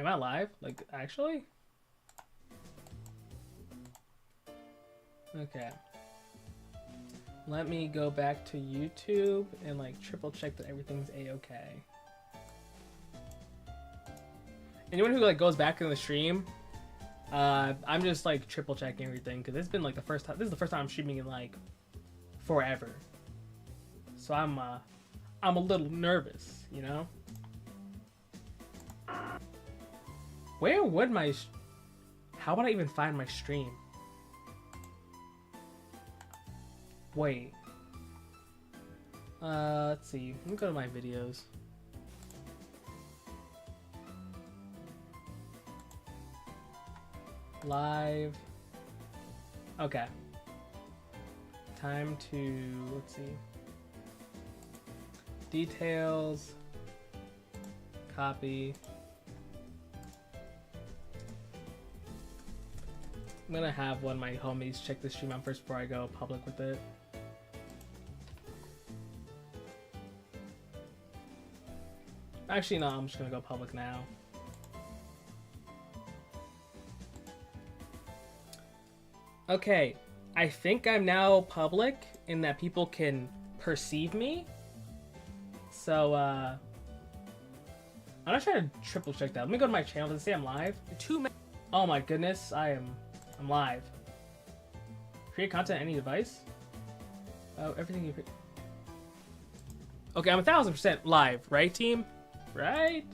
Am I live? Like, actually? Okay. Let me go back to YouTube and like triple check that everything's a-okay. Anyone who like goes back in the stream, I'm just like triple checking everything because it's been like the first time. This is the first time I'm streaming in like forever. So I'm a little nervous, you know. Where would my... How would I even find my stream? Wait. Let's see. Let me go to my videos. Live. Okay. Time to... Let's see. Details. Copy. I'm gonna have one of my homies check the stream out first before I go public with it. Actually, no, I'm just gonna go public now. Okay, I think I'm now public in that people can perceive me. So, I'm not trying to triple check that. Let me go to my channel. Does it say I'm live? Oh my goodness, I'm live. Create content on any device? Oh, everything you... Okay, I'm 1000% live, right, team? Right?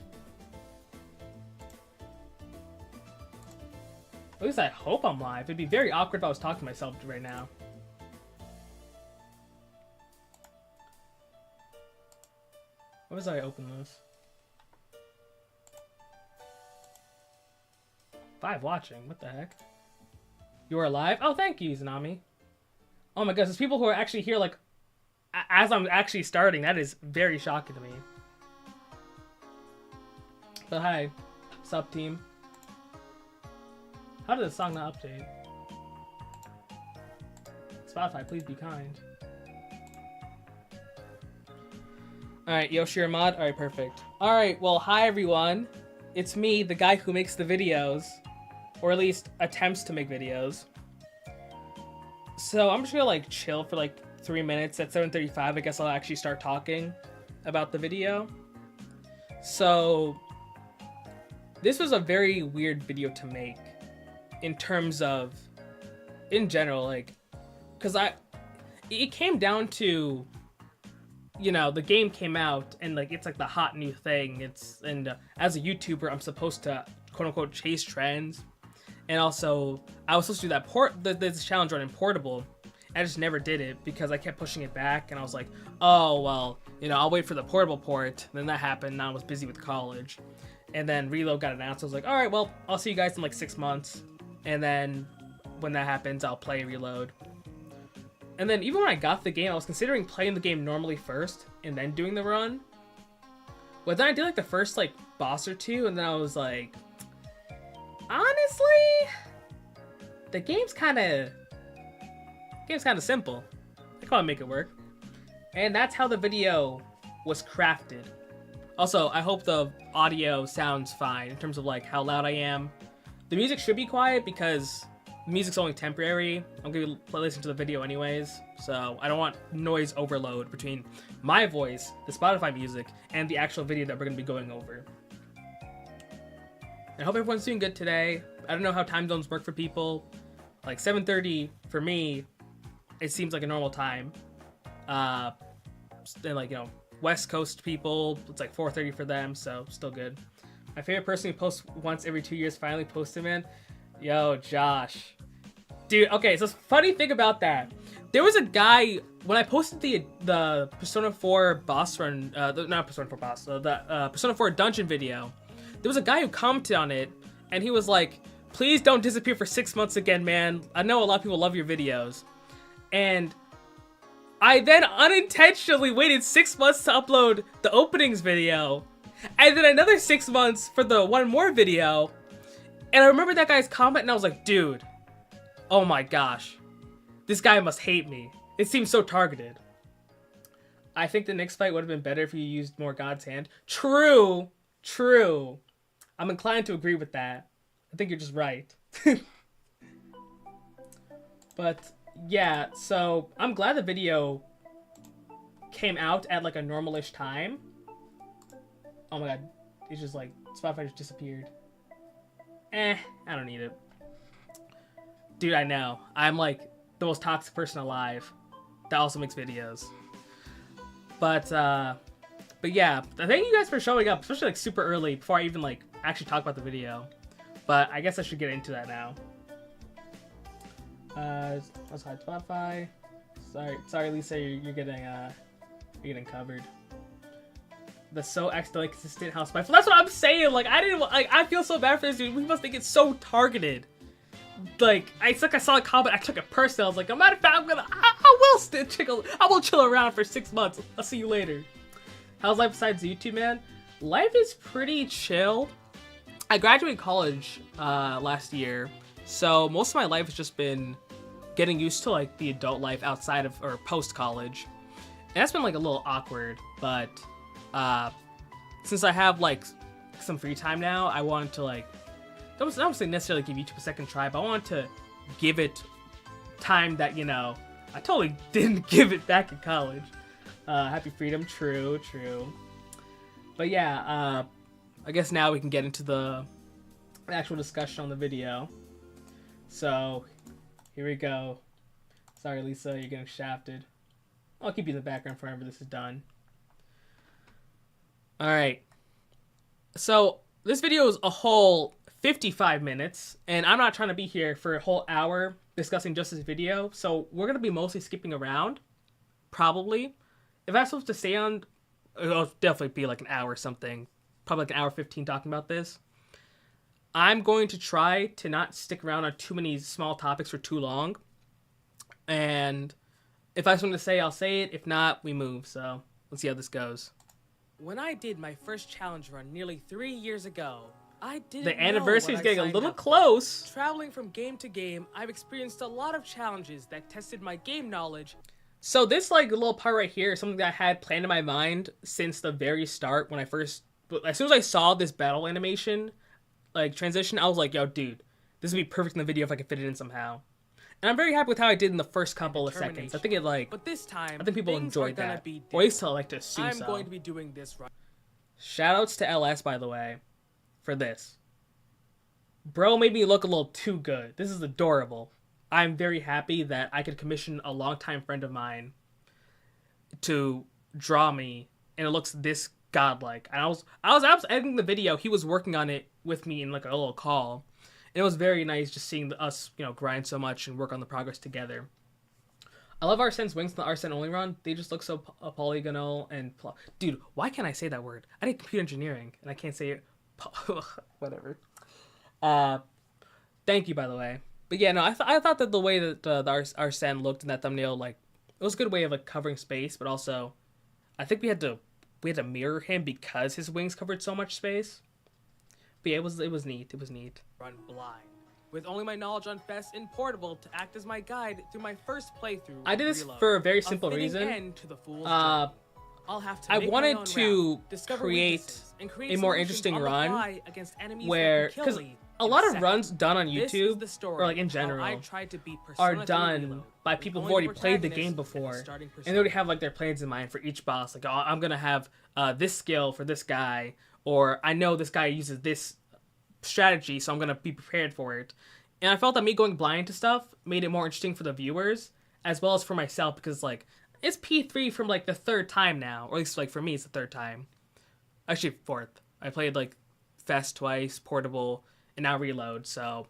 At least I hope I'm live. It'd be very awkward if I was talking to myself right now. What was I open this? 5 watching. What the heck? You are live? Oh, thank you, Zanami. Oh my gosh, there's people who are actually here, like, as I'm actually starting. That is very shocking to me. But hi. Sup, team? How did the song not update? Spotify, please be kind. Alright, Yoshi, you're a mod? Alright, perfect. Alright, well, hi everyone. It's me, the guy who makes the videos. Or at least attempts to make videos. So I'm just gonna like chill for like 3 minutes. At 7:35, I guess I'll actually start talking about the video. So this was a very weird video to make in terms of, in general, like, because it came down to, you know, the game came out and like it's like the hot new thing. As a YouTuber, I'm supposed to quote unquote chase trends. And also, I was supposed to do that this challenge run in portable. I just never did it because I kept pushing it back, and I was like, oh, well, you know, I'll wait for the portable port. And then that happened, and I was busy with college. And then Reload got announced. I was like, all right, well, I'll see you guys in like 6 months. And then when that happens, I'll play Reload. And then even when I got the game, I was considering playing the game normally first and then doing the run. But then I did like the first like boss or two, and then I was like, honestly, the game's kind of simple. I can probably make it work. And that's how the video was crafted. Also, I hope the audio sounds fine in terms of like how loud I am. The music should be quiet because the music's only temporary. I'm gonna be listening to the video anyways, so I don't want noise overload between my voice, the Spotify music, and the actual video that we're gonna be going over. I hope everyone's doing good today. I don't know how time zones work for people. Like 7:30 for me, it seems like a normal time. Then like, you know, West Coast people, it's like 4:30 for them, so still good. My favorite person who posts once every 2 years finally posted, man. Yo, Josh. Dude, okay, so funny thing about that. There was a guy, when I posted the Persona 4 boss run, not Persona 4 boss, the Persona 4 dungeon video, there was a guy who commented on it, and he was like, please don't disappear for 6 months again, man. I know a lot of people love your videos. And I then unintentionally waited 6 months to upload the openings video, and then another 6 months for the one more video. And I remember that guy's comment, and I was like, dude, oh my gosh, this guy must hate me. It seems so targeted. I think the next fight would have been better if you used more God's Hand. True, true. I'm inclined to agree with that. I think you're just right. But yeah, so I'm glad the video came out at like a normalish time. Oh my god, it's just like Spotify just disappeared. I don't need it. Dude, I know. I'm like the most toxic person alive that also makes videos. But yeah, thank you guys for showing up, especially like super early before I even like actually talk about the video. But I guess I should get into that now. Let's hide Spotify. Sorry, Lisa, you're getting covered. The so accidentally consistent house spy. That's what I'm saying. Like I feel so bad for this dude. We must think it's so targeted. Like I saw a comment, I took it personal. I was like, no matter if I will chill around for 6 months. I'll see you later. How's life besides YouTube, man? Life is pretty chill. I graduated college last year, so most of my life has just been getting used to like the adult life outside of or post college, and that's been like a little awkward. But since I have like some free time now, I wanted to like don't necessarily give YouTube a second try, but I wanted to give it time that, you know, I totally didn't give it back in college. Happy freedom, true. But yeah, I guess now we can get into the actual discussion on the video. So, here we go. Sorry, Lisa, you're getting shafted. I'll keep you in the background forever this is done. Alright. So, this video is a whole 55 minutes, and I'm not trying to be here for a whole hour discussing just this video, so we're going to be mostly skipping around, probably. If I'm supposed to stay on, it'll definitely be like an hour or something, probably like an hour 15 talking about this. I'm going to try to not stick around on too many small topics for too long, and if I have something to say, I'll say it. If not, we move, so let's see how this goes. When I did my first challenge run nearly 3 years ago, I didn't know. The anniversary is getting a little close. Traveling from game to game, I've experienced a lot of challenges that tested my game knowledge. So this like little part right here is something that I had planned in my mind since the very start when I first, as soon as I saw this battle animation, like transition, I was like, yo, dude, this would be perfect in the video if I could fit it in somehow. And I'm very happy with how I did in the first couple of seconds. I think it like, but this time, I think people enjoyed that. Or at least I like to assume so. I'm going to be doing this right. Shoutouts to LS, by the way, for this. Bro made me look a little too good. This is adorable. I'm very happy that I could commission a longtime friend of mine to draw me, and it looks this godlike. And I was editing the video. He was working on it with me in like a little call. And it was very nice just seeing us, you know, grind so much and work on the progress together. I love Arsene's wings in the Arsene only run. They just look so polygonal and dude, why can't I say that word? I did computer engineering and I can't say it. Whatever. Thank you, by the way. But yeah, no, I thought that the way that the Arsene looked in that thumbnail, like, it was a good way of like covering space, but also, I think we had to mirror him because his wings covered so much space. But yeah, it was neat. It was neat. Run blind. With only my knowledge on Fest and Portable to act as my guide through my first playthrough. I did this for a very simple reason. I'll have to I wanted to create a more interesting run where, because a lot of runs done on YouTube, or like in general, are done by people who've already played the game before, and they already have like their plans in mind for each boss. Like, oh, I'm gonna have this skill for this guy, or I know this guy uses this strategy, so I'm gonna be prepared for it. And I felt that me going blind to stuff made it more interesting for the viewers, as well as for myself, because like, it's P3 from like the third time now, or at least like for me it's the third time. Actually, fourth. I played like Fest twice, Portable, and now Reload, so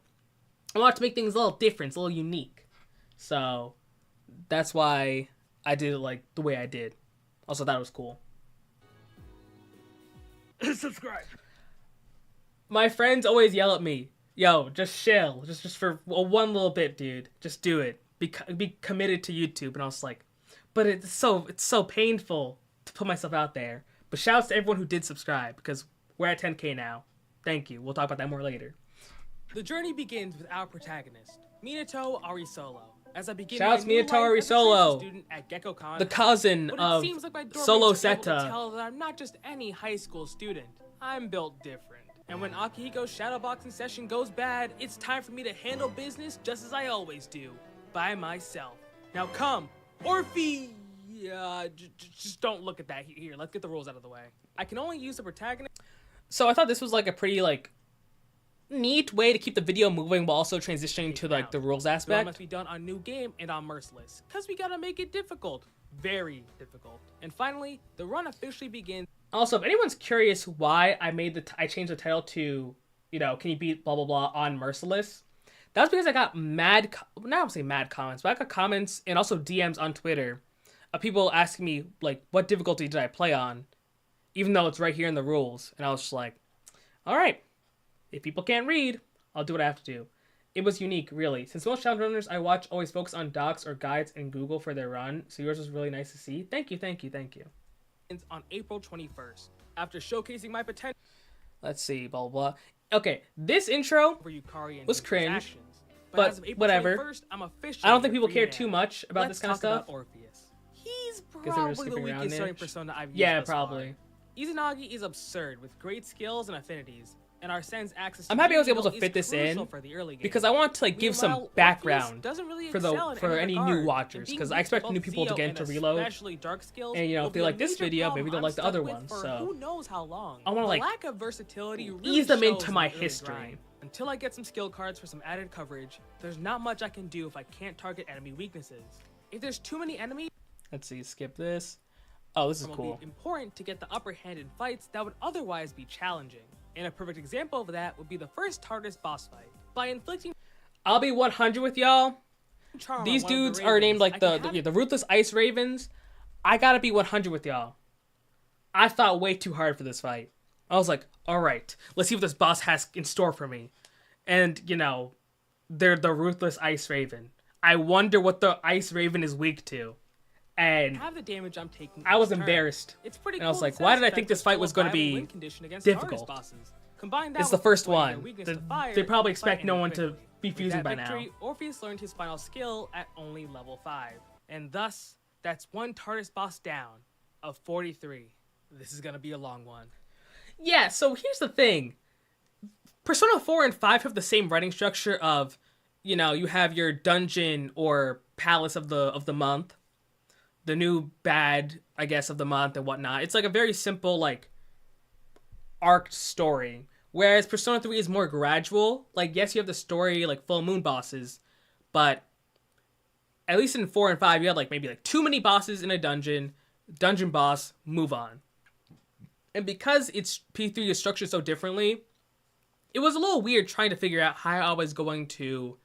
I wanted to make things a little different, a little unique. So that's why I did it like the way I did. Also, that was cool. Subscribe. My friends always yell at me, yo, just chill, just for one little bit, dude. Just do it. Be committed to YouTube. And I was like, but it's so painful to put myself out there. But shouts to everyone who did subscribe, because we're at 10K now. Thank you. We'll talk about that more later. The journey begins with our protagonist, Minato Arisolo. As I begin shouts Minato Arisolo, the cousin of Solo Seta. Tell that I'm not just any high school student. I'm built different. And when Akihiko's shadowboxing session goes bad, it's time for me to handle business just as I always do, by myself. Now come, Orphe! Just don't look at that. Here, let's get the rules out of the way. I can only use the protagonist. So I thought this was like a pretty like neat way to keep the video moving while also transitioning to like the rules aspect. The run must be done on new game and on Merciless, because we gotta make it difficult. Very difficult. And finally, the run officially begins. Also, if anyone's curious why I changed the title to, you know, can you beat blah blah blah on Merciless, that's because I got not I would say mad comments, but I got comments and also DMs on Twitter of people asking me like what difficulty did I play on, even though it's right here in the rules. And I was just like, all right, if people can't read, I'll do what I have to do. It was unique, really. Since most challenge runners I watch always focus on docs or guides in Google for their run, so yours was really nice to see. Thank you. On April 21st, after showcasing my potential. Let's see, blah, blah, blah. Okay, this intro was cringe, but whatever. I don't think people care too much about this kind of stuff. He's probably the weakest starting persona I've used. Yeah, probably. Izanagi is absurd with great skills and affinities. And Arsene's access to I'm happy I was able to fit this in because I want to like give some background for any new watchers, because I expect new people to get into Reload, and you know if they like this video, maybe they'll like the other one. So I want to like ease them into my history. Until I get some skill cards for some added coverage, there's not much I can do if I can't target enemy weaknesses. If there's too many enemies, let's see, skip this. Oh, this is cool. It will be important to get the upper hand in fights that would otherwise be challenging. And a perfect example of that would be the first Tartarus boss fight. By inflicting... I'll be 100 with y'all. These dudes are named like the Ruthless Ice Ravens. I gotta be 100 with y'all. I thought way too hard for this fight. I was like, alright, let's see what this boss has in store for me. And, you know, they're the Ruthless Ice Raven. I wonder what the Ice Raven is weak to. And have the damage I'm taking I was embarrassed. It's pretty and I was like, why did I think this fight was going to be difficult? It's the first one. They probably expect no one to be fusing by now. Orpheus learned his final skill at only level 5. And thus, that's one Tartarus boss down of 43. This is going to be a long one. Yeah, so here's the thing. Persona 4 and 5 have the same writing structure of, you know, you have your dungeon or palace of the month. The new bad, I guess, of the month and whatnot. It's like a very simple, like, arced story. Whereas Persona 3 is more gradual. Like, yes, you have the story, like, full moon bosses. But, at least in 4 and 5, you had, like, maybe, like, too many bosses in a dungeon. Dungeon boss, move on. And because P3 is structured so differently, it was a little weird trying to figure out how I was going to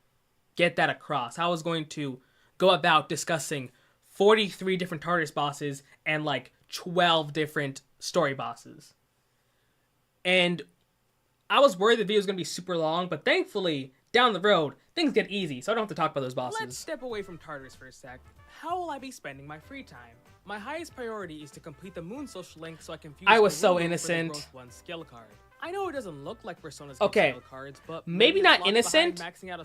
get that across. How I was going to go about discussing 43 different Tartarus bosses and like 12 different story bosses. And I was worried the video was going to be super long, but thankfully, down the road, things get easy, so I don't have to talk about those bosses. Let's step away from Tartarus for a sec. How will I be spending my free time? My highest priority is to complete the Moon social link so I can fuse I was so innocent. For the Growth 1 skill card. I know it doesn't look like Persona's skill cards, but maybe not innocent.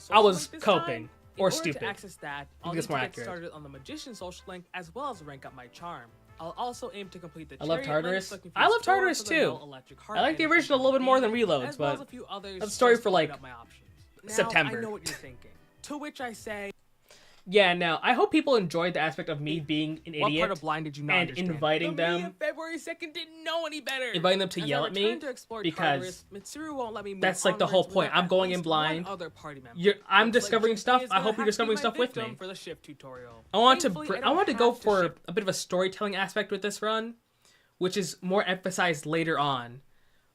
I was coping. Or stupid. To access that, I'll need to get started on the Magician social link as well as rank up my charm. I'll also aim to complete the Tartarus. I love Tartarus too. I like the original a little bit more than Reloads, but that's a story for like September. I know what you're thinking. To which I say, yeah, no. I hope people enjoyed the aspect of me being an idiot. What part of blind did you not understand? Inviting them. February 2nd didn't know any better. Inviting them to yell at me because Mitsuru won't let me move that's like the whole point. I'm going in blind. I'm discovering stuff. I hope you're discovering stuff with me. For the shift tutorial. I want to go for a bit of a storytelling aspect with this run, which is more emphasized later on.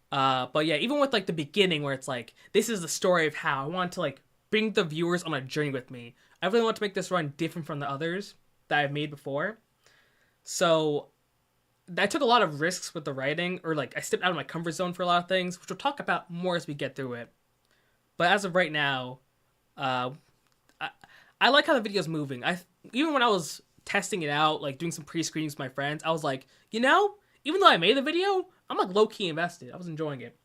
But yeah, even with like the beginning where it's like this is the story of how I want to like bring the viewers on a journey with me. I really want to make this run different from the others that I've made before. So I took a lot of risks with the writing, or like I stepped out of my comfort zone for a lot of things, which we'll talk about more as we get through it. But as of right now, I like how the video's moving. Even when I was testing it out, like doing some pre-screenings with my friends, I was like, you know, even though I made the video, I'm like low-key invested. I was enjoying it.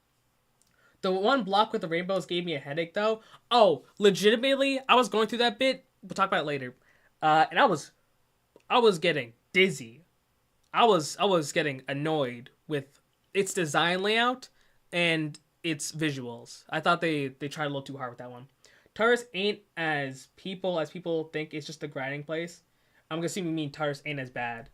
The one block with the rainbows gave me a headache, though. Oh, legitimately, I was going through that bit. We'll talk about it later. And I was getting dizzy. I was getting annoyed with its design layout and its visuals. I thought they tried a little too hard with that one. Tartarus ain't as people think. It's just a grinding place. I'm assuming you mean Tartarus ain't as bad,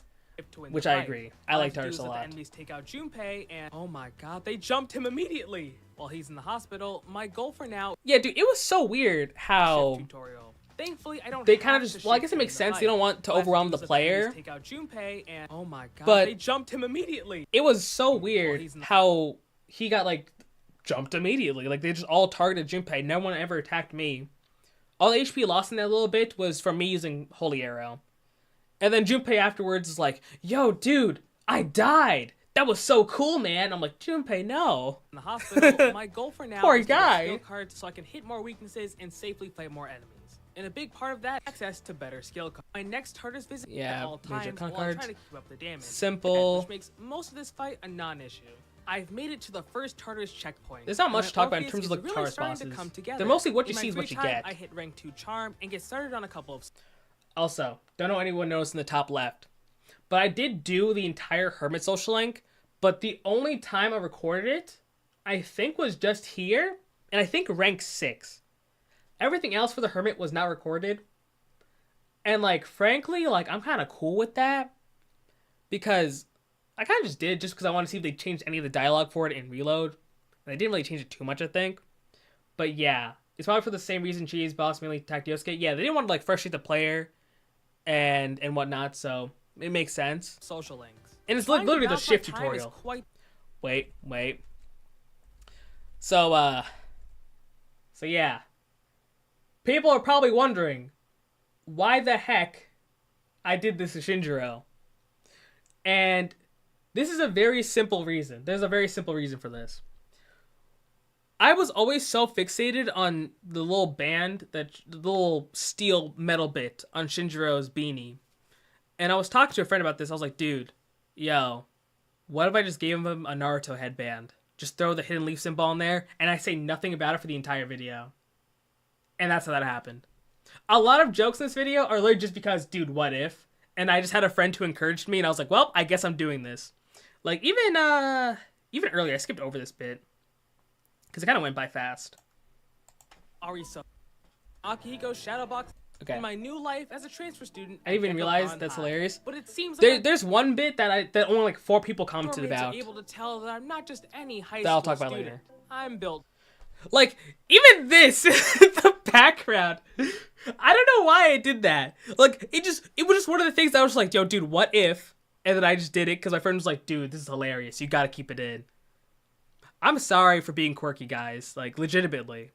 which I agree. I like Tartarus a lot. The enemies take out Junpei, and oh my god, they jumped him immediately while he's in the hospital. My goal for now. Yeah, dude, it was so weird how tutorial. Thankfully, I don't. They kind of just. Well, I guess it makes sense. They don't want to overwhelm the player. Take out Junpei, and oh my god, but they jumped him immediately. It was so weird how he got like jumped immediately. Like they just all targeted Junpei. No one ever attacked me. All the HP lost in that little bit was from me using Holy Arrow. And then Junpei afterwards is like, yo, dude, I died. That was so cool, man. I'm like, Junpei, no. In the hospital, my goal for now Poor is to guy. get skill cards so I can hit more weaknesses and safely fight more enemies. And a big part of that, access to better skill cards. My next Tartarus visit at all times while I'm trying to keep up the damage. Simple. Which makes most of this fight a non-issue. I've made it to the first Tartarus checkpoint. There's not much to talk about in terms of the really Tartarus bosses. They're mostly what you see is what you get. I hit rank 2 charm and get started on a couple of... Also, don't know anyone noticed in the top left, but I did do the entire Hermit Social Link, but the only time I recorded it, I think was just here, and I think rank 6. Everything else for the Hermit was not recorded. And like, frankly, like, I'm kind of cool with that, because I kind of just did just because I want to see if they changed any of the dialogue for it in Reload. And they didn't really change it too much, I think. But yeah, it's probably for the same reason G's boss mainly attacked Yosuke. Yeah, they didn't want to like frustrate the player and whatnot, so it makes sense. Social links. And it's literally the shift tutorial. Wait. So yeah. People are probably wondering why the heck I did this to Shinjiro. And this is a very simple reason. There's a very simple reason for this. I was always so fixated on the little band, the little steel metal bit on Shinjiro's beanie. And I was talking to a friend about this. I was like, dude, yo, what if I just gave him a Naruto headband? Just throw the hidden leaf symbol on there, and I say nothing about it for the entire video. And that's how that happened. A lot of jokes in this video are literally just because, dude, what if? And I just had a friend who encouraged me, and I was like, well, I guess I'm doing this. Like, even earlier, I skipped over this bit. Because it kind of went by fast. Ariso. Akihiko's shadow box. Okay. In my new life as a transfer student. I didn't even realize that's hilarious. But it seems like there's one bit that only like 4 people commented about. Are able to tell that I'm not just any high that school I'll talk about student. later. I'm built. Like, even this, the background. I don't know why I did that. Like, it was just one of the things that I was like, yo, dude, what if? And then I just did it because my friend was like, dude, this is hilarious. You gotta keep it in. I'm sorry for being quirky, guys. Like, legitimately.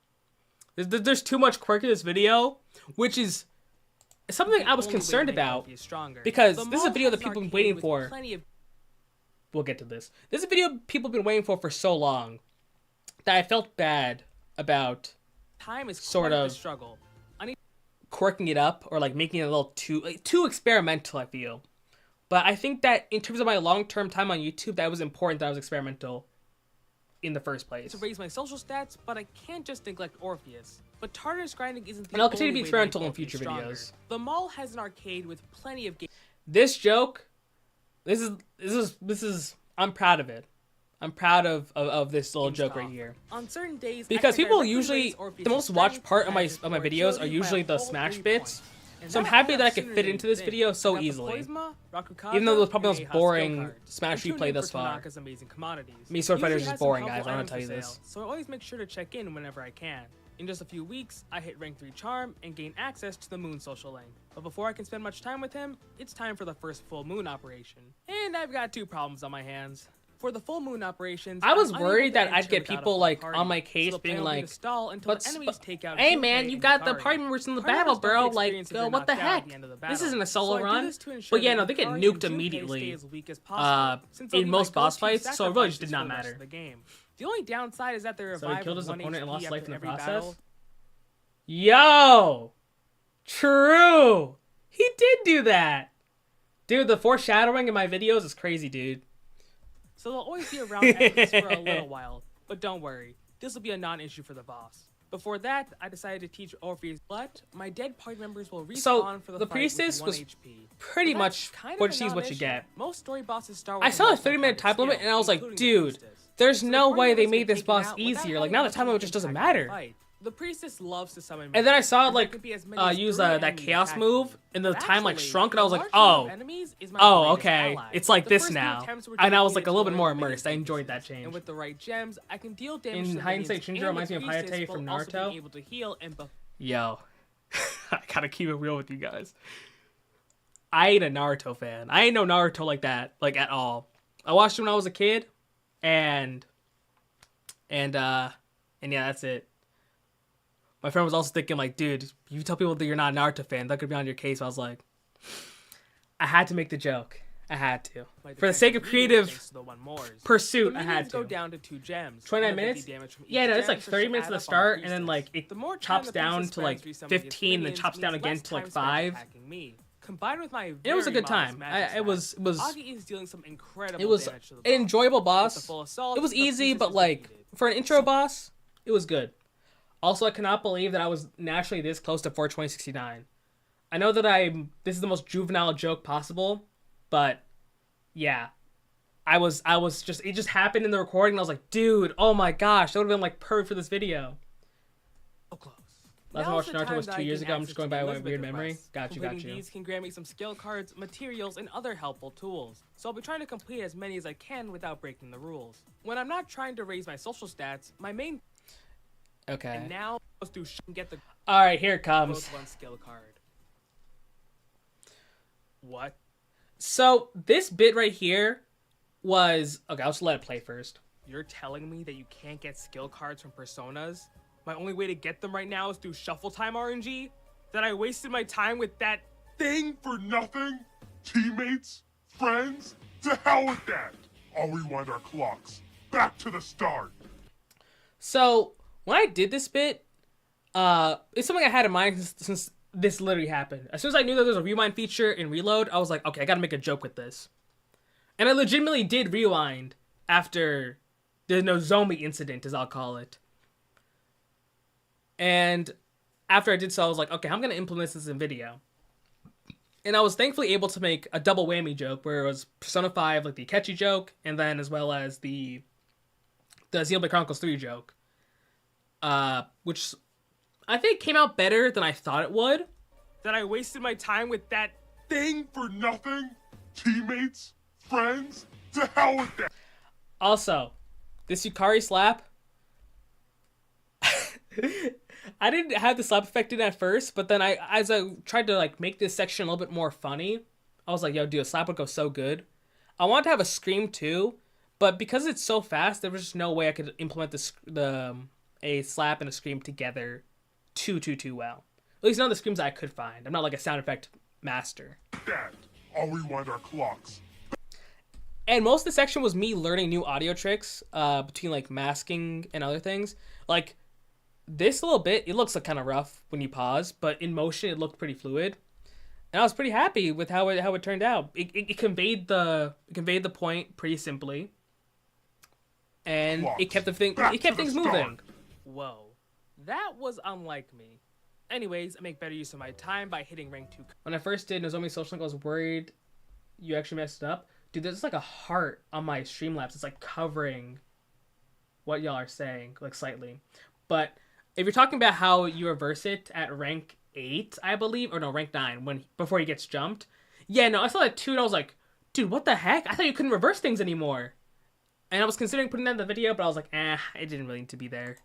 There's too much quirk in this video, which is something I was concerned about. Because this is a video that people have been waiting for. We'll get to this. This is a video people have been waiting for so long that I felt bad about time is sort of struggle. Quirking it up or like making it a little too experimental, I feel. But I think that in terms of my long-term time on YouTube, that was important that I was experimental in the first place. To raise my social stats, but I can't just neglect Orpheus. But Tartarus grinding isn't the and I'll continue to be only experimental in future videos. The mall has an arcade with plenty of games. This joke, this is I'm proud of it. I'm proud of this little joke right here. On certain days, because people usually the most watched part of my videos are usually the Smash bits. So I'm happy that I could fit into this video so easily. Even though it was probably the most boring Smash replay thus far. Me, Sword Fighter is just boring, guys. I'm gonna tell you this. So I always make sure to check in whenever I can. In just a few weeks, I hit rank 3 charm and gain access to the Moon social link. But before I can spend much time with him, it's time for the first full moon operation. And I've got 2 problems on my hands. For the full moon operations, I was worried that I'd get people like on my case being like, hey man, you got the party members in the battle, bro. Like, what the heck? This isn't a solo run. But yeah, no, they get nuked immediately in most boss fights, so it really just did not matter. The only downside is that they revive. So he killed his opponent and lost life in the process. Battle. Yo, true. He did do that, dude. The foreshadowing in my videos is crazy, dude. So they'll always be around enemies for a little while, but don't worry, this will be a non-issue for the boss. Before that, I decided to teach Orpheus, but my dead party members will respawn for the fight priestess with 1 was HP. pretty much what she's what you get. Most story bosses start I saw a 30-minute time limit, and I was like, dude, There's So no the party way they members made get this taken boss out without easier. Like having now the much time of an limit just doesn't impact on the matter. fight. The priestess loves to summon And then I minions, saw and like there can be as many as use 3 that enemies chaos attacking move, me. and the But time like actually, shrunk, and I was a like, large number of oh, enemies is my oh, greatest okay, ally. it's like The this first few now. attempts were And I was dedicated like a little to bit more learning the immersed. I minions' enjoyed that weaknesses. change. And with the right gems, I can deal damage In to the hindsight, minions, Shinjo and reminds the me of priestess Hayate from will also Naruto. be able to heal and buff. Yo, I gotta keep it real with you guys. I ain't a Naruto fan. I ain't no Naruto like that, like at all. I watched it when I was a kid, and yeah, that's it. My friend was also thinking like, dude, you tell people that you're not a Naruto fan, that could be on your case. I was like, I had to make the joke. I had to. For the sake of creative pursuit, I had to. Go down to 2 gems. 29 minutes? Yeah, no, it's like 30 minutes at the start, and then like it chops down to like 15, then chops down again to like 5. Combined with my It was a good time. It was Agi is dealing some incredible it was damage to the an boss. enjoyable boss. With the full assault, It was the easy, priestess but is like defeated. for an intro boss, it was good. Also, I cannot believe that I was naturally this close to 42069. I know that this is the most juvenile joke possible, but yeah. I was just, it just happened in the recording, and I was like, dude, oh my gosh, that would have been like perfect for this video. So close. Last time I watched Naruto was 2 years ago. I'm just going by my weird memory. Got you. These can grant me some skill cards, materials, and other helpful tools. So I'll be trying to complete as many as I can without breaking the rules. When I'm not trying to raise my social stats, my main... Okay. And now, let's do get the... Alright, here it comes. One skill card. What? So, this bit right here was... Okay, I'll just let it play first. You're telling me that you can't get skill cards from personas? My only way to get them right now is through shuffle time RNG? That I wasted my time with that thing for nothing? Teammates? Friends? To hell with that! I'll rewind our clocks. Back to the start. So, when I did this bit, it's something I had in mind since this literally happened. As soon as I knew that there was a rewind feature in Reload, I was like, okay, I gotta make a joke with this. And I legitimately did rewind after the Nozomi incident, as I'll call it. And after I did so, I was like, okay, I'm going to implement this in video. And I was thankfully able to make a double whammy joke where it was Persona 5, like the Akechi joke, and then as well as the Xenoblade Chronicles 3 joke. Which I think came out better than I thought it would. That I wasted my time with that thing for nothing? Teammates? Friends? To hell with that! Also, this Yukari slap... I didn't have the slap effect in at first, but then as I tried to like make this section a little bit more funny, I was like, yo, dude, a slap would go so good. I wanted to have a scream too, but because it's so fast, there was just no way I could implement a slap and a scream together too well. At least none of the screams that I could find. I'm not like a sound effect master. Dad, I'll rewind our clocks. And most of the section was me learning new audio tricks between like masking and other things. Like, this little bit, it looks like kind of rough when you pause, but in motion it looked pretty fluid, and I was pretty happy with how it turned out. It conveyed the point pretty simply, and it kept things moving. Whoa, that was unlike me. Anyways, I make better use of my time by hitting rank 2. When I first did Nozomi Social Link, I was worried you actually messed it up. Dude, there's like a heart on my Streamlabs. It's like covering what y'all are saying, like slightly, but. If you're talking about how you reverse it at rank 8, I believe, or no, rank 9, before he gets jumped. Yeah, no, I saw that too, and I was like, dude, what the heck? I thought you couldn't reverse things anymore. And I was considering putting that in the video, but I was like, it didn't really need to be there.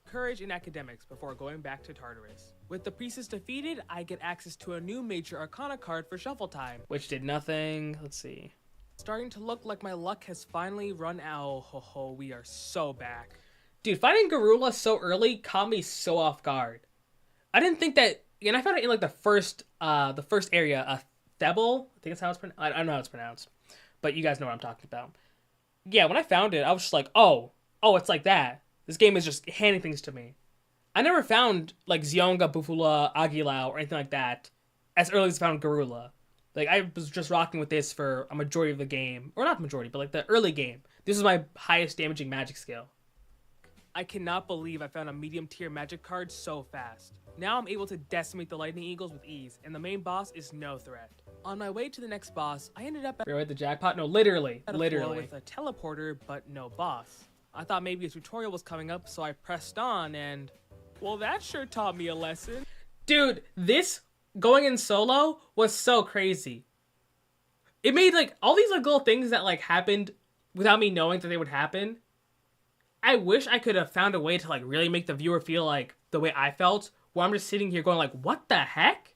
Courage in academics before going back to Tartarus. With the priestess defeated, I get access to a new major arcana card for shuffle time. Which did nothing. Let's see. Starting to look like my luck has finally run out. Ho ho, we are so back. Dude, finding Garula so early caught me so off guard. I didn't think that... And I found it in, like, the first area, Thebel? I think that's how it's pronounced. I don't know how it's pronounced. But you guys know what I'm talking about. Yeah, when I found it, I was just like, oh, it's like that. This game is just handing things to me. I never found, like, Zionga, Bufula, Agilao, or anything like that as early as I found Garula. Like, I was just rocking with this for a majority of the game. Or not the majority, but, like, the early game. This is my highest damaging magic skill. I cannot believe I found a medium tier magic card so fast. Now I'm able to decimate the lightning eagles with ease, and the main boss is no threat. On my way to the next boss, I ended up Right, the jackpot? No, literally. at a floor with a teleporter, but no boss. I thought maybe a tutorial was coming up, so I pressed on and... well, that sure taught me a lesson. Dude, this going in solo was so crazy. It made like all these like little things that like happened without me knowing that they would happen. I wish I could have found a way to like really make the viewer feel like the way I felt, where I'm just sitting here going like, what the heck?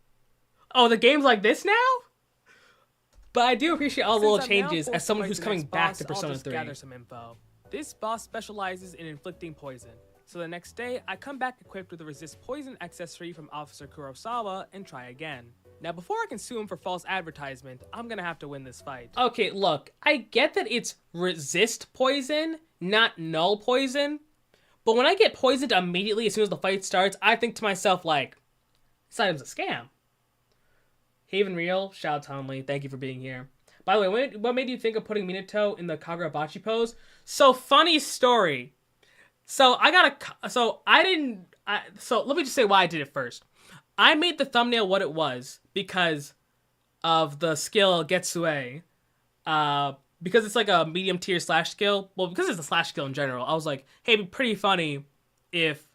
Oh, the game's like this now? But I do appreciate all the little changes as someone who's coming back to Persona 3. Gather some info. This boss specializes in inflicting poison. So the next day, I come back equipped with a resist poison accessory from Officer Kurosawa and try again. Now before I can sue him for false advertisement, I'm gonna have to win this fight. Okay, look, I get that it's resist poison, not null poison. But when I get poisoned immediately as soon as the fight starts, I think to myself like, this item's a scam. Haven Real, shout out to Hunley, thank you for being here. By the way, what made you think of putting Minato in the Kagurabachi pose? So funny story. So let me just say why I did it first. I made the thumbnail what it was because of the skill Getsue. Because it's like a medium tier slash skill. Well, because it's a slash skill in general, I was like, hey, it'd be pretty funny if...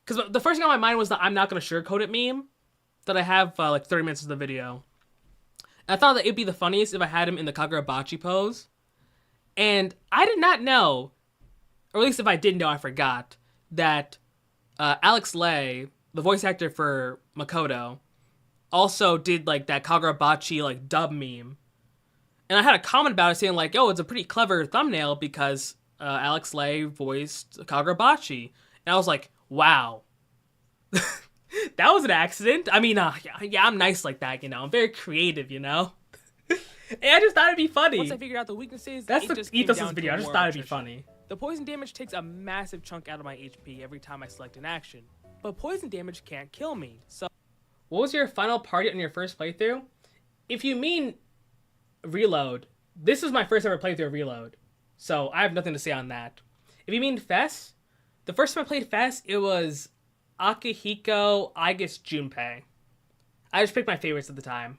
because the first thing on my mind was that I'm not going to sugarcoat it meme that I have like 30 minutes of the video. And I thought that it'd be the funniest if I had him in the Kagurabachi pose. And I did not know, or at least if I did know, I forgot, that Alex Lay, the voice actor for Makoto, also did like that Kagurabachi like dub meme. And I had a comment about it saying like, oh, it's a pretty clever thumbnail because Alex Lay voiced Kagurabachi. And I was like, wow. That was an accident. I mean, yeah, I'm nice like that, you know. I'm very creative, you know. And I just thought it'd be funny. Once I figured out the weaknesses, that's the ethos of this video. I just thought it'd be funny. The poison damage takes a massive chunk out of my HP every time I select an action. But poison damage can't kill me, so... What was your final party on your first playthrough? If you mean Reload, this was my first ever playthrough of Reload. So I have nothing to say on that. If you mean Fess, the first time I played Fess, it was Akihiko, I guess Junpei. I just picked my favorites at the time.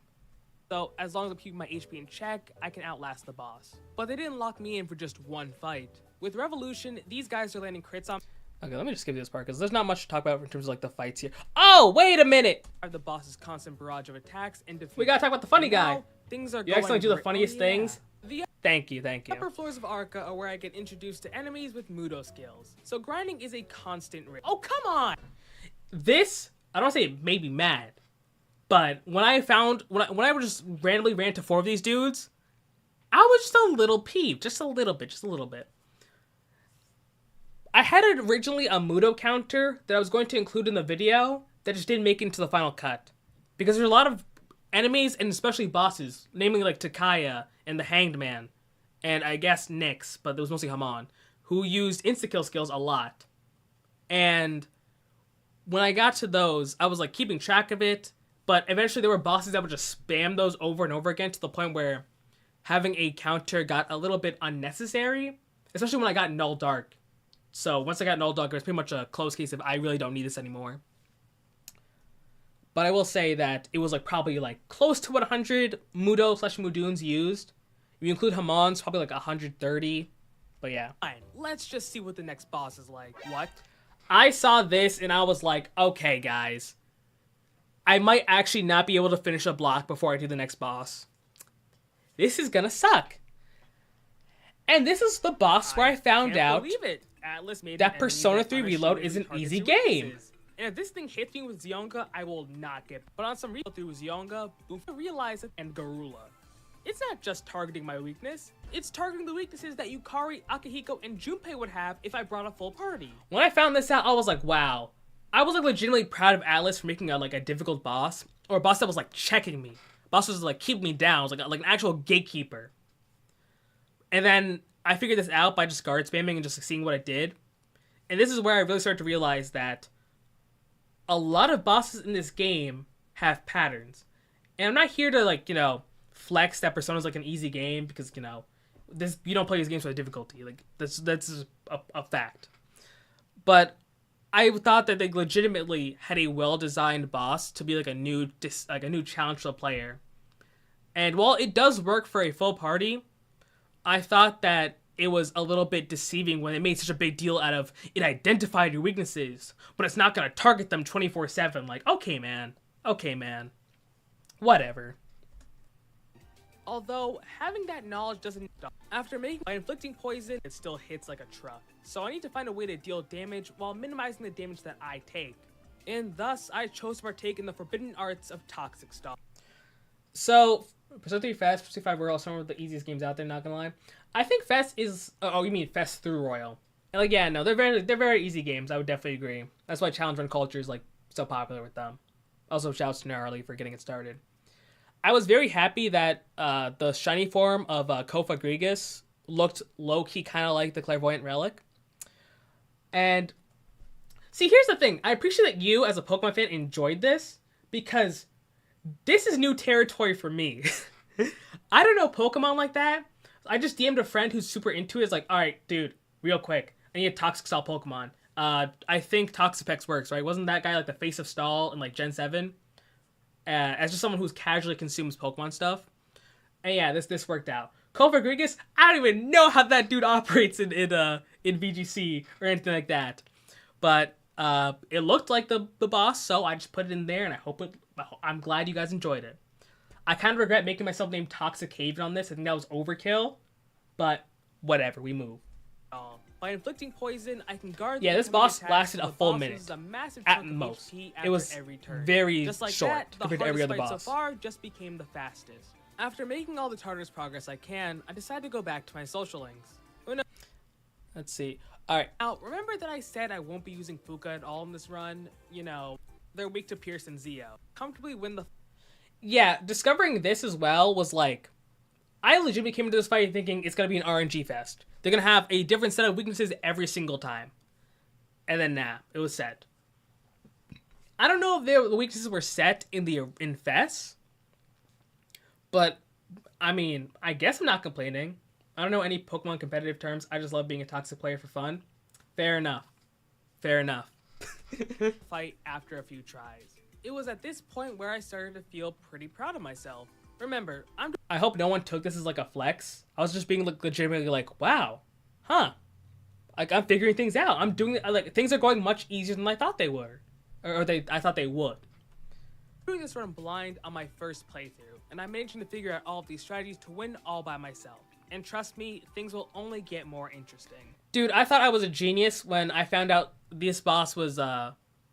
So, as long as I keep my HP in check, I can outlast the boss. But they didn't lock me in for just one fight. With Revolution, these guys are landing crits on... okay, let me just skip this part, because there's not much to talk about in terms of, like, the fights here. Oh, wait a minute! The boss's constant barrage of attacks and defeat. We gotta talk about the funny guy. Things are you actually do the funniest things? The Thank you. upper floors of Arca are where I get introduced to enemies with Mudo skills. So grinding is a constant risk. Oh, come on! This, I don't say it made me mad. But when I just randomly ran to 4 of these dudes, I was just a little peeved. Just a little bit. I had originally a Mudo counter that I was going to include in the video that just didn't make it into the final cut. Because there's a lot of enemies, and especially bosses, namely like Takaya and the Hanged Man, and I guess Nyx, but it was mostly Hamon, who used insta-kill skills a lot. And when I got to those, I was like keeping track of it, but eventually there were bosses that would just spam those over and over again to the point where having a counter got a little bit unnecessary, especially when I got Null Dark. So once I got Null Dark, it was pretty much a close case of I really don't need this anymore. But I will say that it was like probably like close to what 100 Mudo/Mudoons used. If you include Hamon's, probably like 130. But yeah. Fine, let's just see what the next boss is like. What? I saw this and I was like, okay, guys. I might actually not be able to finish a block before I do the next boss. This is gonna suck. And this is the boss where I found out that Persona 3 Reload is an easy game. And if this thing hits me with Zionga, I will not get... But on some reload through Zionga, Bufa realize it, and Garula. It's not just targeting my weakness, it's targeting the weaknesses that Yukari, Akihiko, and Junpei would have if I brought a full party. When I found this out, I was like, wow. I was like legitimately proud of Atlas for making a difficult boss, or a boss that was like checking me. Boss was like keeping me down. It was like an actual gatekeeper. And then I figured this out by just guard spamming and just seeing what it did. And this is where I really started to realize that a lot of bosses in this game have patterns. And I'm not here to flex that Persona's like an easy game because, you don't play these games with difficulty. Like that's a fact. But I thought that they legitimately had a well-designed boss to be like a new challenge to the player. And while it does work for a full party, I thought that it was a little bit deceiving when they made such a big deal out of it identified your weaknesses, but it's not going to target them 24/7. Like, okay, man. Whatever. Although, having that knowledge doesn't stop. After by inflicting poison, it still hits like a truck. So I need to find a way to deal damage while minimizing the damage that I take. And thus, I chose to partake in the forbidden arts of toxic stuff. So, Persona 3 Fest, Persona 5 Royal, some of the easiest games out there, not gonna lie. I think Fest is... Oh, you mean Fest through Royal. And like, yeah, no, they're very easy games, I would definitely agree. That's why Challenge Run culture is, like, so popular with them. Also, shouts to Gnarly for getting it started. I was very happy that the shiny form of Kofa Grigus looked low-key kind of like the Clairvoyant Relic. And, see, here's the thing. I appreciate that you, as a Pokemon fan, enjoyed this, because this is new territory for me. I don't know Pokemon like that. I just DM'd a friend who's super into it. It's like, alright, dude, real quick. I need a Toxic Style Pokemon. I think Toxapex works, right? Wasn't that guy like the face of Stall in like Gen 7? As just someone who's casually consumes Pokemon stuff. And yeah, this worked out. Kofa Grigus, I don't even know how that dude operates in VGC or anything like that. But it looked like the boss, so I just put it in there, and I'm glad you guys enjoyed it. I kind of regret making myself name Toxic Haven on this. I think that was overkill, but whatever, we move. By inflicting poison, I can guard. Yeah, this boss lasted a full minute at most. It was very just like short that, compared to every other boss. So far just became the fastest. After making all the Tartarus progress I can, I decided to go back to my social links. Let's see. All right. Now, remember that I said I won't be using Fuka at all in this run? You know, they're weak to Pierce and Zeo. Comfortably win the... Yeah, discovering this as well was like... I legitimately came into this fight thinking it's going to be an RNG fest. They're going to have a different set of weaknesses every single time. And then, nah, it was set. I don't know if the weaknesses were set in Fest. But, I mean, I guess I'm not complaining. I don't know any Pokemon competitive terms. I just love being a toxic player for fun. Fair enough. Fight after a few tries. It was at this point where I started to feel pretty proud of myself. Remember, I hope no one took this as like a flex. I was just being like legitimately like, wow, huh? Like I'm figuring things out. I'm doing like things are going much easier than I thought they were, I thought they would. Doing this run blind on my first playthrough, and I'm managing to figure out all of these strategies to win all by myself. And trust me, things will only get more interesting. Dude, I thought I was a genius when I found out this boss was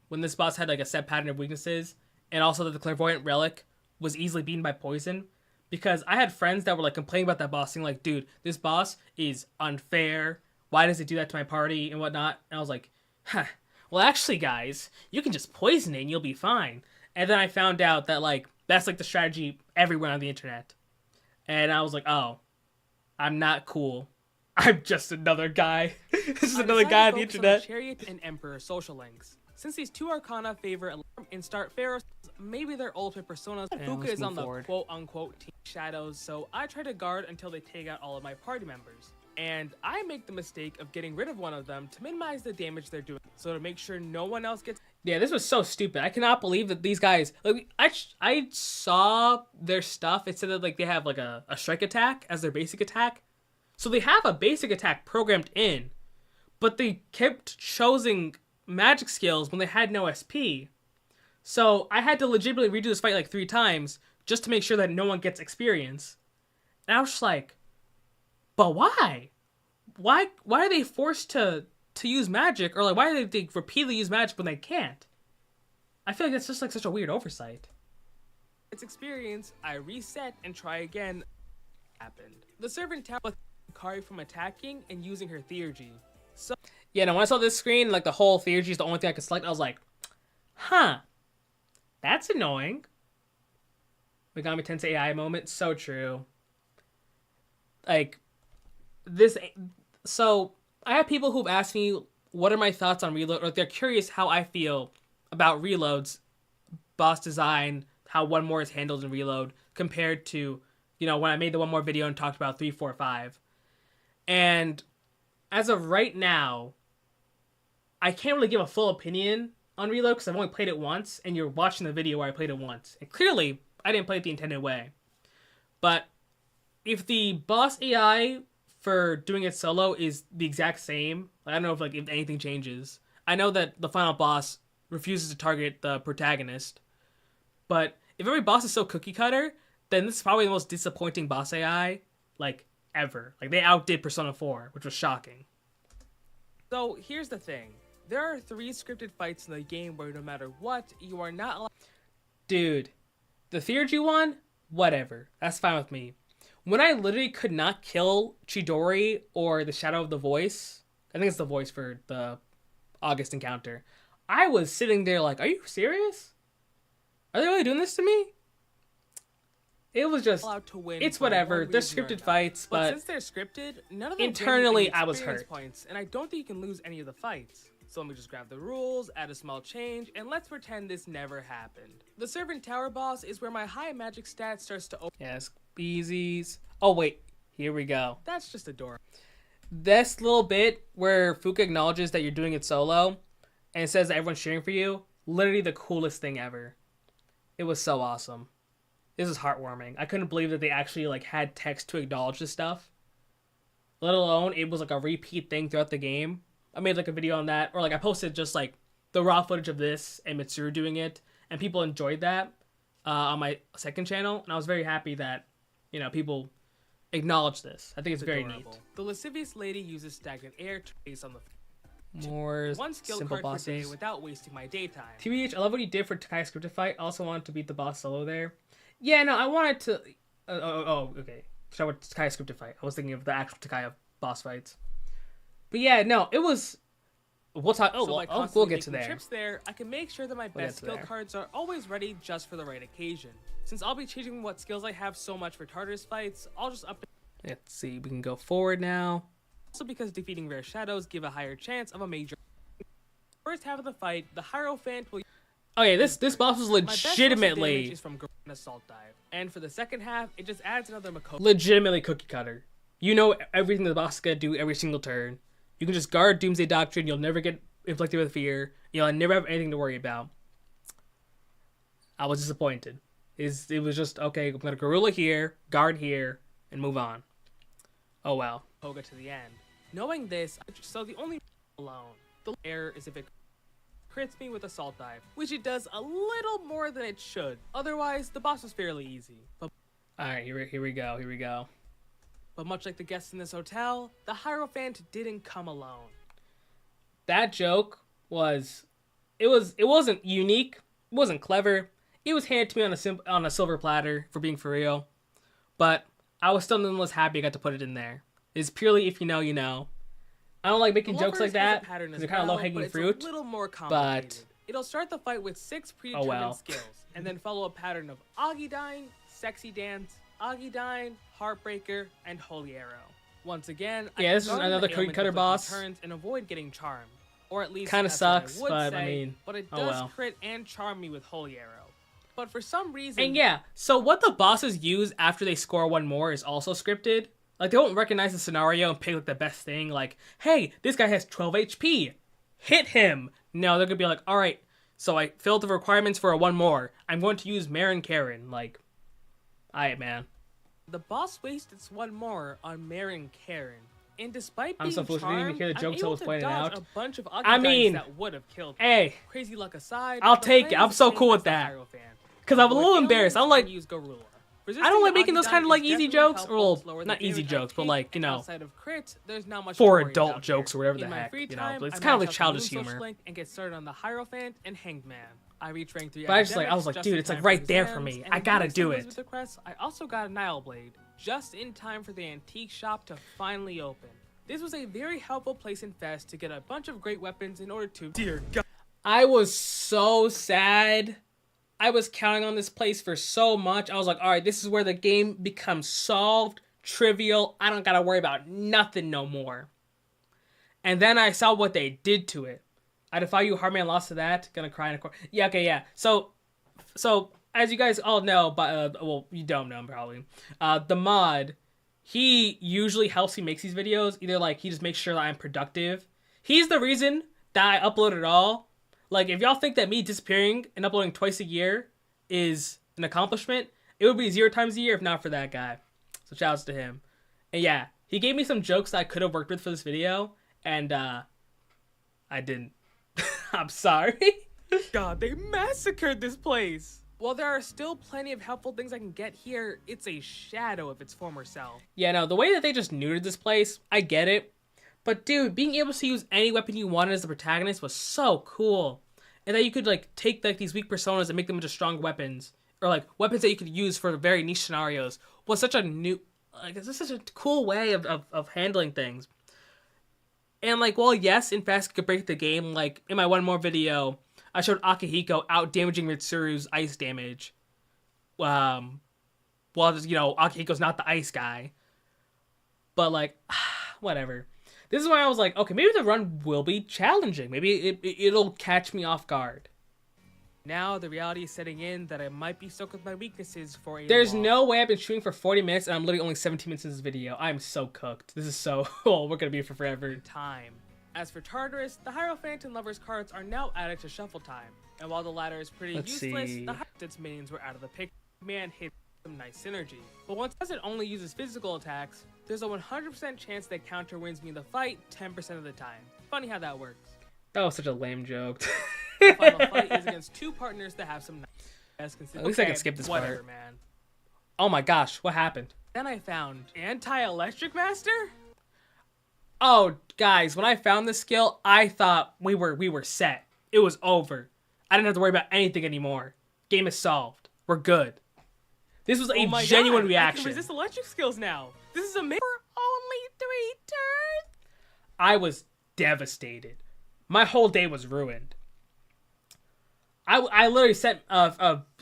when this boss had like a set pattern of weaknesses, and also that the Clairvoyant Relic was easily beaten by poison, because I had friends that were like complaining about that boss, saying like, dude, this boss is unfair. Why does it do that to my party and whatnot? And I was like, huh. Well, actually, guys, you can just poison it and you'll be fine. And then I found out that like that's like the strategy everywhere on the internet, and I was like, oh, I'm not cool. I'm just another guy. This is another guy on the internet. On Chariot and Emperor social links. Since these two Arcana favor Alarm and Start Pharaoh, maybe their ultimate personas. Fuka is on the quote-unquote Team Shadows, so I try to guard until they take out all of my party members. And I make the mistake of getting rid of one of them to minimize the damage they're doing, so to make sure no one else gets... Yeah, this was so stupid. I cannot believe that these guys... Like, I saw their stuff. It said that like they have like a strike attack as their basic attack. So they have a basic attack programmed in, but they kept choosing magic skills when they had no SP. So I had to legitimately redo this fight like 3 times just to make sure that no one gets experience. And I was just like, but why? Why are they forced to use magic? Or like, why do they repeatedly use magic when they can't? I feel like that's just like such a weird oversight. It's experience, I reset and try again. Happened. The servant tower with Kari from attacking and using her Theurgy. So yeah, no, when I saw this screen, like the whole Theurgy is the only thing I could select, I was like, huh. That's annoying. Megami Tensei AI moment. So true. Like, this... So, I have people who've asked me, what are my thoughts on Reload? Or they're curious how I feel about Reload's boss design, how One More is handled in Reload, compared to, you know, when I made the One More video and talked about 3, 4, 5. And, as of right now, I can't really give a full opinion on Reload because I've only played it once, and you're watching the video where I played it once. And clearly, I didn't play it the intended way. But if the boss AI for doing it solo is the exact same, I don't know if anything changes. I know that the final boss refuses to target the protagonist, but if every boss is so cookie cutter, then this is probably the most disappointing boss AI ever. Like they outdid Persona 4, which was shocking. So here's the thing. There are 3 scripted fights in the game where no matter what, you are not allowed. Dude, the Theurgy one, whatever. That's fine with me. When I literally could not kill Chidori or the Shadow of the Voice, I think it's the voice for the August encounter, I was sitting there like, are you serious? Are they really doing this to me? It was just, it's whatever. They're scripted fights, but since they're scripted, none of them internally I was hurt. Points, and I don't think you can lose any of the fights. So let me just grab the rules, add a small change, and let's pretend this never happened. The Servant Tower boss is where my high magic stat starts to open. Yes, Beesies. Oh wait, here we go. That's just adorable. This little bit where Fuka acknowledges that you're doing it solo and says that everyone's cheering for you, literally the coolest thing ever. It was so awesome. This is heartwarming. I couldn't believe that they actually had text to acknowledge this stuff. Let alone it was a repeat thing throughout the game. I made a video on that, or I posted just the raw footage of this and Mitsuru doing it, and people enjoyed that on my second channel, and I was very happy that people acknowledge this. I think it's very neat. The lascivious lady uses stagnant air to raise on the more one skill simple card bosses per day without wasting my daytime. TBH, I love what you did for Takaya scripted fight. I also wanted to beat the boss solo there. Yeah, no, I wanted to. Okay. Start with Takaya scripted fight. I was thinking of the actual Takaya boss fights. But yeah, no, it was. We'll talk. We'll get to there. Trips there, I can make sure that my best skill cards are always ready just for the right occasion. Since I'll be changing what skills I have so much for Tartarus fights, I'll just up. Let's see. We can go forward now. Also, because defeating rare shadows give a higher chance of a major. First half of the fight, the Hierophant will. Oh yeah, this boss was legitimately is from Assault Dive, and for the second half, it just adds another Makoto. Legitimately cookie cutter. You know everything the boss is gonna do every single turn. You can just guard Doomsday Doctrine. You'll never get inflicted with fear. You'll never have anything to worry about. I was disappointed. It was just okay. I'm gonna gorilla here, guard here, and move on. Oh wow. Koga to the end. Knowing this, so the only alone the error is if it crits me with Assault Dive, which it does a little more than it should. Otherwise, the boss was fairly easy. But alright, here we go. But much like the guests in this hotel, the Hierophant didn't come alone. That joke was, it wasn't unique, it wasn't clever. It was handed to me on a silver platter, for being for real. But I was still nonetheless happy I got to put it in there. It's purely if you know, you know. I don't like making jokes like that because they're kind of low-hanging fruit. A little more complicated. But it'll start the fight with 6 predetermined skills, and then follow a pattern of Agidine, Sexy Dance, Agidine, Heartbreaker, and Holy Arrow. Once again, yeah, this is another cookie cutter boss. Turns and avoid getting charmed, or at least kind of sucks, but I mean, but it does crit and charm me with Holy Arrow. But for some reason, and yeah, so what the bosses use after they score one more is also scripted. Like, they won't recognize the scenario and pick the best thing. Like, hey, this guy has 12 HP. Hit him. No, they're gonna be like, all right, so I filled the requirements for a one more. I'm going to use Marin Karen. Like, all right, man. The boss wasted its one more on Marin Karen. And despite being I'm so foolish. I didn't even hear the jokes I was pointing out. A bunch of that would have killed me. Hey, crazy luck aside, I'll take it. I'm so cool with that. Because I'm a little embarrassed. I'm like, I don't like making those kind of easy jokes, or not easy jokes, but for adult jokes or whatever the heck, But it's kind of childish humor. And get started on the Hierophant and Hanged Man. I reached rank 3. But I was like, dude, it's right there for me. I gotta do it. I also got a Nile Blade just in time for the antique shop to finally open. This was a very helpful place in Fest to get a bunch of great weapons in order to. Dear God, I was so sad. I was counting on this place for so much. I was like, all right, this is where the game becomes solved, trivial. I don't gotta worry about nothing no more. And then I saw what they did to it. I defy you, Hardman lost to that. Gonna cry in a corner. Yeah, okay, yeah. So as you guys all know, but well, you don't know probably. The mod, he usually helps me make these videos. Either he just makes sure that I'm productive. He's the reason that I upload it all. Like, if y'all think that me disappearing and uploading twice a year is an accomplishment, It would be 0 times a year if not for that guy. So shouts to him. And yeah, he gave me some jokes that I could have worked with for this video, and I didn't. I'm sorry. God, they massacred this place. While there are still plenty of helpful things I can get here, it's a shadow of its former self. Yeah, no, the way that they just neutered this place, I get it. But dude, being able to use any weapon you wanted as the protagonist was so cool. And that you could like take like these weak personas and make them into strong weapons. Or like weapons that you could use for very niche scenarios was such a new, like it's such a cool way of handling things. And like, well, yes, in fact, could break the game. Like in my one more video, I showed Akihiko out damaging Mitsuru's ice damage. Well, you know, Akihiko's not the ice guy. But like, whatever. This is why I was like, okay, maybe the run will be challenging. Maybe it'll catch me off guard. Now the reality is setting in that I might be stuck with my weaknesses for a There's long no way I've been shooting for 40 minutes and I'm literally only 17 minutes in this video. I'm so cooked. This is so... Oh, we're gonna be here for forever. time. As for Tartarus, the Hierophant and Lover's cards are now added to Shuffle Time. And while the latter is pretty Let's useless, see. the Hierophant's minions were out of the picture. Man hit some nice synergy. But once it only uses physical attacks, there's a 100% chance that counter wins me in the fight 10% of the time. Funny how that works. That was such a lame joke. The final fight is against two partners that have some nice At least I can skip this whatever, part. man. Oh my gosh, what happened? Then I found Anti-Electric Master? Oh, guys, when I found this skill, I thought we were set. It was over. I didn't have to worry about anything anymore. Game is solved. We're good. This was a Oh my genuine God, reaction. I can resist electric skills now. This is amazing. For only 3 turns. I was devastated. My whole day was ruined. I literally sent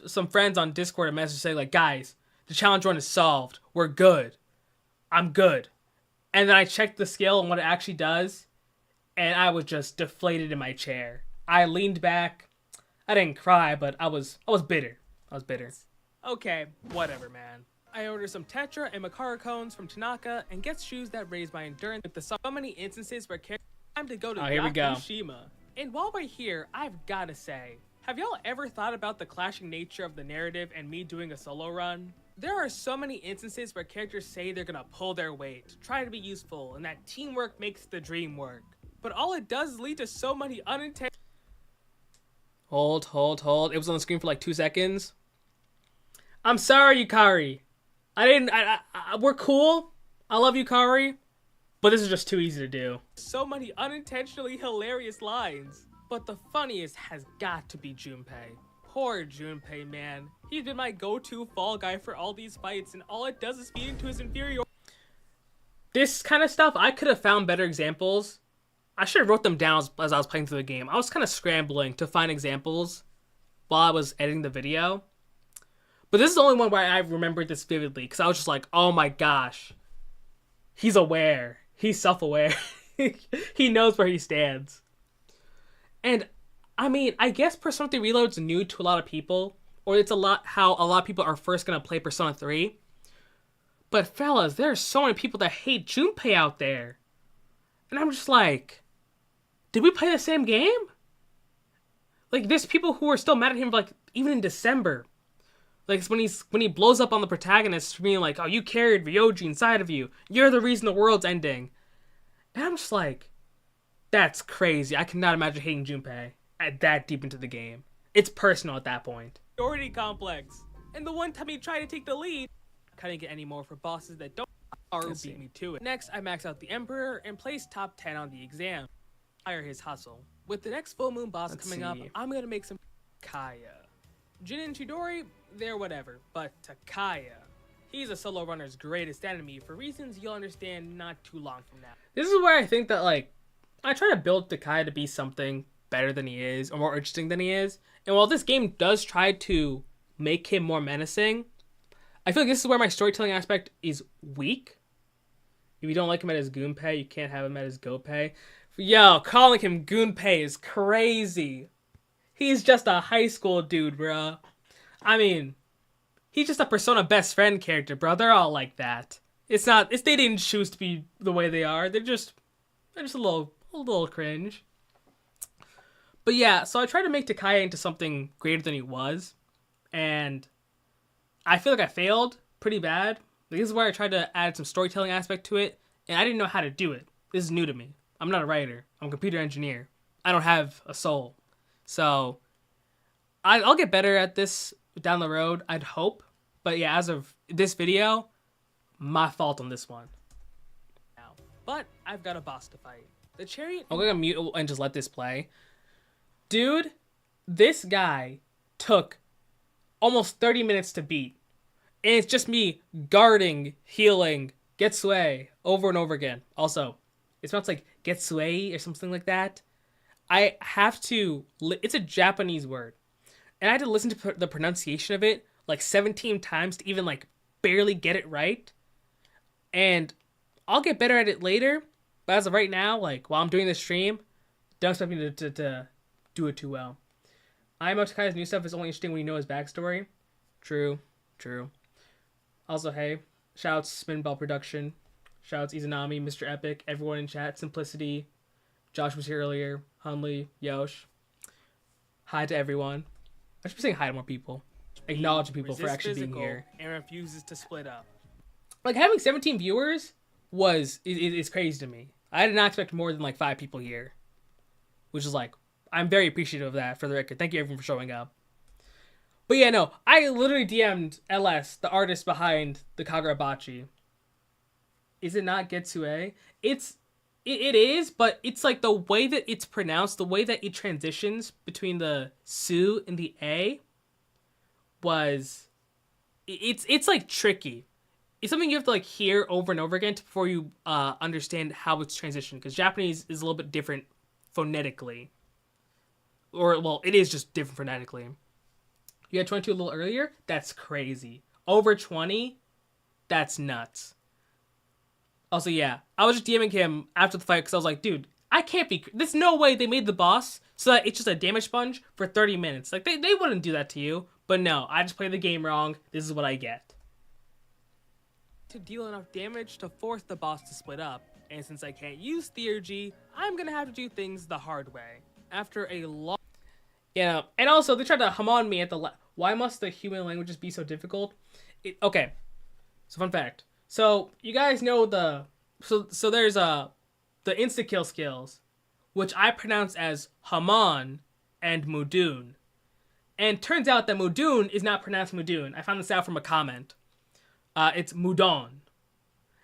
some friends on Discord a message saying like, guys, the challenge run is solved. We're good. I'm good. And then I checked the skill and what it actually does, and I was just deflated in my chair. I leaned back. I didn't cry, but I was bitter. I was bitter. Okay, whatever, man. I ordered some Tetra and Makara cones from Tanaka and get shoes that raise my endurance with so many instances where characters time to go to Here we go. Yakushima. And while we're here, I've gotta say, have y'all ever thought about the clashing nature of the narrative and me doing a solo run? There are so many instances where characters say they're gonna pull their weight, try to be useful, and that teamwork makes the dream work. But all it does is lead to so many unintended... Hold. It was on the screen for like 2 seconds. I'm sorry, Yukari. We're cool. I love Yukari. But this is just too easy to do. So many unintentionally hilarious lines. But the funniest has got to be Junpei. Poor Junpei, man. He's been my go-to fall guy for all these fights, and all it does is feed into his inferior... This kind of stuff, I could have found better examples. I should have wrote them down as I was playing through the game. I was kind of scrambling to find examples while I was editing the video. But this is the only one where I remembered this vividly, because I was just like, oh my gosh. He's aware. He's self-aware. He knows where he stands. And, I mean, I guess Persona 3 Reload's new to a lot of people, or it's how a lot of people are first going to play Persona 3. But fellas, there are so many people that hate Junpei out there. And I'm just like, did we play the same game? Like, there's people who are still mad at him, like, even in December. Like, it's when he blows up on the protagonist for being like, oh, you carried Ryoji inside of you. You're the reason the world's ending. And I'm just like, that's crazy. I cannot imagine hating Junpei at that deep into the game. It's personal at that point. Superiority complex. And the one time he tried to take the lead, I couldn't get any more for bosses that don't beat me to it. Next, I max out the Emperor and place top 10 on the exam. Hire his hustle. With the next full moon boss coming up, I'm gonna make some Takaya. Jin and Chidori, they're whatever, but Takaya. He's a solo runner's greatest enemy for reasons you'll understand not too long from now. This is where I think that, like, I try to build Takaya to be something better than he is, or more interesting than he is. And while this game does try to make him more menacing, I feel like this is where my storytelling aspect is weak. If you don't like him at his Gunpei, you can't have him at his Gopei. Yo, calling him Gunpei is crazy. He's just a high school dude, bro. I mean, he's just a Persona best friend character, bro. They're all like that. They didn't choose to be the way they are. They're just a little cringe. But yeah, so I tried to make Takaya into something greater than he was. And I feel like I failed pretty bad. Like, this is where I tried to add some storytelling aspect to it, and I didn't know how to do it. This is new to me. I'm not a writer. I'm a computer engineer. I don't have a soul. So I'll get better at this down the road, I'd hope. But yeah, as of this video, my fault on this one. Now, but I've got a boss to fight. The chariot. I'm gonna mute and just let this play. Dude, this guy took almost 30 minutes to beat. And it's just me guarding, healing, Getsue over and over again. Also, it sounds like Getsue or something like that. I have to... It's a Japanese word. And I had to listen to the pronunciation of it like 17 times to even like barely get it right. And I'll get better at it later. But as of right now, like while I'm doing this stream, don't expect me to do it too well. Takai's new stuff is only interesting when you know his backstory. True. Also, hey, shouts Spinball Production. Shouts Izanami, Mr. Epic, everyone in chat, Simplicity. Josh was here earlier. Hunley, Yosh. Hi to everyone. I should be saying hi to more people. Acknowledging people for actually being here. And refuses to split up. Like, having 17 viewers is crazy to me. I did not expect more than like 5 people here. Which is like, I'm very appreciative of that, for the record. Thank you everyone for showing up. But yeah, no, I literally DM'd LS, the artist behind the Kagurabachi. Is it not Getsue? It is, but it's like the way that it's pronounced, the way that it transitions between the su and the a it's like tricky. It's something you have to like hear over and over again before you understand how it's transitioned, because Japanese is a little bit different phonetically. Or, well, it is just different phonetically. You had 22 a little earlier? That's crazy. Over 20? That's nuts. Also, yeah, I was just DMing him after the fight because I was like, dude, I can't be... There's no way they made the boss so that it's just a damage sponge for 30 minutes. Like, they wouldn't do that to you. But no, I just played the game wrong. This is what I get. To deal enough damage to force the boss to split up. And since I can't use Theurgy, I'm gonna have to do things the hard way. After a long... Yeah, and also, they tried to hum on me at the... Why must the human languages be so difficult? Okay, so fun fact. So, you guys know the... So there's the insta-kill skills, which I pronounce as Hamon and Mudun. And turns out that Mudun is not pronounced Mudun. I found this out from a comment. It's Mudon.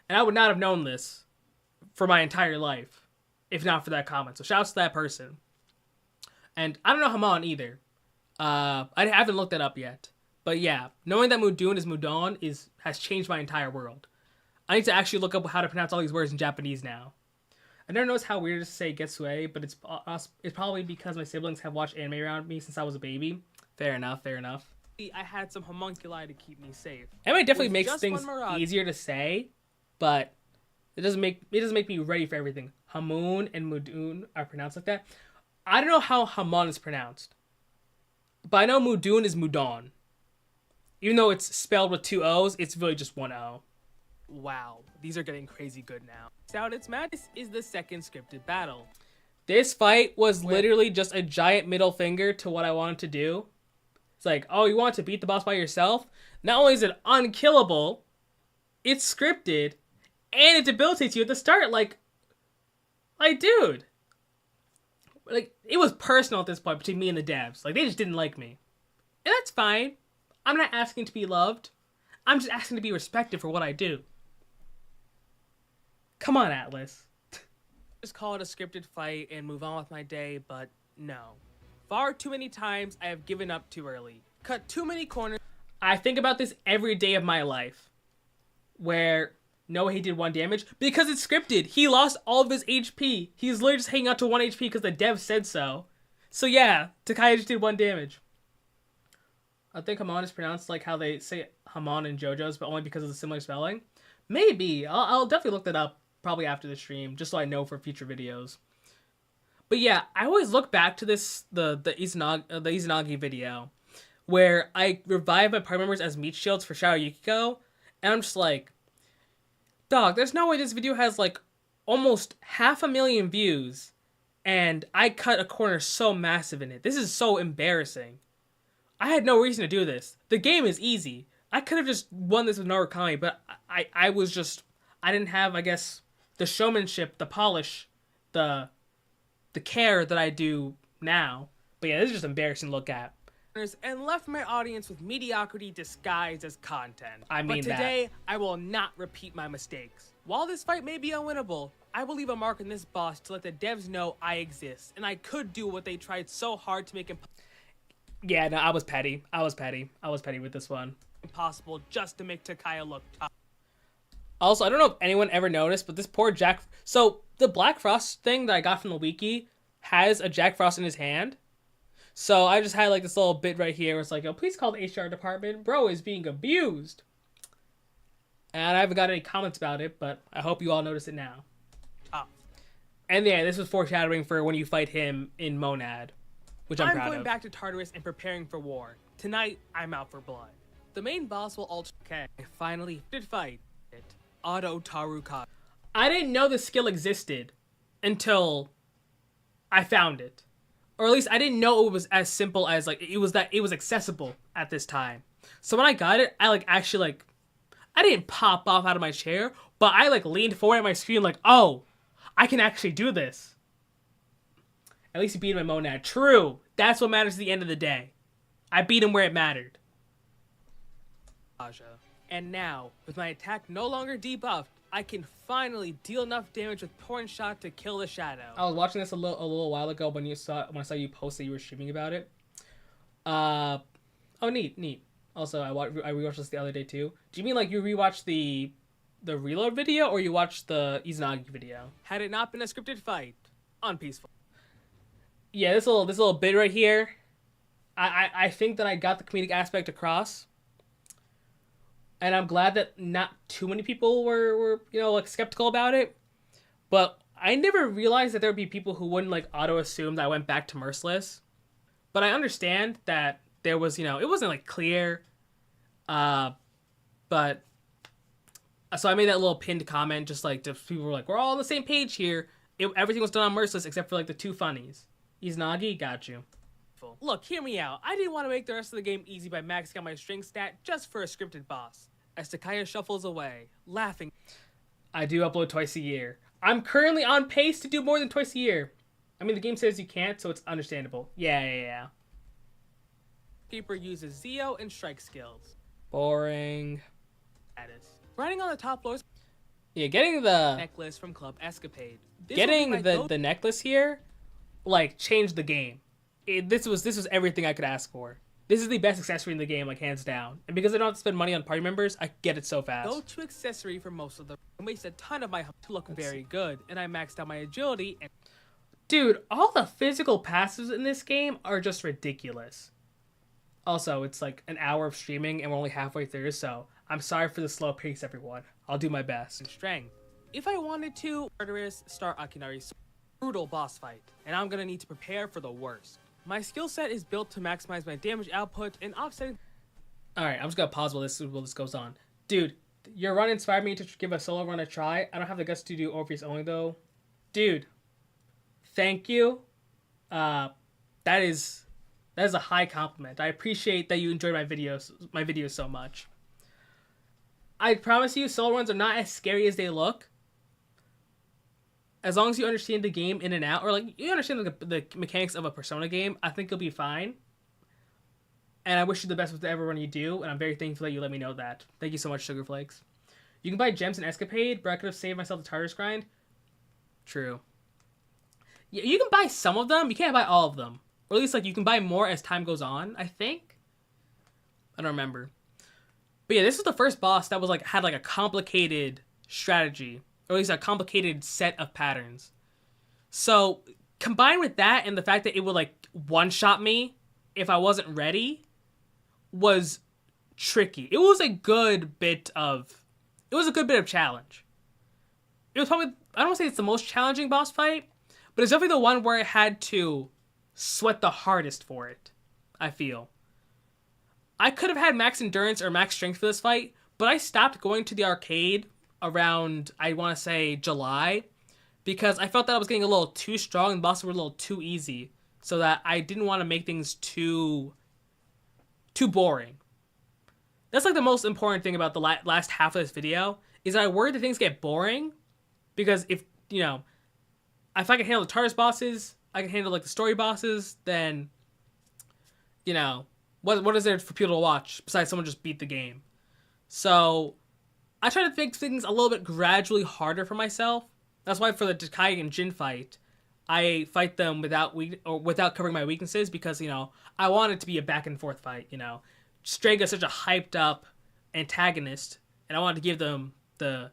And I would not have known this for my entire life if not for that comment. So shouts to that person. And I don't know Hamon either. I haven't looked that up yet. But yeah, knowing that Mudun is Mudon has changed my entire world. I need to actually look up how to pronounce all these words in Japanese now. I never noticed how weird it is to say Getsue, but it's probably because my siblings have watched anime around me since I was a baby. Fair enough. I had some homunculi to keep me safe. Anime definitely makes things easier to say, but it doesn't make me ready for everything. Hamun and Mudun are pronounced like that. I don't know how Hamon is pronounced, but I know Mudun is Mudon. Even though it's spelled with 2 O's, it's really just 1 O. Wow, these are getting crazy good now. Out its madness is the second scripted battle. This fight was literally just a giant middle finger to what I wanted to do. It's like, oh, you want to beat the boss by yourself? Not only is it unkillable, it's scripted, and it debilitates you at the start. Like, dude. Like, it was personal at this point between me and the devs. Like, they just didn't like me. And that's fine. I'm not asking to be loved. I'm just asking to be respected for what I do. Come on, Atlas. Just call it a scripted fight and move on with my day, but no. Far too many times I have given up too early. Cut too many corners. I think about this every day of my life. Where, no, he did 1 damage. Because it's scripted. He lost all of his HP. He's literally just hanging out to 1 HP because the dev said so. So yeah, Takaya just did 1 damage. I think Hamon is pronounced like how they say Hamon in JoJo's, but only because of the similar spelling. Maybe. I'll definitely look that up probably after the stream, just so I know for future videos. But yeah, I always look back to this the Izanagi video where I revive my party members as meat shields for Shadow Yukiko, and I'm just like, dog, there's no way this video has like almost 500,000 views, and I cut a corner so massive in it. This is so embarrassing. I had no reason to do this. The game is easy. I could have just won this with no Origami, but I was just, I didn't have, I guess, the showmanship, the polish, the care that I do now. But yeah, this is just embarrassing to look at. And left my audience with mediocrity disguised as content. I mean but today, I will not repeat my mistakes. While this fight may be unwinnable, I will leave a mark on this boss to let the devs know I exist, and I could do what they tried so hard to make Yeah, no, I was petty. I was petty with this one. impossible just to make Takaya look tough. Also, I don't know if anyone ever noticed, but this poor Jack... So, the Black Frost thing that I got from the wiki has a Jack Frost in his hand. So, I just had, like, this little bit right here where it's like, oh, please call the HR department. Bro is being abused. And I haven't got any comments about it, but I hope you all notice it now. And yeah, this was foreshadowing for when you fight him in Monad, which I'm proud of. I'm going back to Tartarus and preparing for war. Tonight, I'm out for blood. The main boss will alter. Okay, I finally did fight it. Auto Taruka. I didn't know the skill existed until I found it. Or at least I didn't know it was as simple as, like, it was accessible at this time. So when I got it, I, like, actually, like, I didn't pop off out of my chair, but I, like, leaned forward at my screen like, oh, I can actually do this. At least he beat him at Monad. True. That's what matters at the end of the day. I beat him where it mattered. And now, with my attack no longer debuffed, I can finally deal enough damage with Torn Shot to kill the shadow. I was watching this a little while ago when I saw you post that you were streaming about it. Oh, neat. Also, I rewatched this the other day too. Do you mean like you rewatched the reload video, or you watched the Izanagi video? Had it not been a scripted fight, unpeaceful. Yeah, this little bit right here. I think that I got the comedic aspect across. And I'm glad that not too many people were like skeptical about it. But I never realized that there would be people who wouldn't like auto assume that I went back to Merciless. But I understand that there was, it wasn't like clear. But so I made that little pinned comment, just like people were like, we're all on the same page here. Everything was done on Merciless except for like the two funnies. Izanagi, got you. Look, hear me out. I didn't want to make the rest of the game easy by maxing out my string stat just for a scripted boss. As Takaya shuffles away, laughing. I do upload twice a year. I'm currently on pace to do more than twice a year. I mean, the game says you can't, so it's understandable. Yeah. Keeper uses Zeo and strike skills. Boring. Riding on the top floors. Yeah, getting the necklace from Club Escapade. Getting the necklace here, like, changed the game. This was everything I could ask for. This is the best accessory in the game, like, hands down. And because I don't have to spend money on party members, I get it so fast. Go-to accessory for most of them. I waste a ton of my to look very good, and I maxed out my agility and... Dude, all the physical passives in this game are just ridiculous. Also, it's like an hour of streaming, and we're only halfway through, so I'm sorry for the slow pace, everyone. I'll do my best. Strength. If I wanted to, Tartarus, start Akinari's brutal boss fight, and I'm gonna need to prepare for the worst. My skill set is built to maximize my damage output and offsetting. Alright, I'm just gonna pause while this goes on. Dude, your run inspired me to give a solo run a try. I don't have the guts to do Orpheus only though. Dude, thank you. That is a high compliment. I appreciate that you enjoyed my videos so much. I promise you, solo runs are not as scary as they look. As long as you understand the game in and out, or like you understand the mechanics of a Persona game, I think you'll be fine. And I wish you the best with every run you do, and I'm very thankful that you let me know that. Thank you so much, Sugar Flakes. You can buy gems in Escapade, but I could have saved myself the Tartarus grind. True. Yeah, you can buy some of them. You can't buy all of them. Or at least like you can buy more as time goes on, I think. I don't remember. But yeah, this was the first boss that was like had like a complicated strategy. Or at least a complicated set of patterns. So, combined with that and the fact that it would, like, one-shot me if I wasn't ready, was tricky. It was a good bit of challenge. It was probably, I don't want to say it's the most challenging boss fight, but it's definitely the one where I had to sweat the hardest for it, I feel. I could have had max endurance or max strength for this fight, but I stopped going to the arcade around, I want to say, July, because I felt that I was getting a little too strong and the bosses were a little too easy, so that I didn't want to make things too boring. That's like the most important thing about the last half of this video, is I worry that things get boring, because if, you know, if I can handle the Tartarus bosses, I can handle like the story bosses, then, you know, what is there for people to watch besides someone just beat the game? So I try to make things a little bit gradually harder for myself. That's why for the Takaya and Jin fight, I fight them without covering my weaknesses, because, you know, I want it to be a back and forth fight, you know. Strega is such a hyped up antagonist, and I wanted to give them the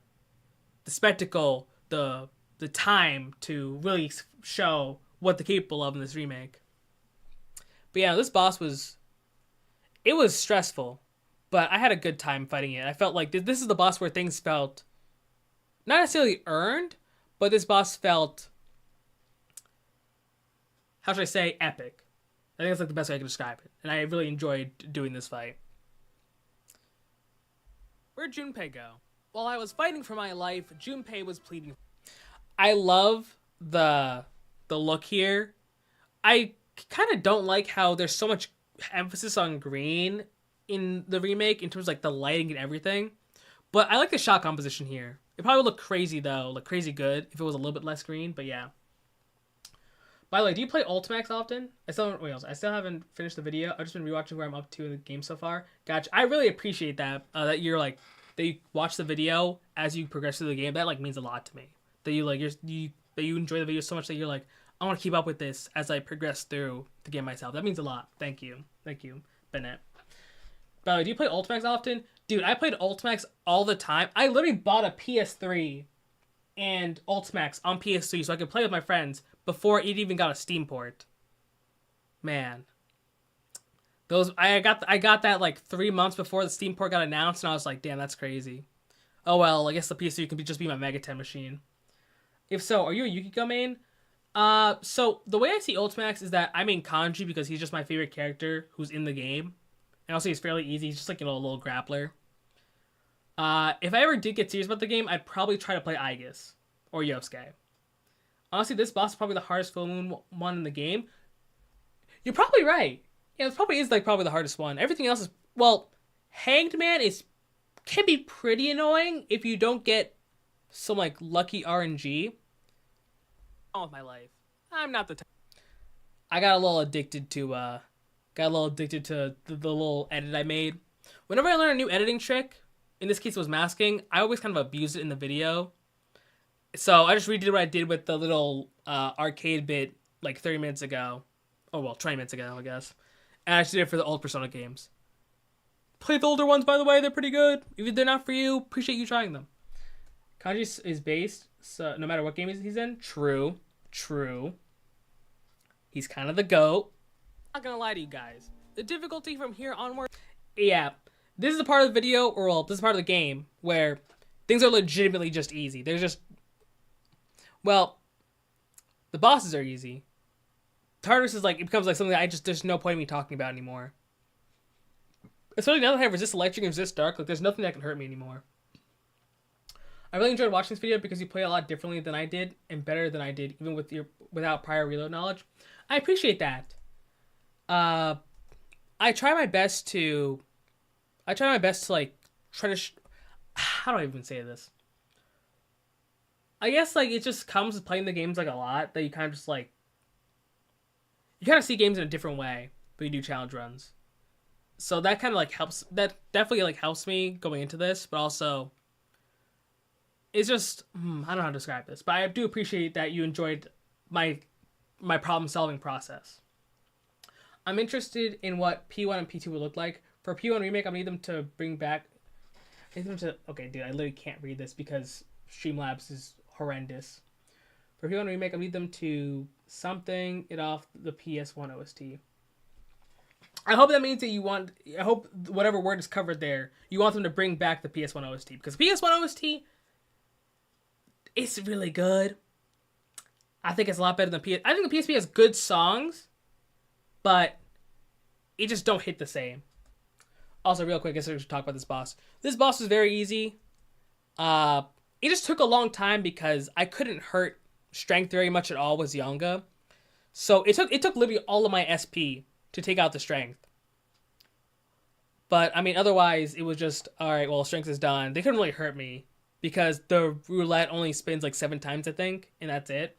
spectacle, the time to really show what they're capable of in this remake. But yeah, this boss was stressful, but I had a good time fighting it. I felt like this is the boss where things felt not necessarily earned, but this boss felt, how should I say, epic. I think that's like the best way I can describe it. And I really enjoyed doing this fight. Where'd Junpei go? While I was fighting for my life, Junpei was pleading. I love the look here. I kind of don't like how there's so much emphasis on green in the remake in terms of like the lighting and everything. But I like the shot composition here. It probably would look crazy though, like crazy good if it was a little bit less green, but yeah. By the way, do you play Ultimax often? I still haven't finished the video. I've just been rewatching where I'm up to in the game so far. Gotcha. I really appreciate that. That you're like, that you watch the video as you progress through the game. That like means a lot to me. That you like that you enjoy the video so much that you're like, I want to keep up with this as I progress through the game myself. That means a lot. Thank you, Bennett. By the way, do you play Ultimax often? Dude, I played Ultimax all the time. I literally bought a PS3 and Ultimax on PS3 so I could play with my friends before it even got a Steam port. Man. I got that like 3 months before the Steam port got announced, and I was like, damn, that's crazy. Oh well, I guess the PS3 can just be my Mega 10 machine. If so, are you a Yukiko main? So the way I see Ultimax is that I main Kanji because he's just my favorite character who's in the game. And also he's fairly easy, he's just like, you know, a little grappler. If I ever did get serious about the game, I'd probably try to play Aegis or Yosuke. Honestly, this boss is probably the hardest full moon one in the game. You're probably right. Yeah, it probably is like probably the hardest one. Everything else is, well, Hanged Man can be pretty annoying if you don't get some like lucky RNG. All of my life, I'm not the type. I got a little addicted to the little edit I made. Whenever I learn a new editing trick, in this case it was masking, I always kind of abuse it in the video. So I just redid what I did with the little arcade bit like 30 minutes ago. Oh well, 20 minutes ago, I guess. And I just did it for the old Persona games. Play the older ones, by the way, they're pretty good. If they're not for you, appreciate you trying them. Kanji is based, so no matter what game he's in. True. He's kind of the GOAT. Not gonna lie to you guys. The difficulty from here onward. Yeah, this is the part of the video, or well, this is part of the game where things are legitimately just easy. There's just, well, the bosses are easy. Tartarus is like, it becomes like something that there's no point in me talking about anymore. Especially now that I have resist electric and resist dark, like there's nothing that can hurt me anymore. I really enjoyed watching this video because you play a lot differently than I did and better than I did, even without prior reload knowledge. I appreciate that. I try my best to like try to how do I even say this? I guess like it just comes with playing the games like a lot that you kind of just like you kind of see games in a different way when you do challenge runs. So that kind of like helps. That definitely like helps me going into this, but also it's just I don't know how to describe this, but I do appreciate that you enjoyed my problem solving process. I'm interested in what P1 and P2 would look like. For P1 remake, I need them to bring back. Okay, dude, I literally can't read this because Streamlabs is horrendous. For P1 remake, I need them to something it off the PS1 OST. I hope that means that I hope whatever word is covered there, you want them to bring back the PS1 OST. Because PS1 OST, it's really good. I think it's a lot better than PS. I think the PSP has good songs, but it just don't hit the same. Also, real quick, I guess I should talk about this boss. This boss was very easy. It just took a long time because I couldn't hurt strength very much at all with Zyonga. So it took literally all of my SP to take out the strength. But I mean, otherwise it was just all right. Well, strength is done. They couldn't really hurt me because the roulette only spins like 7 times, I think, and that's it.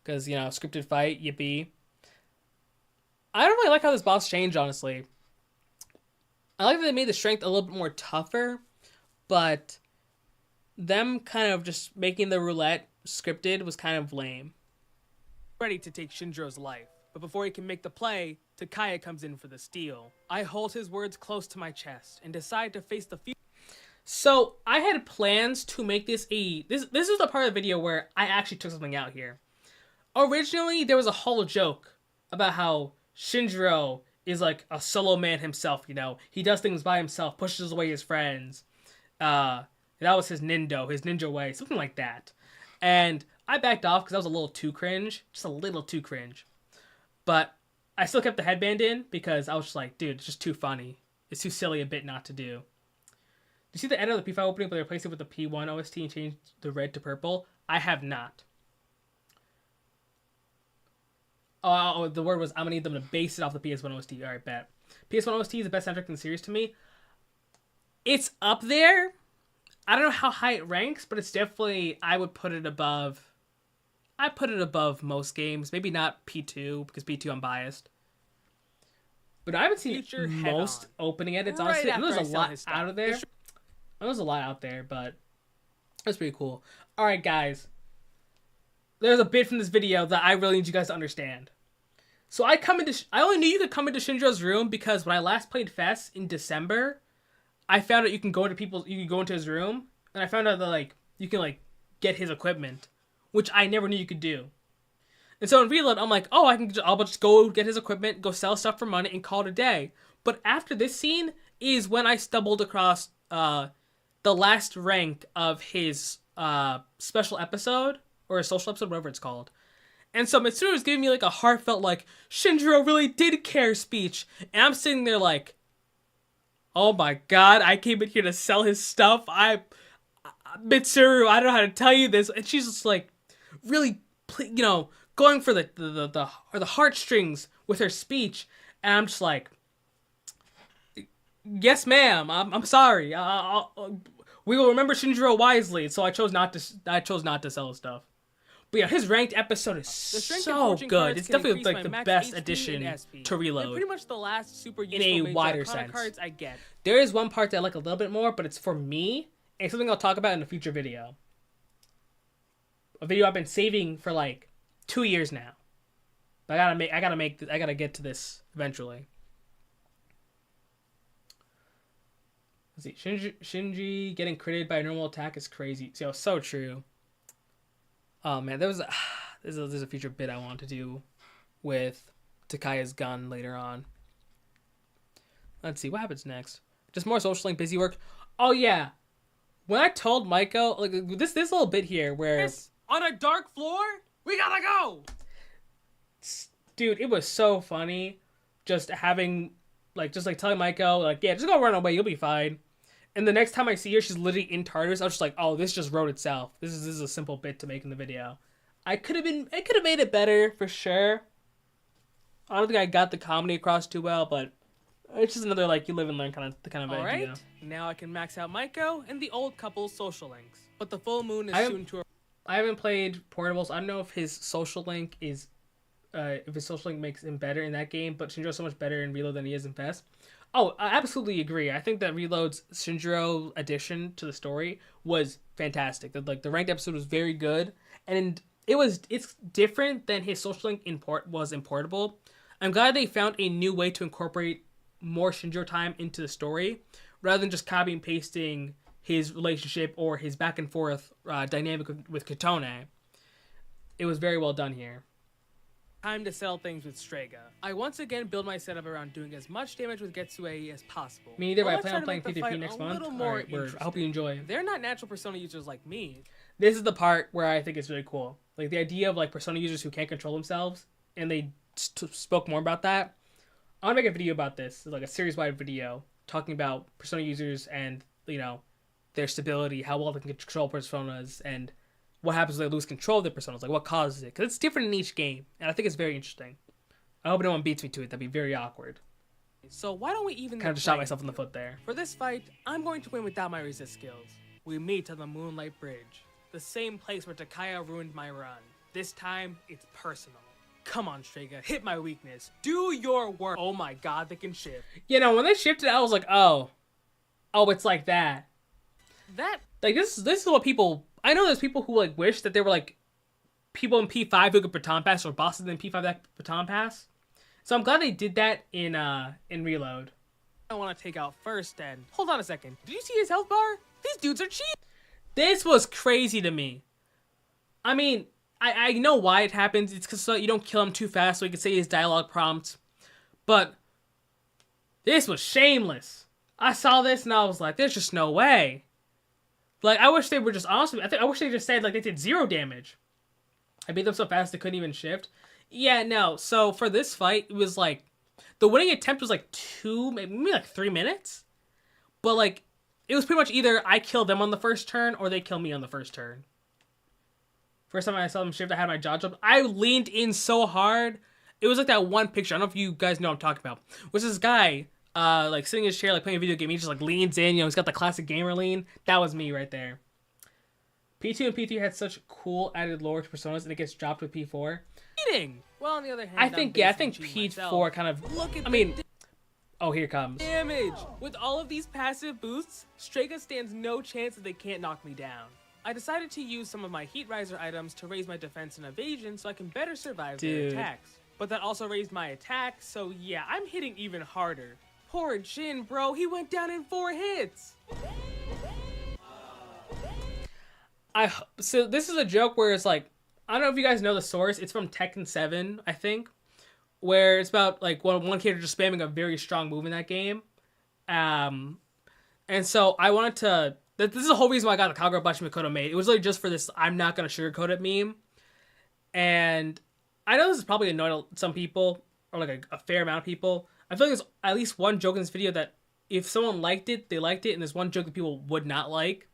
Because scripted fight, yippee. I don't really like how this boss changed, honestly. I like that they made the strength a little bit more tougher, but them kind of just making the roulette scripted was kind of lame. Ready to take Shinjiro's life, but before he can make the play, Takaya comes in for the steal. I hold his words close to my chest and decide to face the future. So I had plans to make this this is the part of the video where I actually took something out here. Originally, there was a whole joke about how Shinjiro is like a solo man himself, He does things by himself, pushes away his friends. That was his ninja way, something like that. And I backed off because that was a little too cringe. Just a little too cringe. But I still kept the headband in because I was just like, dude, it's just too funny. It's too silly a bit not to do. Do you see the end of the P5 opening, but they replaced it with the P1 OST and changed the red to purple? I have not. Oh, the word was I'm going to need them to base it off the PS1 OST. All right, bet. PS1 OST is the best soundtrack in the series to me. It's up there. I don't know how high it ranks, but it's definitely, I would put it above. I put it above most games. Maybe not P2, because P2 I'm biased. But I haven't seen most opening edits, honestly. I know there's a lot out of there. There's a lot out there, but that's pretty cool. All right, guys. There's a bit from this video that I really need you guys to understand. So I only knew you could come into Shinjiro's room because when I last played Fest in December, I found out you can go into his room, and I found out that you can get his equipment, which I never knew you could do. And so in Reload, I'm like, oh, I'll just go get his equipment, go sell stuff for money, and call it a day. But after this scene is when I stumbled across the last rank of his special episode, or a social episode, whatever it's called. And so Mitsuru was giving me a heartfelt Shinjiro really did care speech. And I'm sitting there oh my god, I came in here to sell his stuff. Mitsuru, I don't know how to tell you this. And she's just really, going for the heartstrings with her speech. And I'm just yes ma'am, I'm sorry. We will remember Shinjiro wisely. So I chose not to sell his stuff. But yeah, his ranked episode is so good. It's definitely the best addition to Reload. They're pretty much the last super in a wider sense. Cards I get. There is one part that I like a little bit more, but it's for me. And it's something I'll talk about in a future video. A video I've been saving for 2 years now. But I gotta get to this eventually. Let's see, Shinji getting critted by a normal attack is crazy. So true. Oh man, there's a future bit I want to do with Takaya's gun later on. Let's see what happens next. Just more social link busy work. Oh yeah, when I told Maiko this little bit here where on a dark floor, we gotta go. Dude, it was so funny, just having telling Maiko yeah, just go run away, you'll be fine. And the next time I see her, she's literally in Tartarus. I was just like, oh, this just wrote itself. This is a simple bit to make in the video. I could have made it better for sure. I don't think I got the comedy across too well, but it's just another you live and learn kind of idea. All right, now I can max out Maiko and the old couple's social links. But the full moon is soon to. I haven't played Portables. I don't know if his social link makes him better in that game, but Shinjiro's so much better in Reload than he is in Fest. Oh, I absolutely agree. I think that Reload's Shinjiro addition to the story was fantastic. The ranked episode was very good, and it's different than his social link was in Portable. I'm glad they found a new way to incorporate more Shinjiro time into the story, rather than just copy and pasting his relationship or his back and forth dynamic with Katone. It was very well done here. Time to sell things with Strega. I once again build my setup around doing as much damage with Getsue as possible. Me neither, but I plan on playing PvP next month. Alright, I hope you enjoy. They're not natural Persona users like me. This is the part where I think it's really cool. The idea of Persona users who can't control themselves, and they spoke more about that. I want to make a video about this, a series-wide video, talking about Persona users and, their stability, how well they can control personas, and what happens when they lose control of their personas, what causes it. Because it's different in each game, and I think it's very interesting. I hope no one beats me to it. That'd be very awkward. So why don't we even Kind of just shot myself in the foot there. For this fight, I'm going to win without my resist skills. We meet on the Moonlight Bridge, the same place where Takaya ruined my run. This time, it's personal. Come on, Strega, hit my weakness. Do your work. Oh my god, they can shift. You know, when they shifted, I was like, oh, it's like that. Like, this is what people... I know there's people who, like, wish that they were, like, people in P5 who could baton pass or bosses in P5 that could baton pass. So I'm glad they did that in Reload. I want to take out first, and... Hold on a second. Did you see his health bar? These dudes are cheap. This was crazy to me. I mean, I know why it happens. It's because so you don't kill him too fast so he can say his dialogue prompts. But this was shameless. I saw this and I was like, there's just no way. Like, I wish they were just honest with me. I wish they just said, like, they did 0 damage. I beat them so fast they couldn't even shift. Yeah, no. So, for this fight, it was, like, the winning attempt was, like, 2, maybe, like, 3 minutes. But, like, it was pretty much either I kill them on the first turn or they kill me on the first turn. First time I saw them shift, I had my jaw dropped. I leaned in so hard. It was, like, that one picture. I don't know if you guys know what I'm talking about. Was this guy... like sitting in his chair, like playing a video game, he just like leans in, you know, he's got the classic gamer lean. That was me right there. P2 and P3 had such cool added lore to personas, and it gets dropped with P4. Eating. Well, on the other hand, I think P4 kind of. Look at oh, here it comes. Damage. With all of these passive boosts, Strega stands no chance that they can't knock me down. I decided to use some of my Heat Riser items to raise my defense and evasion so I can better survive their attacks. But that also raised my attack, so yeah, I'm hitting even harder. Poor Jin, bro. He went down in 4 hits. So this is a joke where it's like, I don't know if you guys know the source. It's from Tekken 7, I think, where it's about like one character just spamming a very strong move in that game. And so I wanted to... This is the whole reason why I got the Kagura Bashi Mikoto made. It was really just for this I'm not going to sugarcoat it meme. And I know this is probably annoying some people, or like a fair amount of people. I feel like there's at least one joke in this video that if someone liked it, they liked it, and there's one joke that people would not like.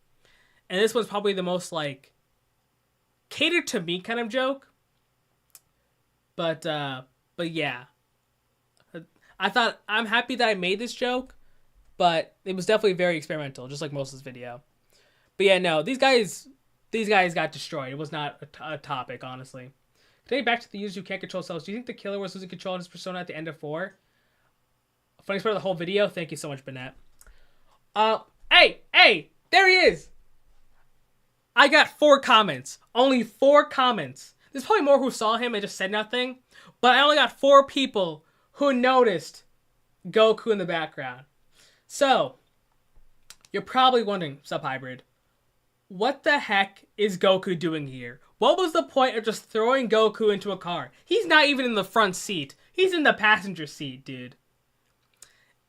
And this was probably the most, like, catered to me kind of joke. But yeah. I'm happy that I made this joke, but it was definitely very experimental, just like most of this video. But yeah, no, these guys got destroyed. It was not a topic, honestly. Today, back to the users who can't control themselves. Do you think the killer was losing control of his persona at the end of 4? Funniest part of the whole video. Thank you so much, Bennett. Hey, there he is. I got 4 comments. Only 4 comments. There's probably more who saw him and just said nothing, but I only got 4 people who noticed Goku in the background. So, you're probably wondering, Subhybrid, what the heck is Goku doing here? What was the point of just throwing Goku into a car? He's not even in the front seat. He's in the passenger seat, dude.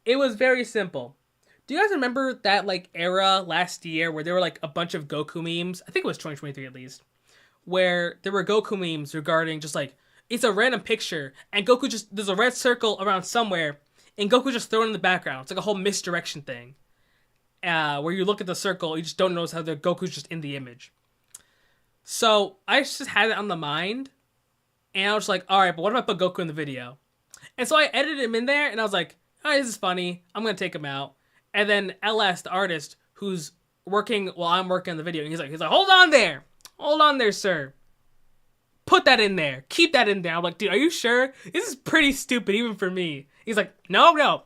It was very simple. Do you guys remember that, like, era last year where there were, like, a bunch of Goku memes? I think it was 2023 at least. Where there were Goku memes regarding just, like, it's a random picture, and Goku just, there's a red circle around somewhere, and Goku just thrown in the background. It's like a whole misdirection thing. Where you look at the circle, you just don't notice how the Goku's just in the image. So, I just had it on the mind, and I was like, alright, but what if I put Goku in the video? And so I edited him in there, and I was like, alright, this is funny. I'm going to take him out. And then LS, the artist, who's working while I'm working on the video, and he's like, hold on there. Hold on there, sir. Put that in there. Keep that in there. I'm like, dude, are you sure? This is pretty stupid, even for me. He's like, no.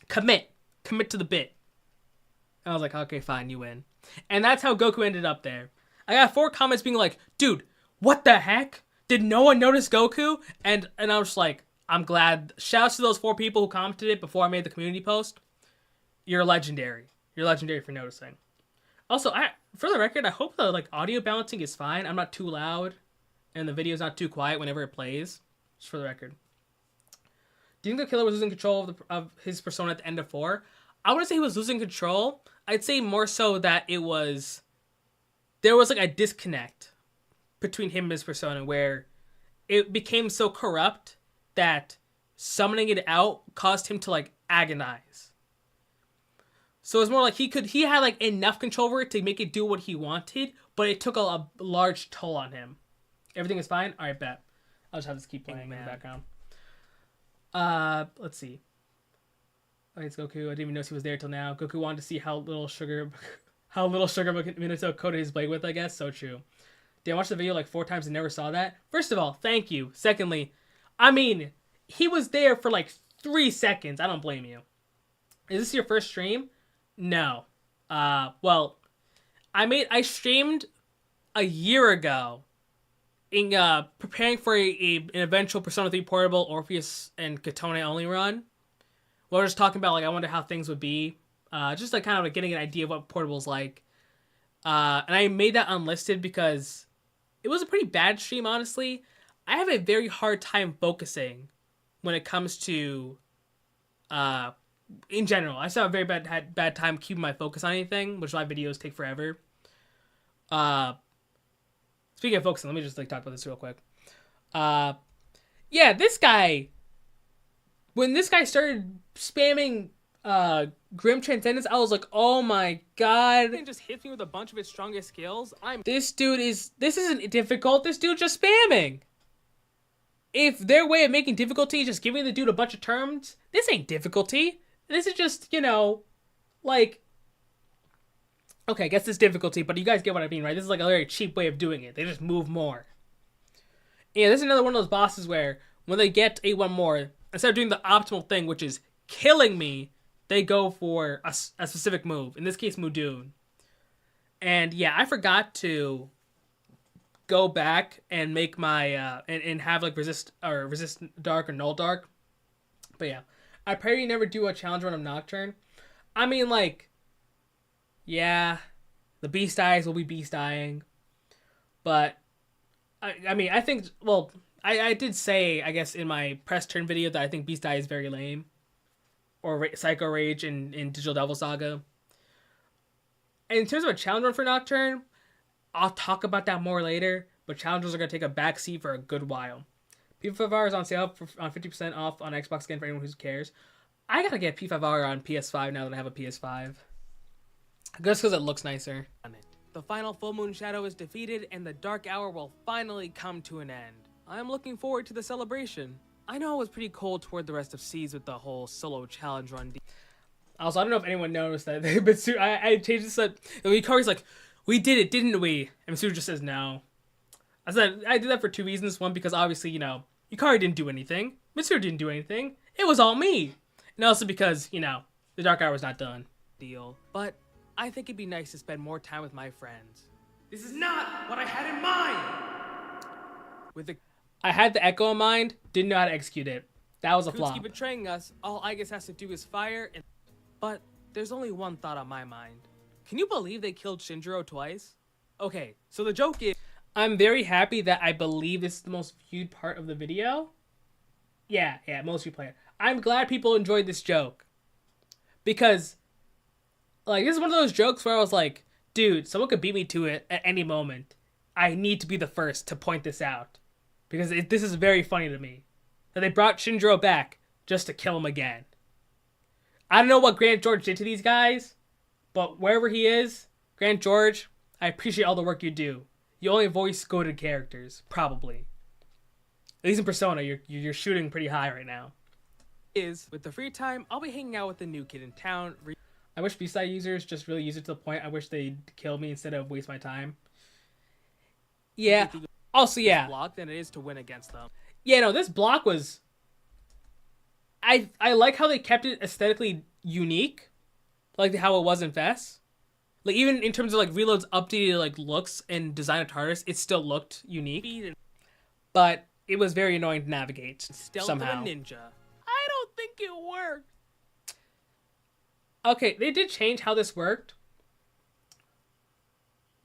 Commit to the bit. And I was like, okay, fine, you win. And that's how Goku ended up there. I got 4 comments being like, dude, what the heck? Did no one notice Goku? And I was just like, I'm glad. Shouts to those 4 people who commented it before I made the community post. You're legendary. You're legendary for noticing. Also, for the record, I hope the like audio balancing is fine. I'm not too loud, and the video's not too quiet whenever it plays. Just for the record. Do you think the killer was losing control of his persona at the end of 4? I wouldn't say he was losing control. I'd say more so that there was like a disconnect between him and his persona where it became so corrupt that summoning it out caused him to like agonize. So it's more like he had like enough control over it to make it do what he wanted, but it took a large toll on him. Everything is fine? Alright, bet. I'll just have this keep playing in the background. Let's see. Oh, it's Goku. I didn't even notice he was there till now. Goku wanted to see how little sugar Minato coated his blade with, I guess. So true. Did I watch the video like 4 times and never saw that? First of all, thank you. Secondly, I mean, he was there for like 3 seconds. I don't blame you. Is this your first stream? No. Well, I streamed a year ago in preparing for an eventual Persona 3 Portable Orpheus and Katone only run. Well, we're just talking about like I wonder how things would be. Just like kind of like getting an idea of what Portable's like. And I made that unlisted because it was a pretty bad stream, honestly. I have a very hard time focusing when it comes to in general. I still have a very bad time keeping my focus on anything, which is why videos take forever. Speaking of focusing, let me just like talk about this real quick. Yeah, this guy, when this guy started spamming Grim Transcendence, I was like, oh my god. It just hits me with a bunch of its strongest skills. This isn't difficult. This dude's just spamming. If their way of making difficulty is just giving the dude a bunch of terms, this ain't difficulty. This is just, you know, like, okay, I guess it's difficulty, but you guys get what I mean, right? This is like a very cheap way of doing it. They just move more. Yeah, this is another one of those bosses where when they get a one more, instead of doing the optimal thing, which is killing me, they go for a specific move. In this case, Mudun. And yeah, I forgot to go back and make my and have like resist dark or null dark. But yeah, I probably never do a challenge run of Nocturne. I mean, like, yeah, the beast eyes will be beast eyeing, but I mean, I think, well, I did say, I guess, in my press turn video that I think beast eye is very lame, or Psycho Rage in Digital Devil Saga. And in terms of a challenge run for Nocturne, I'll talk about that more later, but challenges are going to take a backseat for a good while. P5R is on sale on 50% off on Xbox again for anyone who cares. I gotta get P5R on PS5 now that I have a PS5. Just because it looks nicer. The final full moon shadow is defeated and the dark hour will finally come to an end. I'm looking forward to the celebration. I know I was pretty cold toward the rest of Seas with the whole solo challenge run. Also, I don't know if anyone noticed that, but I changed this up. Yukari's like, we did it, didn't we? And Mitsuru just says no. I said I did that for 2 reasons. One, because obviously, you know, Yukari didn't do anything. Mitsuru didn't do anything. It was all me. And also because, you know, the dark hour was not done. Deal. But I think it'd be nice to spend more time with my friends. This is not what I had in mind! I had the Echo in mind, didn't know how to execute it. That was a flop. Kutsky betraying us, all I guess has to do is fire and... But there's only one thought on my mind. Can you believe they killed Shinjiro twice? Okay, so the joke is... I'm very happy that I believe this is the most viewed part of the video. Yeah, most people play it. I'm glad people enjoyed this joke. Because, like, this is one of those jokes where I was like, dude, someone could beat me to it at any moment. I need to be the first to point this out. Because this is very funny to me. That they brought Shinjiro back just to kill him again. I don't know what Grant George did to these guys, but wherever he is, Grant George, I appreciate all the work you do. You only voice goated characters, probably. At least in Persona, you're shooting pretty high right now. With the free time, I'll be hanging out with the new kid in town. I wish B-side users just really use it to the point I wish they'd kill me instead of waste my time. Yeah. Also, yeah. Block than it is to win against them. Yeah, no, this block was... I like how they kept it aesthetically unique. Like how it was in Fest. Like, even in terms of, like, Reload's updated, like, looks and design of Tartarus, it still looked unique. But it was very annoying to navigate, Stealth somehow. of a ninja. I don't think it worked. Okay, they did change how this worked.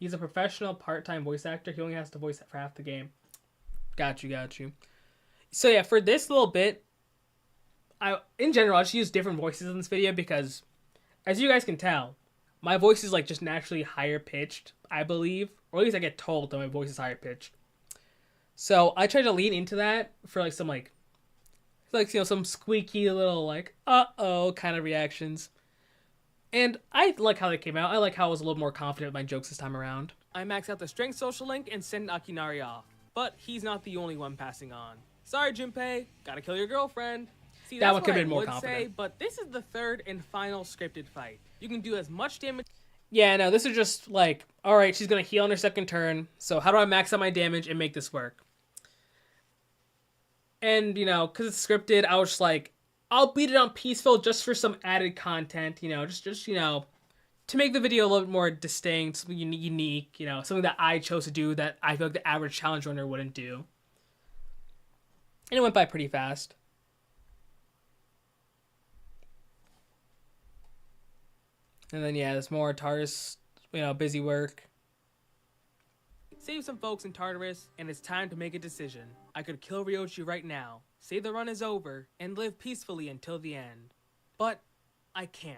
He's a professional part-time voice actor. He only has to voice for half the game. Got you. So, yeah, for this little bit, in general, I just use different voices in this video because, as you guys can tell, my voice is, like, just naturally higher pitched, I believe. Or at least I get told that my voice is higher pitched. So I try to lean into that for, like, some, like, you know, some squeaky little, like, uh-oh kind of reactions. And I like how they came out. I like how I was a little more confident with my jokes this time around. I max out the strength social link and send Akinari off. But he's not the only one passing on. Sorry, Junpei. Gotta kill your girlfriend. See, that that's one what could have I been more would confident. say, but this is the third and final scripted fight. You can do as much damage. Yeah, no, this is just like, all right, she's going to heal on her second turn. So how do I max out my damage and make this work? And, you know, because it's scripted, I was just like, I'll beat it on peaceful just for some added content, you know, just you know, to make the video a little bit more distinct, something unique, you know, something that I chose to do that I feel like the average challenge runner wouldn't do. And it went by pretty fast. And then, yeah, there's more Tartarus, you know, busy work. Save some folks in Tartarus, and it's time to make a decision. I could kill Ryochi right now, say the run is over, and live peacefully until the end. But I can't.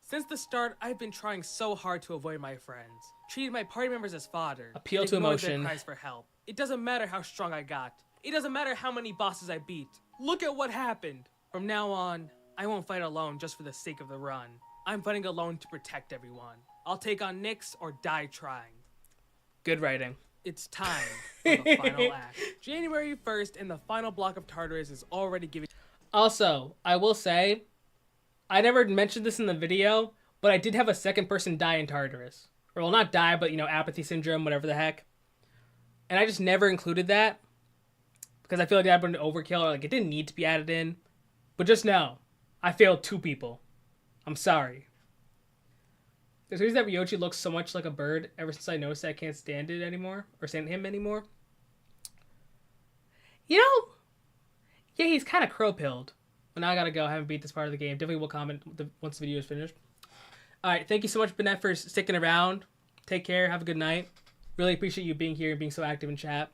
Since the start, I've been trying so hard to avoid my friends. Treated my party members as fodder. Appeal and to ignored their emotion. cries for help. It doesn't matter how strong I got. It doesn't matter how many bosses I beat. Look at what happened. From now on, I won't fight alone just for the sake of the run. I'm fighting alone to protect everyone. I'll take on Nyx or die trying. Good writing. It's time for the final act. January 1st and the final block of Tartarus is already giving... Also, I will say, I never mentioned this in the video, but I did have a second person die in Tartarus. Or, well, not die, but, you know, apathy syndrome, whatever the heck. And I just never included that. Because I feel like that would be an overkill, or like it didn't need to be added in. But just know, I failed 2 people. I'm sorry. There's a reason that Ryochi looks so much like a bird ever since I noticed that I can't stand it anymore. Or stand him anymore. You know, yeah, he's kind of crow-pilled. But now I gotta go. I haven't beat this part of the game. Definitely will comment once the video is finished. Alright, thank you so much, Bennett, for sticking around. Take care. Have a good night. Really appreciate you being here and being so active in chat.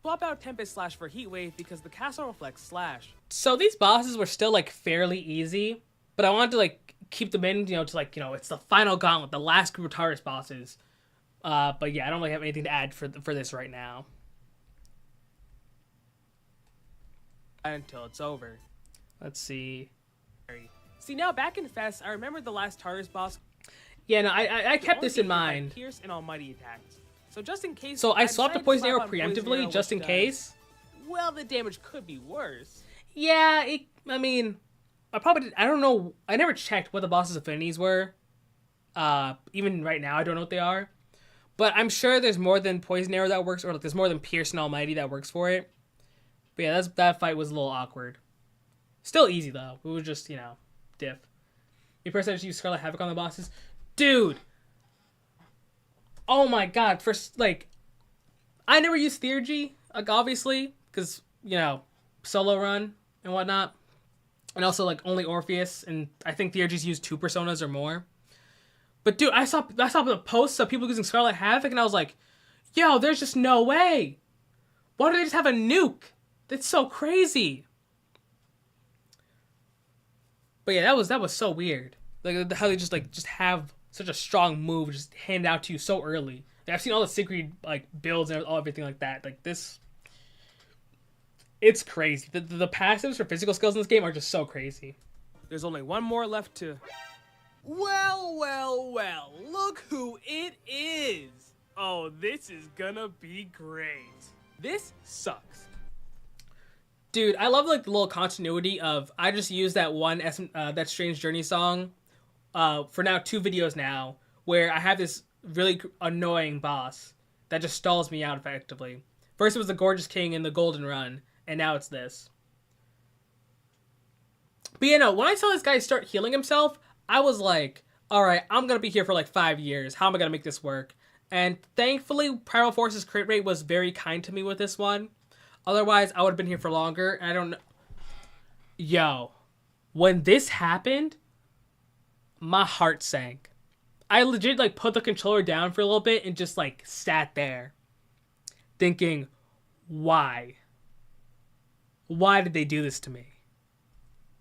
Swap out Tempest Slash for Heatwave because the castle reflects Slash. So these bosses were still, like, fairly easy. But I wanted to, like, keep them in, you know, to, like, you know, it's the final gauntlet, the last group of Tartarus bosses. But yeah, I don't really have anything to add for this right now. Until it's over. Let's see. See, now back in Fest, I remember the last Tartarus boss. Yeah, no, I kept this in mind. Pierce and Almighty attacks. So just in case. So I swapped a decided poison slap arrow on Poison preemptively, Arrow, just in which case. Well, the damage could be worse. Yeah, I mean, I don't know. I never checked what the boss's affinities were. Even right now, I don't know what they are. But I'm sure there's more than Poison Arrow that works, or like, there's more than Pierce and Almighty that works for it. But yeah, that fight was a little awkward. Still easy, though. It was just, you know, diff. You first had to use Scarlet Havoc on the bosses. Dude! Oh my god, like, I never used Theurgy, like, obviously, because, you know, solo run and whatnot. And also, like, only Orpheus, and I think Theurgy's used 2 personas or more. But, dude, I saw the posts of people using Scarlet Havoc, and I was like, yo, there's just no way. Why do they just have a nuke? That's so crazy. But yeah, that was so weird. Like, how they just have such a strong move just handed out to you so early. Like, I've seen all the secret, like, builds and everything like that. Like, this... It's crazy. The passives for physical skills in this game are just so crazy. There's only one more left to... Well, well, well. Look who it is. Oh, this is gonna be great. This sucks. Dude, I love, like, the little continuity of... I just used that one that Strange Journey song for now 2 videos now, where I have this really annoying boss that just stalls me out effectively. First it was the Gorgeous King in the Golden Run, and now it's this. But you know, when I saw this guy start healing himself, I was like, alright, I'm gonna be here for like 5 years. How am I gonna make this work? And thankfully, Primal Force's crit rate was very kind to me with this one. Otherwise, I would have been here for longer, and I don't know. Yo, when this happened, my heart sank. I legit, like, put the controller down for a little bit and just, like, sat there. Thinking, why? Why did they do this to me?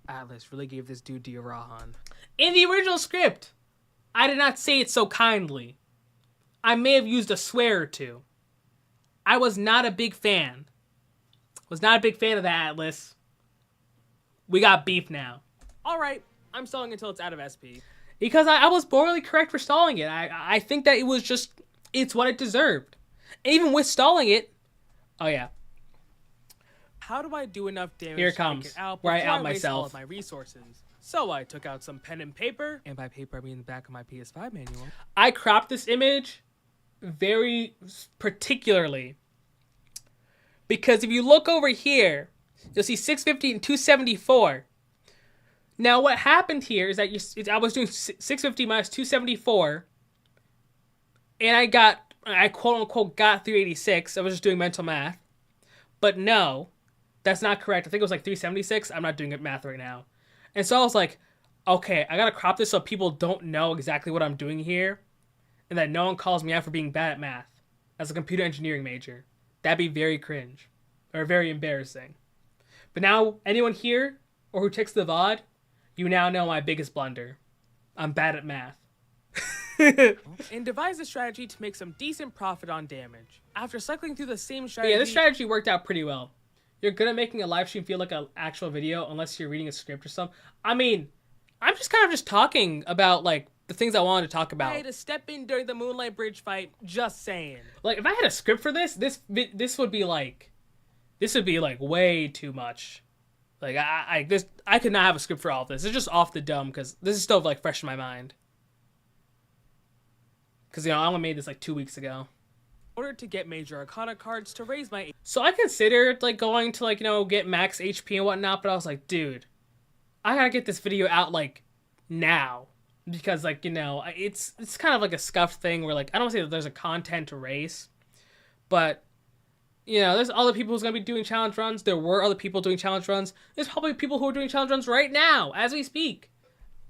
Atlas really gave this dude Diarahan. In the original script, I did not say it so kindly. I may have used a swear or 2. I was not a big fan. Was not a big fan of the Atlas. We got beef now. Alright, I'm stalling until it's out of SP. Because I was morally correct for stalling it. I think that it was just... It's what it deserved. And even with stalling it... Oh, yeah. how do I do enough damage Here it to comes, take it out where I before out waste all myself. of my resources? So I took out some pen and paper, and by paper I mean the back of my PS5 manual. I cropped this image very particularly because if you look over here, you'll see 650 and 274. Now what happened here is that I was doing 650 minus 274, and I quote unquote got 386. I was just doing mental math, but no, that's not correct. I think it was like 376. I'm not doing it math right now. And so I was like, okay, I gotta crop this so people don't know exactly what I'm doing here, and that no one calls me out for being bad at math as a computer engineering major. That'd be very cringe, or very embarrassing. But now, anyone here, or who checks the VOD, you now know my biggest blunder. I'm bad at math. And devised a strategy to make some decent profit on damage. After cycling through the same strategy... Yeah, this strategy worked out pretty well. You're good at making a live stream feel like an actual video unless you're reading a script or something. I mean, I'm just kind of just talking about, like, the things I wanted to talk about. I had to step in during the Moonlight Bridge fight, just saying. Like, if I had a script for this would be, like... This would be, like, way too much. Like, I could not have a script for all of this. It's just off the dome, because this is still, like, fresh in my mind. Because, you know, I only made this, like, 2 weeks ago. In order to get major arcana cards to raise my... So I considered, like, going to, like, you know, get max HP and whatnot, but I was like, dude, I gotta get this video out, like, now. Because, like, you know, it's kind of like a scuffed thing where, like, I don't say that there's a content race, but, you know, there's other people who's gonna be doing challenge runs. There were other people doing challenge runs. There's probably people who are doing challenge runs right now, as we speak.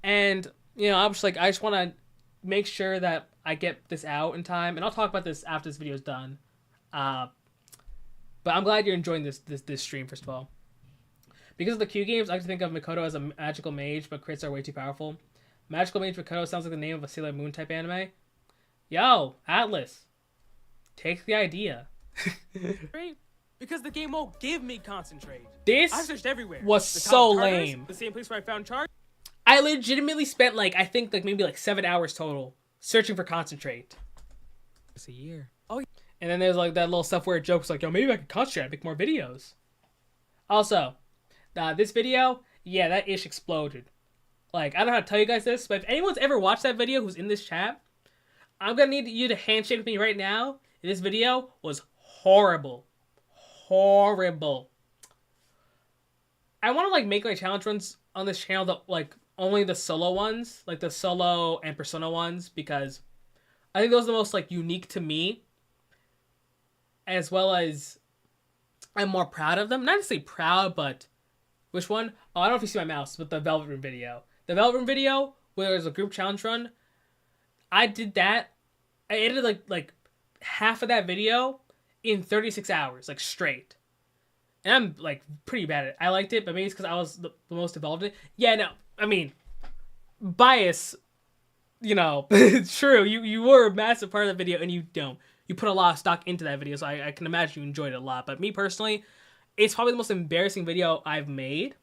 And, you know, I was just like, I just want to make sure that I get this out in time, and I'll talk about this after this video is done. But I'm glad you're enjoying this stream, first of all. Because of the Q games, I like to think of Mikoto as a magical mage, but crits are way too powerful. Magical Mage Mikoto sounds like the name of a Sailor Moon type anime. Yo, Atlas, take the idea. Great, because the game won't give me concentrate. This I searched everywhere. was The top so of Tartarus, lame. The same place where I found charge. I legitimately spent, like, I think, like, maybe, like, 7 hours total searching for concentrate. It's a year. Oh, And then there's, like, that little stuff where it jokes, like, yo, maybe I could concentrate and make more videos. Also, this video, yeah, that ish exploded. Like, I don't know how to tell you guys this, but if anyone's ever watched that video who's in this chat, I'm gonna need you to handshake with me right now. This video was horrible. Horrible. I want to, like, make, like, challenge runs on this channel that, like, only the solo ones, like the solo and persona ones, because I think those are the most, like, unique to me, as well as I'm more proud of them. Not necessarily proud, but which one? Oh, I don't know if you see my mouse, but the Velvet Room video. The Velvet Room video, where there's a group challenge run, I did that. I edited, like half of that video in 36 hours, like, straight. And I'm, like, pretty bad at it. I liked it, but maybe it's because I was the most involved in it. Yeah, no, I mean, bias, you know, it's true. You were a massive part of the video, and you put a lot of stock into that video, so I can imagine you enjoyed it a lot. But me personally, it's probably the most embarrassing video I've made,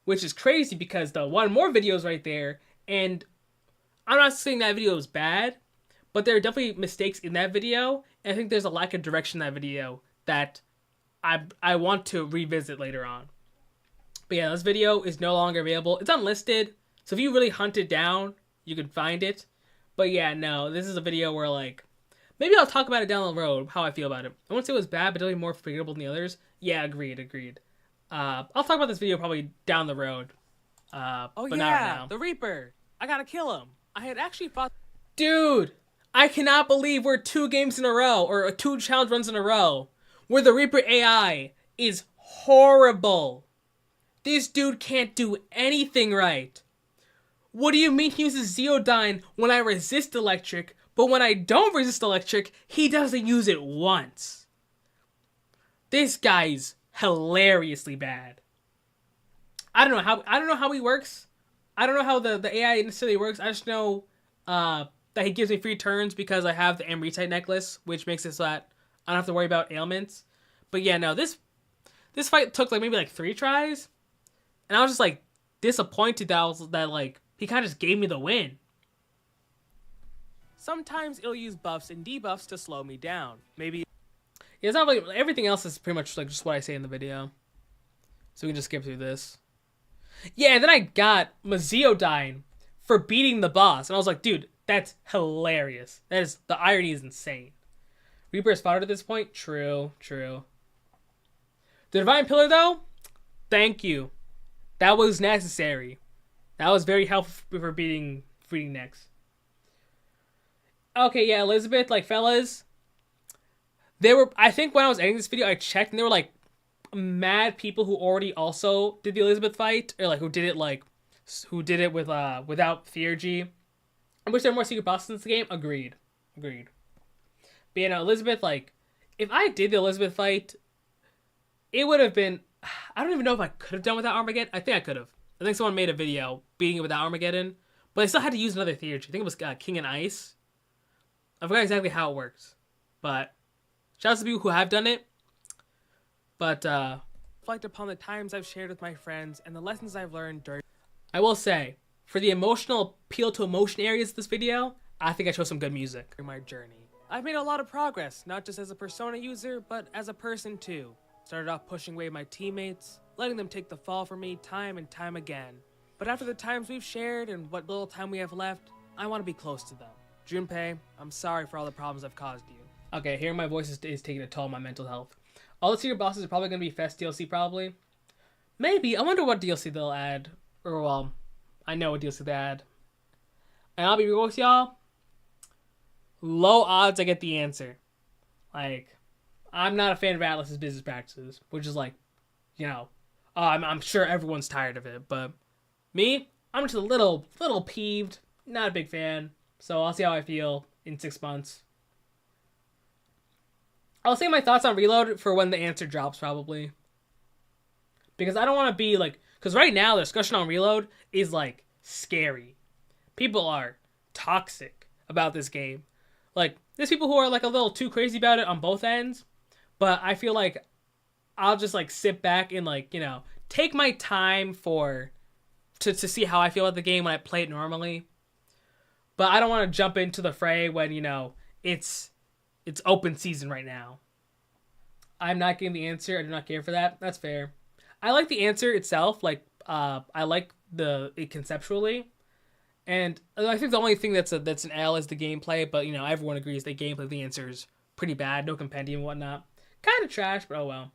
which is crazy because the one more video is right there, and I'm not saying that video is bad, but there are definitely mistakes in that video, and I think there's a lack of direction in that video that I want to revisit later on. But yeah, this video is no longer available. It's unlisted, so if you really hunt it down, you can find it. But yeah, no, this is a video where, like, maybe I'll talk about it down the road, how I feel about it. I won't say it was bad, but definitely more forgettable than the others. Yeah, agreed. I'll talk about this video probably down the road. oh but yeah, not right now. the Reaper. I gotta kill him. I had actually fought... Dude, I cannot believe we're 2 games in a row, or 2 challenge runs in a row, where the Reaper AI is horrible. This dude can't do anything right. What do you mean he uses Zeodyne when I resist electric, but when I don't resist electric, he doesn't use it once? This guy's hilariously bad. I don't know how he works. I don't know how the AI necessarily works. I just know that he gives me free turns because I have the Amrita necklace, which makes it so that I don't have to worry about ailments. But yeah, no, this fight took, like, maybe, like, 3 tries, and I was just, like, disappointed that like, he kind of just gave me the win. Sometimes it'll use buffs and debuffs to slow me down. Maybe... It's not really, everything else is pretty much like just what I say in the video. So we can just skip through this. Yeah, and then I got Mazio dying for beating the boss. And I was like, dude, that's hilarious. The irony is insane. Reaper is fodder at this point? True. The Divine Pillar, though? Thank you. That was necessary. That was very helpful for beating next. Okay, yeah, Elizabeth, like, fellas. I think when I was editing this video, I checked, and there were, like, mad people who already also did the Elizabeth fight. Or, like, who did it with, without Theurgy. I wish there were more secret bosses in this game. Agreed. But, you know, Elizabeth, like, if I did the Elizabeth fight, it would have been... I don't even know if I could have done without Armageddon. I think I could have. I think someone made a video beating it without Armageddon. But I still had to use another Theurgy. I think it was King and Ice. I forgot exactly how it works. But shout out to people who have done it. But, Reflect upon the times I've shared with my friends and the lessons I've learned during I will say, for the emotional appeal to emotion areas of this video, I think I chose some good music. my journey. I've made a lot of progress, not just as a Persona user, but as a person too. Started off pushing away my teammates, letting them take the fall for me time and time again. But after the times we've shared and what little time we have left, I want to be close to them. Junpei, I'm sorry for all the problems I've caused you. Okay, hearing my voice is taking a toll on my mental health. All the secret bosses are probably going to be Fest DLC, probably. Maybe. I wonder what DLC they'll add. Or, well, I know what DLC they add. And I'll be real with y'all. Low odds I get the answer. Like, I'm not a fan of Atlas's business practices. Which is like, you know, I'm sure everyone's tired of it. But me, I'm just a little peeved. Not a big fan. So I'll see how I feel in 6 months. I'll say my thoughts on Reload for when the answer drops, probably. Because I don't want to be like... Because right now, the discussion on Reload is, like, scary. People are toxic about this game. Like, there's people who are, like, a little too crazy about it on both ends. But I feel like I'll just, like, sit back and, like, you know, take my time to see how I feel about the game when I play it normally. But I don't want to jump into the fray when, you know, it's open season right now. I'm not getting the answer. I do not care for that. That's fair. I like the answer itself. Like, I like it conceptually. And I think the only thing that's an L is the gameplay. But, you know, everyone agrees the gameplay of the answer is pretty bad. No compendium and whatnot. Kind of trash, but oh well.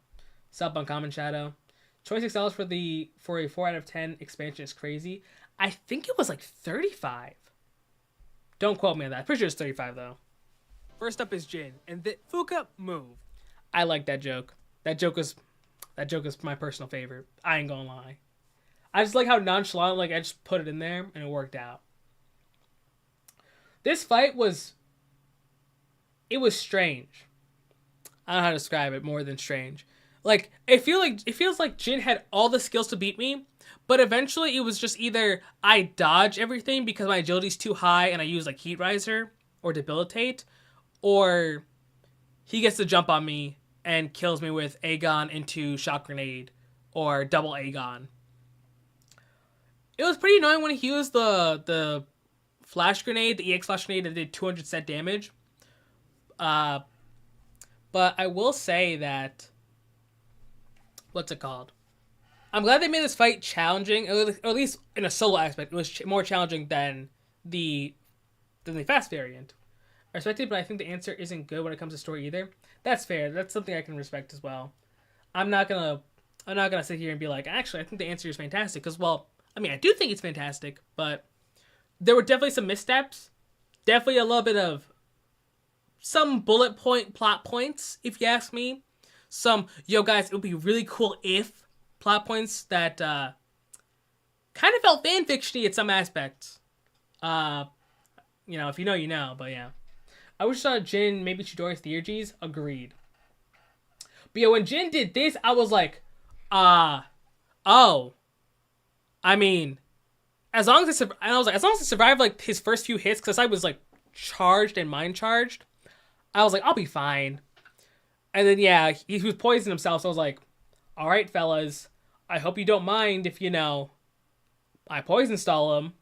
Sub Uncommon Shadow. Choice excels for a 4 out of 10 expansion is crazy. I think it was like 35. Don't quote me on that. I'm pretty sure it's 35 though. First up is Jin, and the Fuka move. I like that joke. That joke is my personal favorite. I ain't gonna lie. I just like how nonchalant, like I just put it in there and it worked out. This fight was strange. I don't know how to describe it more than strange. Like it feels like Jin had all the skills to beat me, but eventually it was just either I dodge everything because my agility's too high and I use like Heat Riser or Debilitate, or he gets to jump on me and kills me with Aegon into Shock Grenade or Double Aegon. It was pretty annoying when he used the Flash Grenade, the EX Flash Grenade that did 200 set damage. But I will say that... What's it called? I'm glad they made this fight challenging, or at least in a solo aspect. It was more challenging than the fast variant. I respect it, but I think the answer isn't good when it comes to story either. That's fair. That's something I can respect as well. I'm not gonna sit here and be like, actually, I think the answer is fantastic. Because, well, I mean, I do think it's fantastic, but there were definitely some missteps. Definitely a little bit of some bullet point plot points, if you ask me. Some, yo guys, it would be really cool if plot points that kind of felt fanfiction-y at some aspects. You know, if you know, you know, but yeah. I wish I saw Jin, maybe Chidori's Theurgies. Agreed. But yeah, when Jin did this, I was like, oh. I mean, as long as I survived like his first few hits, because I was like charged and mind charged, I was like, I'll be fine. And then yeah, he was poisoning himself, so I was like, all right, fellas, I hope you don't mind if, you know, I poison stall him.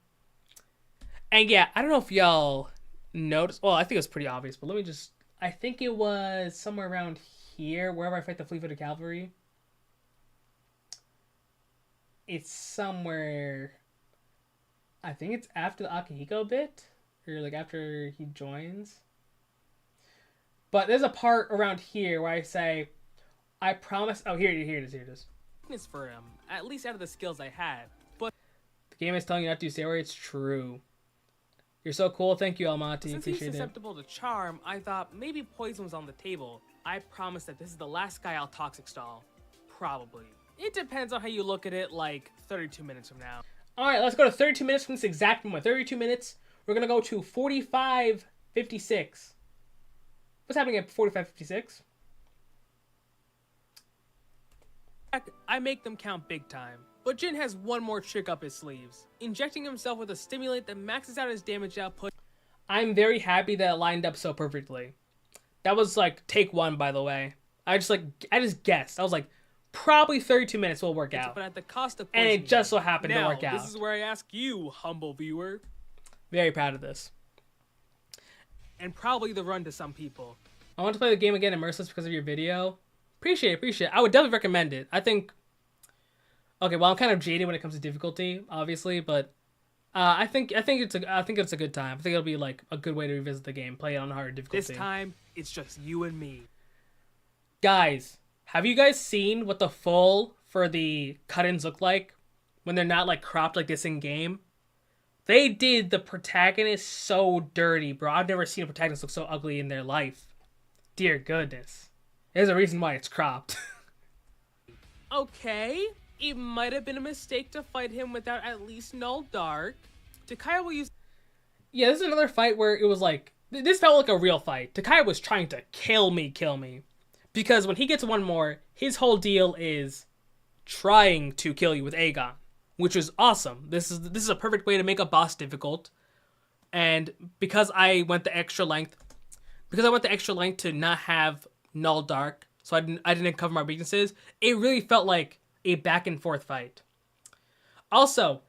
And yeah, I don't know if y'all noticed. Well, I think it was pretty obvious, but let me just... I think it was somewhere around here, wherever I fight the Fleet-Footed Cavalry. It's somewhere... I think it's after the Akihiko bit. Or like after he joins. But there's a part around here where I say, I promise... Oh, here it is. Weakness for him, at least out of the skills I had. But The game is telling you not to do steroids. It's true. You're so cool. Thank you, Almaty. since he's Appreciate it. susceptible to charm, I thought maybe poison was on the table. I promise that this is the last guy I'll toxic stall. Probably. It depends on how you look at it, like 32 minutes from now. Alright, let's go to 32 minutes from this exact moment. 32 minutes. We're going to go to 45:56. What's happening at 45:56? I make them count big time. But Jin has one more trick up his sleeves. Injecting himself with a stimulant that maxes out his damage output. I'm very happy that it lined up so perfectly. That was like take one, by the way. I just guessed. I was like, probably 32 minutes will work out. But at the cost of And poisoning it just so him. happened to Now, work out. this is where I ask you, humble viewer. Very proud of this. And probably the run to some people. I want to play the game again immersive because of your video. Appreciate it. I would definitely recommend it. I think... Okay, well, I'm kind of jaded when it comes to difficulty, obviously, but I think it's a good time. I think it'll be like a good way to revisit the game, play it on hard difficulty. This time, it's just you and me. Guys, have you guys seen what the full for the cut-ins look like when they're not like cropped like this in game? They did the protagonist so dirty, bro. I've never seen a protagonist look so ugly in their life. Dear goodness. There's a reason why it's cropped. Okay, it might have been a mistake to fight him without at least Null Dark. Takaya will use... Yeah, this is another fight where it was like... This felt like a real fight. Takaya was trying to kill me. Because when he gets one more, his whole deal is trying to kill you with Aegon. Which is awesome. This is a perfect way to make a boss difficult. And because I went the extra length... to not have Null Dark, so I didn't cover my weaknesses, it really felt like a back and forth fight. Also,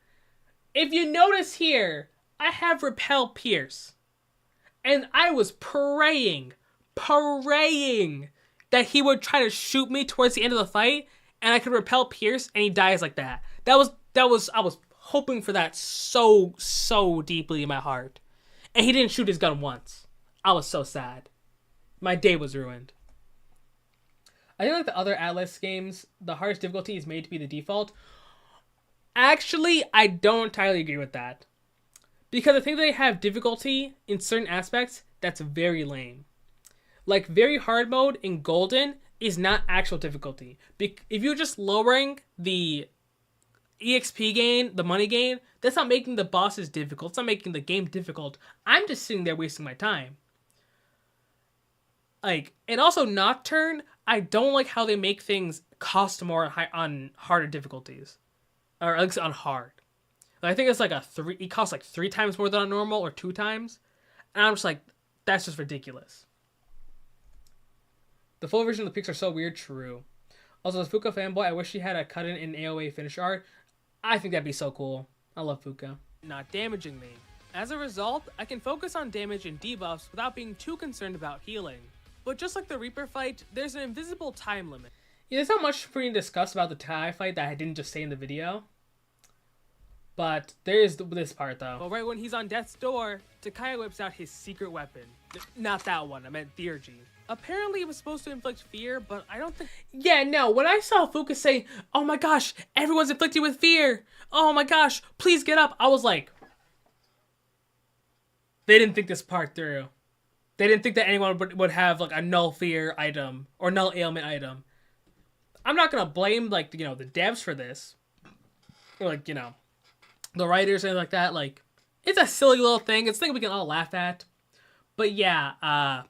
if you notice here, I have Repel Pierce. And I was praying that he would try to shoot me towards the end of the fight, and I could Repel Pierce, and he dies like that. I was hoping for that so deeply in my heart. And he didn't shoot his gun once. I was so sad. My day was ruined. I think like the other Atlas games, the hardest difficulty is made to be the default. Actually, I don't entirely agree with that. Because I think they have difficulty in certain aspects that's very lame. Like, very hard mode in Golden is not actual difficulty. If you're just lowering the EXP gain, the money gain, that's not making the bosses difficult. It's not making the game difficult. I'm just sitting there wasting my time. Like, and also Nocturne, I don't like how they make things cost more on harder difficulties. Or at least on hard. Like, I think it's like it costs like 3 times more than on normal, or 2 times. And I'm just like, that's just ridiculous. The full version of the pics are so weird, true. Also, as Fuka fanboy, I wish she had a cut-in in AoE finish art. I think that'd be so cool. I love Fuka. Not damaging me. As a result, I can focus on damage and debuffs without being too concerned about healing. But just like the Reaper fight, there's an invisible time limit. Yeah, there's not much for me to discuss about the Tai fight that I didn't just say in the video. But there is this part, though. But right when he's on death's door, Takaya whips out his secret weapon. Not that one, I meant Theurgy. Apparently it was supposed to inflict fear, but I don't think... Yeah, no, when I saw Fuka say, oh my gosh, everyone's inflicted with fear. Oh my gosh, please get up. I was like... They didn't think this part through. They didn't think that anyone would have like a null fear item or null ailment item. I'm not gonna blame like the devs for this, or like the writers or anything like that. Like, it's a silly little thing. It's a thing we can all laugh at. But yeah,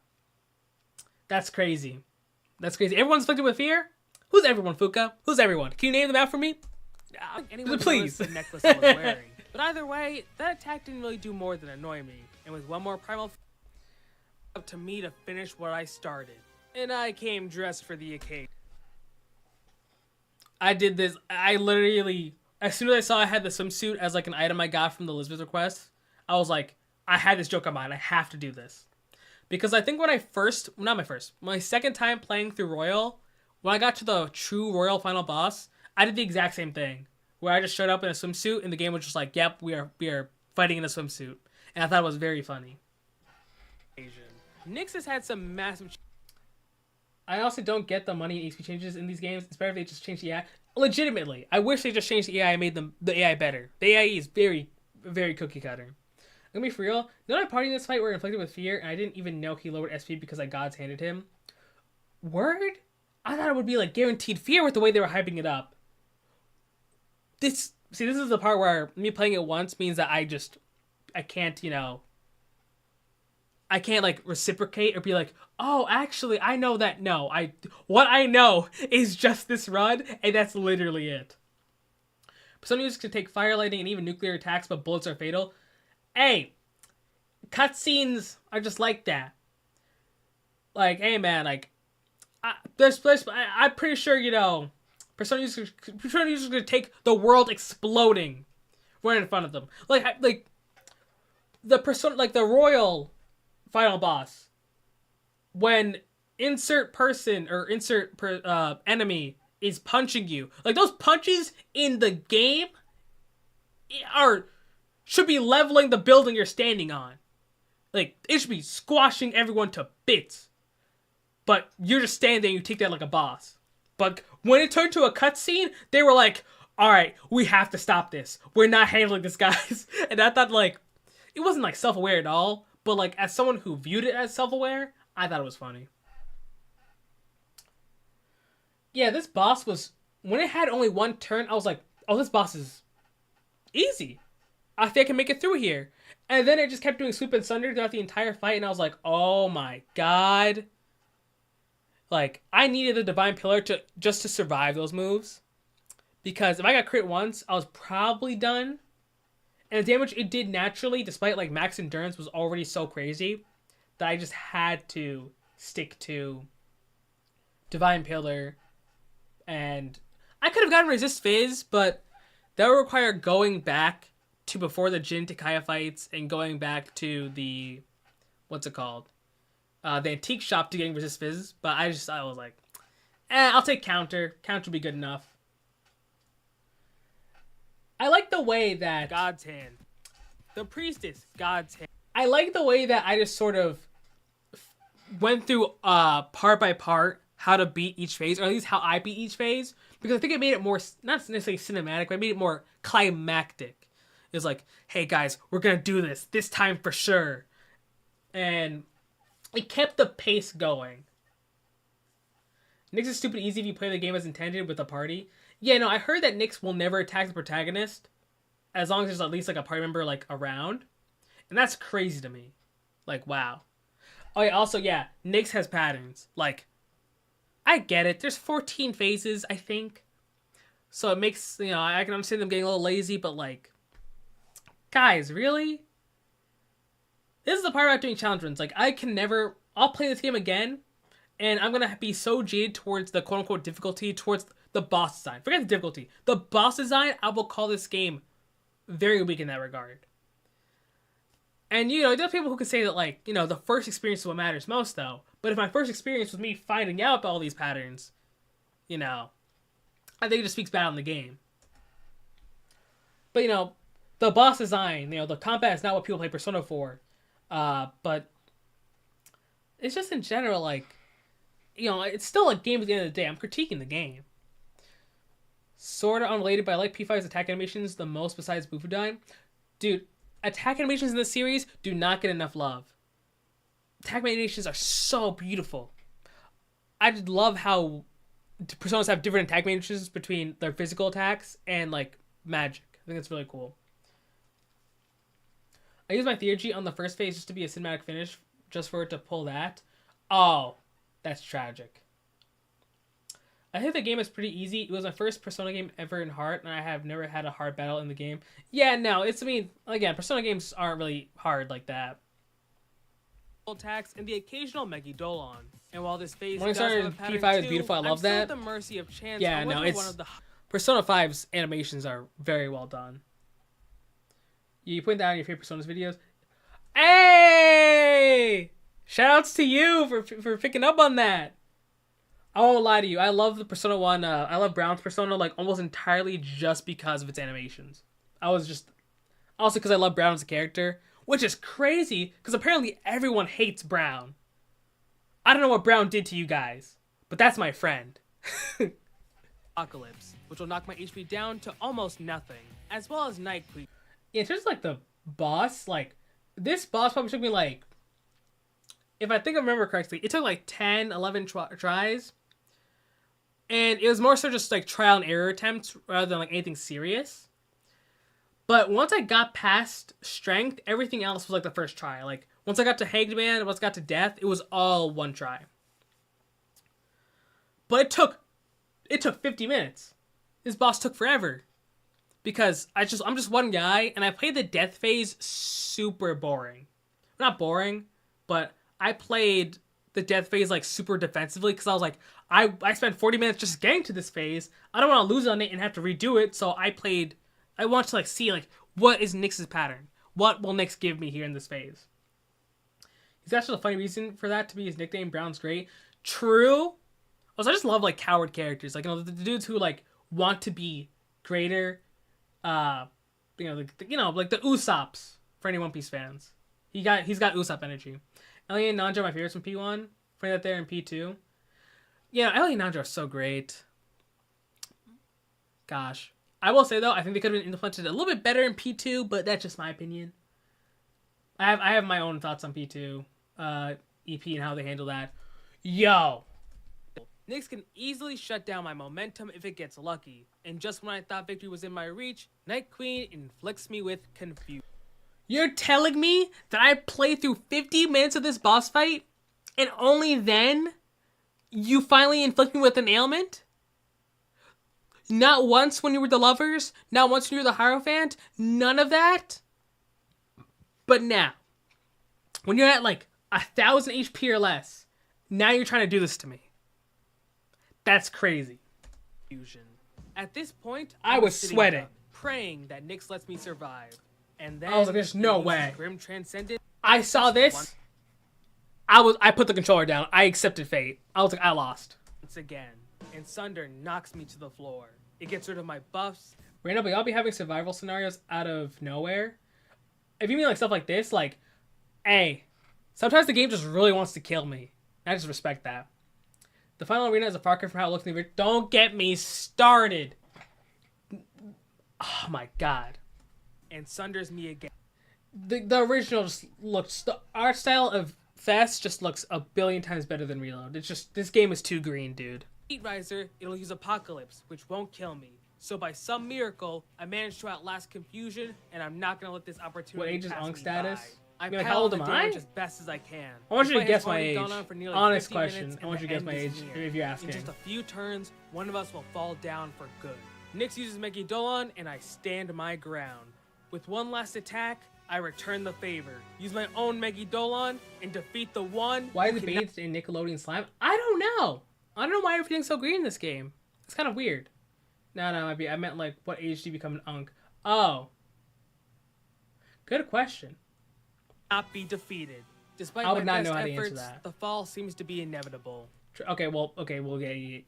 that's crazy. That's crazy. Everyone's afflicted with fear. Who's everyone, Fuka? Who's everyone? Can you name them out for me? Anyone Please. The necklace I was wearing. But either way, that attack didn't really do more than annoy me. And with one more primal up to me to finish what I started. And I came dressed for the occasion. I did this. I literally, as soon as I saw I had the swimsuit as like an item I got from the Elizabeth request, I was like, I had this joke on mind. I have to do this. Because I think when I first, not my first, my second time playing through Royal, when I got to the true Royal final boss, I did the exact same thing. Where I just showed up in a swimsuit and the game was just like, yep, we are fighting in a swimsuit. And I thought it was very funny. Nyx has had some massive... I also don't get the money and HP changes in these games. It's better if they just change the AI. Legitimately, I wish they just changed the AI and made the AI better. The AI is very, very cookie cutter. I'm gonna be for real. None of my party in this fight were inflicted with fear, and I didn't even know he lowered SP because I God's handed him. Word? I thought it would be like guaranteed fear with the way they were hyping it up. This is the part where me playing it once means that I can't, I can't like reciprocate or be like, oh, actually, I know that. No, what I know is just this run, and that's literally it. Persona users can take fire, lightning, and even nuclear attacks, but bullets are fatal. Hey, cutscenes are just like that. Like, hey like, I'm pretty sure, Persona users gonna take the world exploding right in front of them. Like the Persona, like the Royal final boss, when insert person or insert enemy is punching you, like those punches in the game should be leveling the building you're standing on. Like, it should be squashing everyone to bits. But you're just standing there and you take that like a boss. But when it turned to a cutscene, they were like, alright, we have to stop this. We're not handling this, guys. And I thought, like, it wasn't like self-aware at all. But like, as someone who viewed it as self-aware, I thought it was funny. Yeah, this boss was... When it had only one turn, I was like, oh, this boss is easy. I think I can make it through here. And then it just kept doing sweep and sunder throughout the entire fight, and I was like, oh my god. Like, I needed the Divine Pillar to survive those moves. Because if I got crit once, I was probably done. And the damage it did naturally, despite like max endurance, was already so crazy that I just had to stick to Divine Pillar. And I could have gotten Resist Fizz, but that would require going back to before the Jin Takaya fights and going back to the, what's it called? The antique shop to getting Resist Fizz. But I was like, I'll take counter. Counter would be good enough. I like the way that... God's hand. The priestess, God's hand. I like the way that I just sort of went through part by part how to beat each phase, or at least how I beat each phase, because I think it made it more, not necessarily cinematic, but it made it more climactic. It's like, hey guys, we're gonna do this time for sure. And it kept the pace going. Nyx is stupid easy if you play the game as intended with a party. Yeah, no, I heard that Nyx will never attack the protagonist as long as there's at least like a party member like around. And that's crazy to me. Like, wow. Oh yeah, also, yeah, Nyx has patterns. Like, I get it. There's 14 phases, I think. So it makes, I can understand them getting a little lazy, but like, guys, really? This is the part about doing challenge runs. Like, I'll play this game again, and I'm going to be so jaded towards the quote-unquote difficulty, towards the boss design. Forget the difficulty. The boss design, I will call this game very weak in that regard. And, there's people who can say that, like, the first experience is what matters most, though. But if my first experience was me finding out about all these patterns, I think it just speaks bad on the game. But, the boss design, the combat is not what people play Persona for. But it's just in general, like, it's still a game at the end of the day. I'm critiquing the game. Sort of unrelated, but I like P5's attack animations the most besides Bufudyne. Dude, attack animations in this series do not get enough love. Attack animations are so beautiful. I just love how Personas have different attack animations between their physical attacks and, like, magic. I think that's really cool. I used my Theurgy on the first phase just to be a cinematic finish, just for it to pull that. Oh, that's tragic. I think the game is pretty easy. It was my first Persona game ever in hard, and I have never had a hard battle in the game. Yeah, no, again, Persona games aren't really hard like that. Attacks and the occasional Megidolon. And while this phase does have a pattern P5 is beautiful, I love that. At the mercy of chance. Yeah, no, Persona 5's animations are very well done. You point that out in your favorite Persona's videos. Hey! Shoutouts to you for picking up on that. I won't lie to you. I love the Persona 1. I love Brown's Persona like almost entirely just because of its animations. Also because I love Brown as a character, which is crazy because apparently everyone hates Brown. I don't know what Brown did to you guys, but that's my friend. Apocalypse, which will knock my HP down to almost nothing, as well as Night Queen. Yeah, in terms of like the boss, like this boss probably took me like, if I think I remember correctly, it took like 10, 11 tries. And it was more so just like trial and error attempts rather than like anything serious. But once I got past strength, everything else was like the first try. Like once I got to Hanged Man, once I got to death, it was all one try. But it took 50 minutes. This boss took forever. Because I'm just one guy and I played the death phase super boring. Not boring, but I played the death phase like super defensively because I was like, I spent 40 minutes just getting to this phase. I don't want to lose on it and have to redo it, so I want to like see like what is Nyx's pattern? What will Nyx give me here in this phase? He's actually a funny reason for that to be his nickname, Brown's Great. True. Also, I just love like coward characters, like the dudes who like want to be greater. Like the Usops for any One Piece fans. He's got Usopp energy. Ellie and Nanjo are my favorites from P1. Funny that they're in P2. Yeah, Ellie and Nanjo are so great. Gosh. I will say, though, I think they could have been implemented a little bit better in P2, but that's just my opinion. I have my own thoughts on P2 EP and how they handle that. Yo! Nyx can easily shut down my momentum if it gets lucky. And just when I thought victory was in my reach, Night Queen inflicts me with confusion. You're telling me that I played through 50 minutes of this boss fight, and only then you finally inflict me with an ailment? Not once when you were the lovers, not once when you were the Hierophant, none of that? But now, when you're at like 1,000 HP or less, now you're trying to do this to me. That's crazy. At this point, I was sweating. Up, praying that Nyx lets me survive. And then I was like, there's no way. Grim Transcendent. I saw this. I put the controller down. I accepted fate. I was like, I lost. Once again, and Sunder knocks me to the floor. It gets rid of my buffs. Randall, but y'all be having survival scenarios out of nowhere? If you mean like stuff like this, like, hey, sometimes the game just really wants to kill me. I just respect that. The final arena is a far cry from how it looks in the original. Don't get me started. Oh my god. And Sunders me again. The original just looks... The art style of Fest just looks a billion times better than Reload. It's just... This game is too green, dude. Heat Riser, it'll use Apocalypse, which won't kill me. So by some miracle, I managed to outlast Confusion, and I'm not gonna let this opportunity What age is pass Ankh me status? by. I Like, how old am I? as best as I can. I want you to The fight guess has my already age. gone on for nearly Honest 50 question. minutes, I want you to guess and the my end age is near. if you're asking. In just a few turns, one of us will fall down for good. Nyx uses Megidolon, and I stand my ground. With one last attack, I return the favor. Use my own Megidolon and defeat the one. Why is it bathed in Nickelodeon slime? I don't know. I don't know why everything's so green in this game. It's kind of weird. No, I meant like, what age do you become an Unk? Oh. Good question. Not be defeated. Despite I would my not best know how to answer efforts, that. the fall seems to be inevitable. Okay,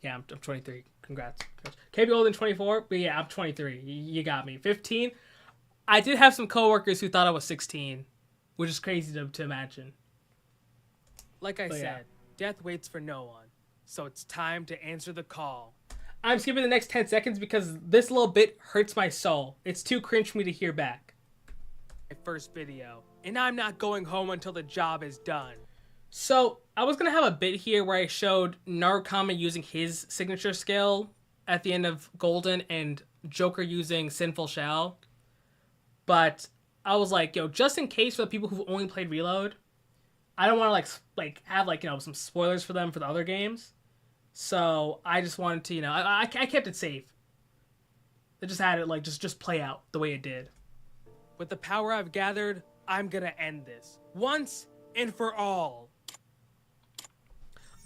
yeah, I'm 23. Congrats. Can't be older than 24, but yeah, I'm 23. You got me. 15. I did have some coworkers who thought I was 16, which is crazy to imagine. Like I But said, yeah. death waits for no one. So it's time to answer the call. I'm skipping the next 10 seconds because this little bit hurts my soul. It's too cringe for me to hear back. My first video. And I'm not going home until the job is done. So, I was going to have a bit here where I showed Narukami using his signature skill at the end of Golden and Joker using Sinful Shell. But I was like, yo, just in case for the people who've only played Reload, I don't want to like have some spoilers for them for the other games. So I just wanted to, I kept it safe. I just had it just play out the way it did. With the power I've gathered, I'm gonna end this. Once and for all.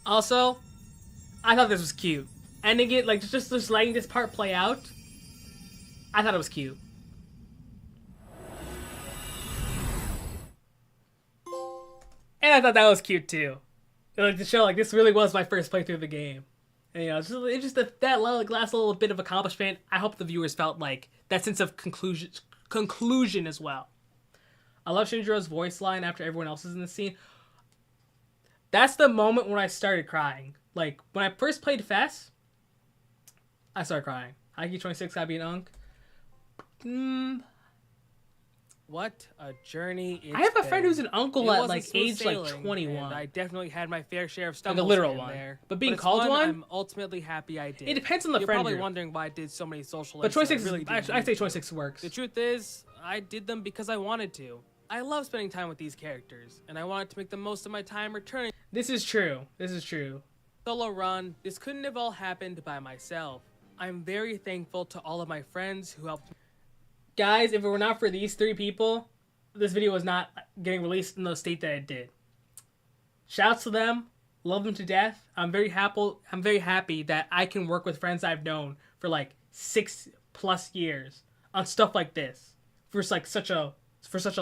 Also, I thought this was cute. Ending it, just letting this part play out. I thought it was cute. And I thought that was cute too. Like to show like this really was my first playthrough of the game. And, you know, it's just that like, last little bit of accomplishment. I hope the viewers felt like that sense of conclusion as well. I love Shinjiro's voice line after everyone else is in the scene. That's the moment when I started crying. Like, when I first played Fess, I started crying. Hikey 26 gotta be an unk. What a journey it's I have a friend been. who's an uncle It at wasn't like smooth age like sailing, 21. and I definitely had my fair share of Like stumbles a literal here and one. there. But being it's called one, one? I'm ultimately happy I did. It depends on the You're friend probably group. wondering why I did so many social But links that I 26, really didn't I need say to. 26 works. The truth is, I did them because I wanted to. I love spending time with these characters, and I wanted to make the most of my time returning. This is true. This is true. Solo run, this couldn't have all happened by myself. I'm very thankful to all of my friends who helped me. Guys, if it were not for these 3 people, this video was not getting released in the state that it did. Shouts to them. Love them to death. I'm very happy that I can work with friends I've known for like 6+ years on stuff like this. For such a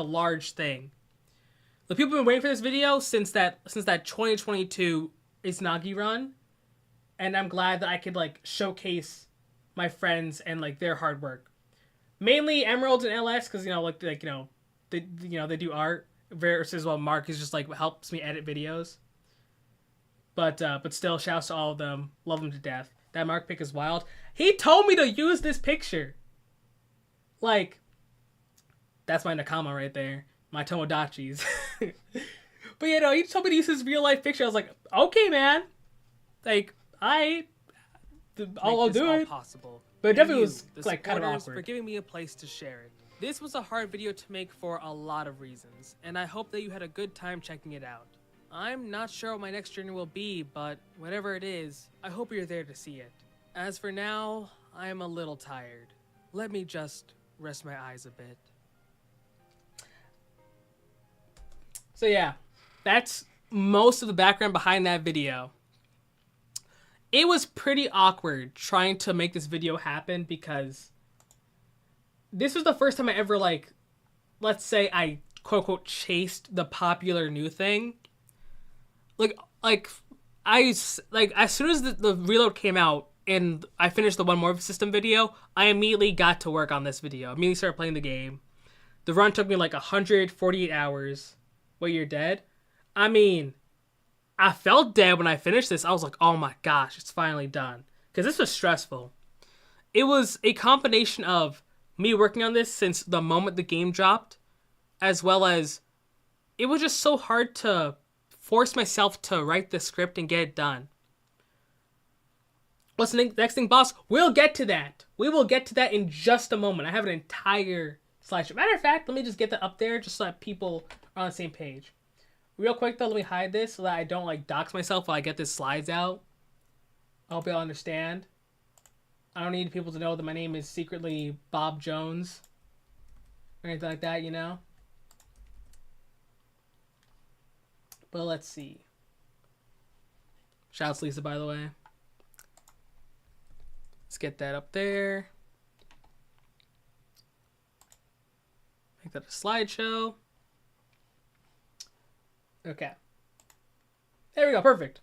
large thing. The people have been waiting for this video since that 2022 Izanagi run, and I'm glad that I could like showcase my friends and like their hard work. Mainly Emerald and LS, because they do art versus while Mark is just like helps me edit videos. But still, shouts to all of them. Love them to death. That Mark pic is wild. He told me to use this picture. Like, that's my Nakama right there. My Tomodachi's. But you know, he told me to use his real life picture. I was like, okay, man. Like, I'll do it. Possible. But it definitely was the like kind of supporters, awkward. for giving me a place to share it. This was a hard video to make for a lot of reasons, and I hope that you had a good time checking it out. I'm not sure what my next journey will be, but whatever it is, I hope you're there to see it. As for now, I am a little tired. Let me just rest my eyes a bit. So yeah, that's most of the background behind that video. It was pretty awkward trying to make this video happen because this was the first time I ever like, let's say I quote unquote chased the popular new thing. As soon as the reload came out and I finished the One More System video, I immediately got to work on this video. I immediately started playing the game. The run took me like 148 hours. Wait, you're dead? I mean, I felt dead when I finished this. I was like, oh my gosh, it's finally done. Because this was stressful. It was a combination of me working on this since the moment the game dropped, as well as it was just so hard to force myself to write the script and get it done. What's the next thing, boss? We'll get to that. We will get to that in just a moment. I have an entire slideshow. Matter of fact, let me just get that up there just so that people are on the same page. Real quick though, let me hide this so that I don't like dox myself while I get this slides out. I hope y'all understand. I don't need people to know that my name is secretly Bob Jones or anything like that, you know? But let's see. Shouts Lisa, by the way. Let's get that up there. Make that a slideshow. Okay. There we go. Perfect.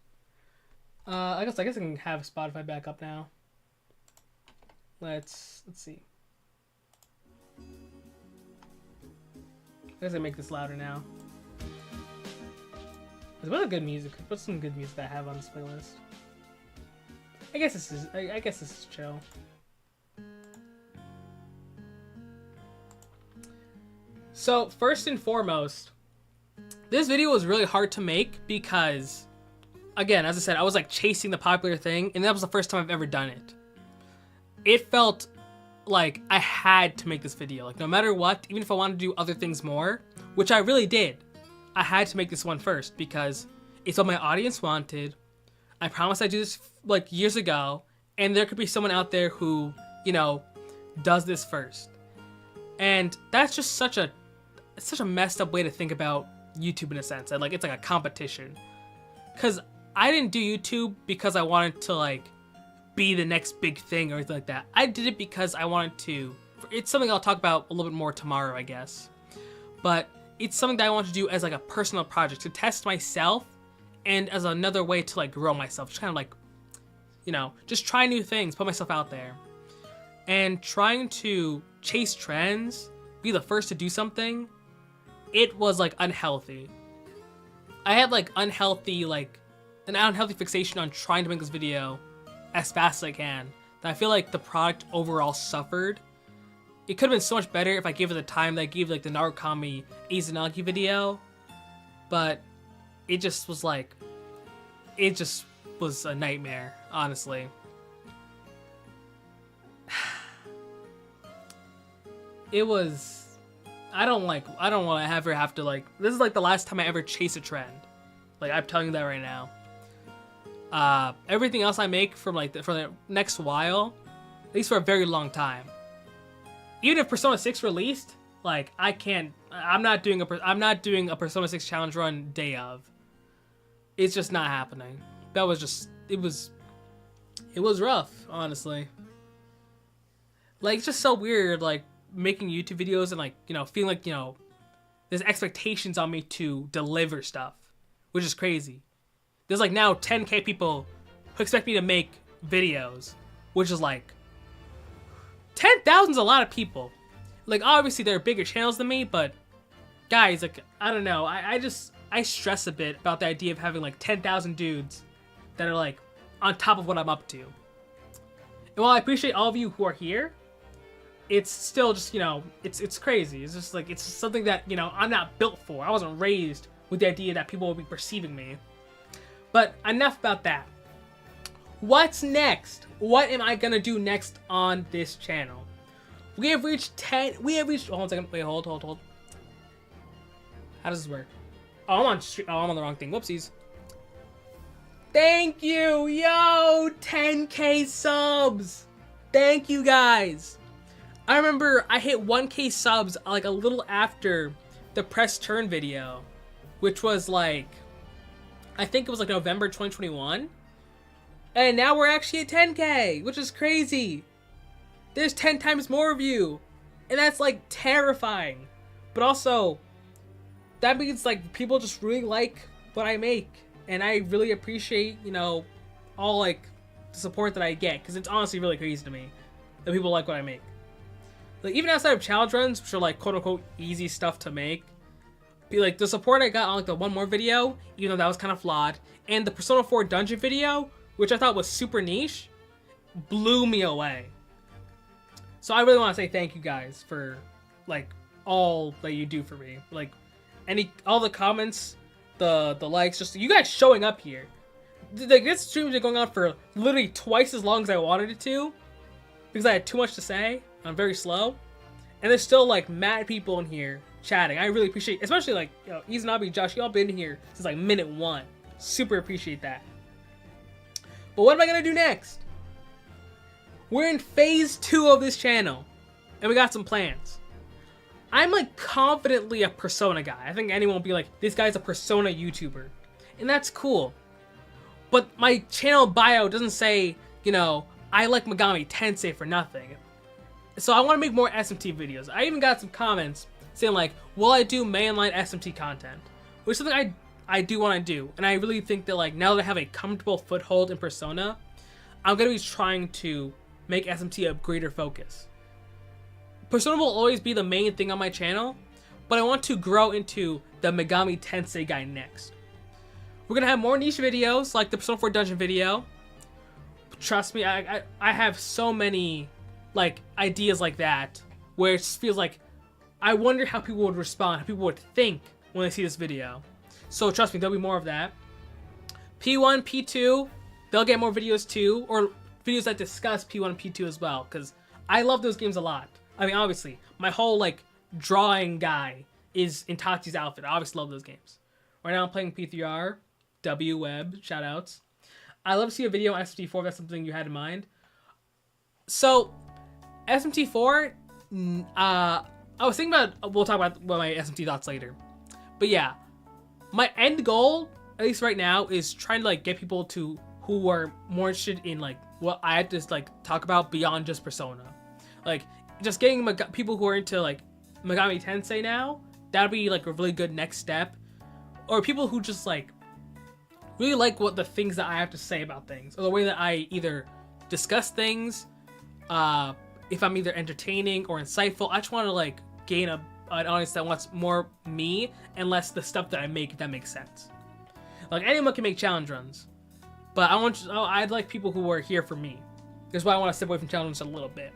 I guess I can have Spotify back up now. Let's see. I guess I make this louder now. What's good music? What's some good music that I have on this playlist? I guess this is chill. So first and foremost, this video was really hard to make because, again, as I said, I was like chasing the popular thing, and that was the first time I've ever done it. It felt like I had to make this video. Like no matter what, even if I wanted to do other things more, which I really did, I had to make this one first because it's what my audience wanted. I promised I'd do this like years ago, and there could be someone out there who, you know, does this first. And that's just such a messed up way to think about YouTube in a sense. Like it's like a competition. Cause I didn't do YouTube because I wanted to like be the next big thing or anything like that. I did it because I wanted to. It's something I'll talk about a little bit more tomorrow, I guess. But it's something that I want to do as like a personal project to test myself, and as another way to like grow myself, just kind of like, you know, just try new things, put myself out there. And trying to chase trends, be the first to do something, it was like unhealthy. I had like an unhealthy fixation on trying to make this video as fast as I can, that I feel like the product overall suffered. It could have been so much better if I gave it the time that I gave like the Narukami Izanagi video, but it just was like, it just was a nightmare, honestly. It was, I don't want to ever have to like, this is like the last time I ever chase a trend. Like, I'm telling you that right now. Everything else I make from like for the next while, at least for a very long time. Even if Persona 6 released, like I'm not doing a Persona 6 challenge run day of. It's just not happening. That was just, it was rough, honestly. Like, it's just so weird, like making YouTube videos and like, you know, feeling like, you know, there's expectations on me to deliver stuff, which is crazy. There's like now 10K people who expect me to make videos, which is like 10,000 is a lot of people. Like, obviously there are bigger channels than me, but guys, like, I don't know. I stress a bit about the idea of having like 10,000 dudes that are like on top of what I'm up to. And while I appreciate all of you who are here, it's still just, you know, it's crazy. It's just like, it's something that, you know, I'm not built for. I wasn't raised with the idea that people will be perceiving me. But enough about that. What's next? What am I gonna do next on this channel? We have reached, hold on a second, wait, hold. How does this work? Oh, I'm on the wrong thing, whoopsies. Thank you, yo, 10K subs. Thank you guys. I remember I hit 1K subs like a little after the press turn video, which was like, I think it was like November 2021. And now we're actually at 10K, which is crazy. There's 10 times more of you. And that's like terrifying. But also, that means like people just really like what I make. And I really appreciate, you know, all like the support that I get. Because it's honestly really crazy to me that people like what I make. Like, even outside of challenge runs, which are like quote unquote easy stuff to make, be like the support I got on like the One More video, even though that was kind of flawed, and the Persona 4 dungeon video, which I thought was super niche, blew me away. So I really want to say thank you guys for like all that you do for me. Like all the comments, the likes, just you guys showing up here. Like, this stream has been going on for literally twice as long as I wanted it to, because I had too much to say. I'm very slow, and there's still like mad people in here chatting. I really appreciate, especially like, you know, Izanabe, Josh, y'all been here since like minute 1. Super appreciate that. But what am I gonna do next? We're in phase 2 of this channel, and we got some plans. I'm like confidently a Persona guy. I think anyone will be like, this guy's a Persona YouTuber, and that's cool. But my channel bio doesn't say, you know, I like Megami Tensei for nothing. So I want to make more SMT videos. I even got some comments saying like, will I do mainline SMT content? Which is something I do want to do. And I really think that like, now that I have a comfortable foothold in Persona, I'm going to be trying to make SMT a greater focus. Persona will always be the main thing on my channel, but I want to grow into the Megami Tensei guy next. We're going to have more niche videos like the Persona 4 dungeon video. Trust me, I have so many like ideas like that where it feels like I wonder how people would respond, how people would think when they see this video. So trust me, there'll be more of that. P1, P2, they'll get more videos too, or videos that discuss P1 and P2 as well, because I love those games a lot. I mean, obviously, my whole like drawing guy is in Tachi's outfit. I obviously love those games. Right now I'm playing P3R, W Web, shoutouts. I love to see a video on SMT4 if that's something you had in mind. So, SMT4, I was thinking about, we'll talk about my SMT thoughts later. But yeah, my end goal, at least right now, is trying to like get people to who are more interested in like what I have to like talk about beyond just Persona. Like, just getting people who are into like Megami Tensei now, that'd be like a really good next step. Or people who just like really like what the things that I have to say about things, or the way that I either discuss things, if I'm either entertaining or insightful. I just want to like gain an audience that wants more me and less the stuff that I make, if that makes sense. Like anyone can make challenge runs, but I'd like people who are here for me. That's why I want to step away from challenge runs a little bit.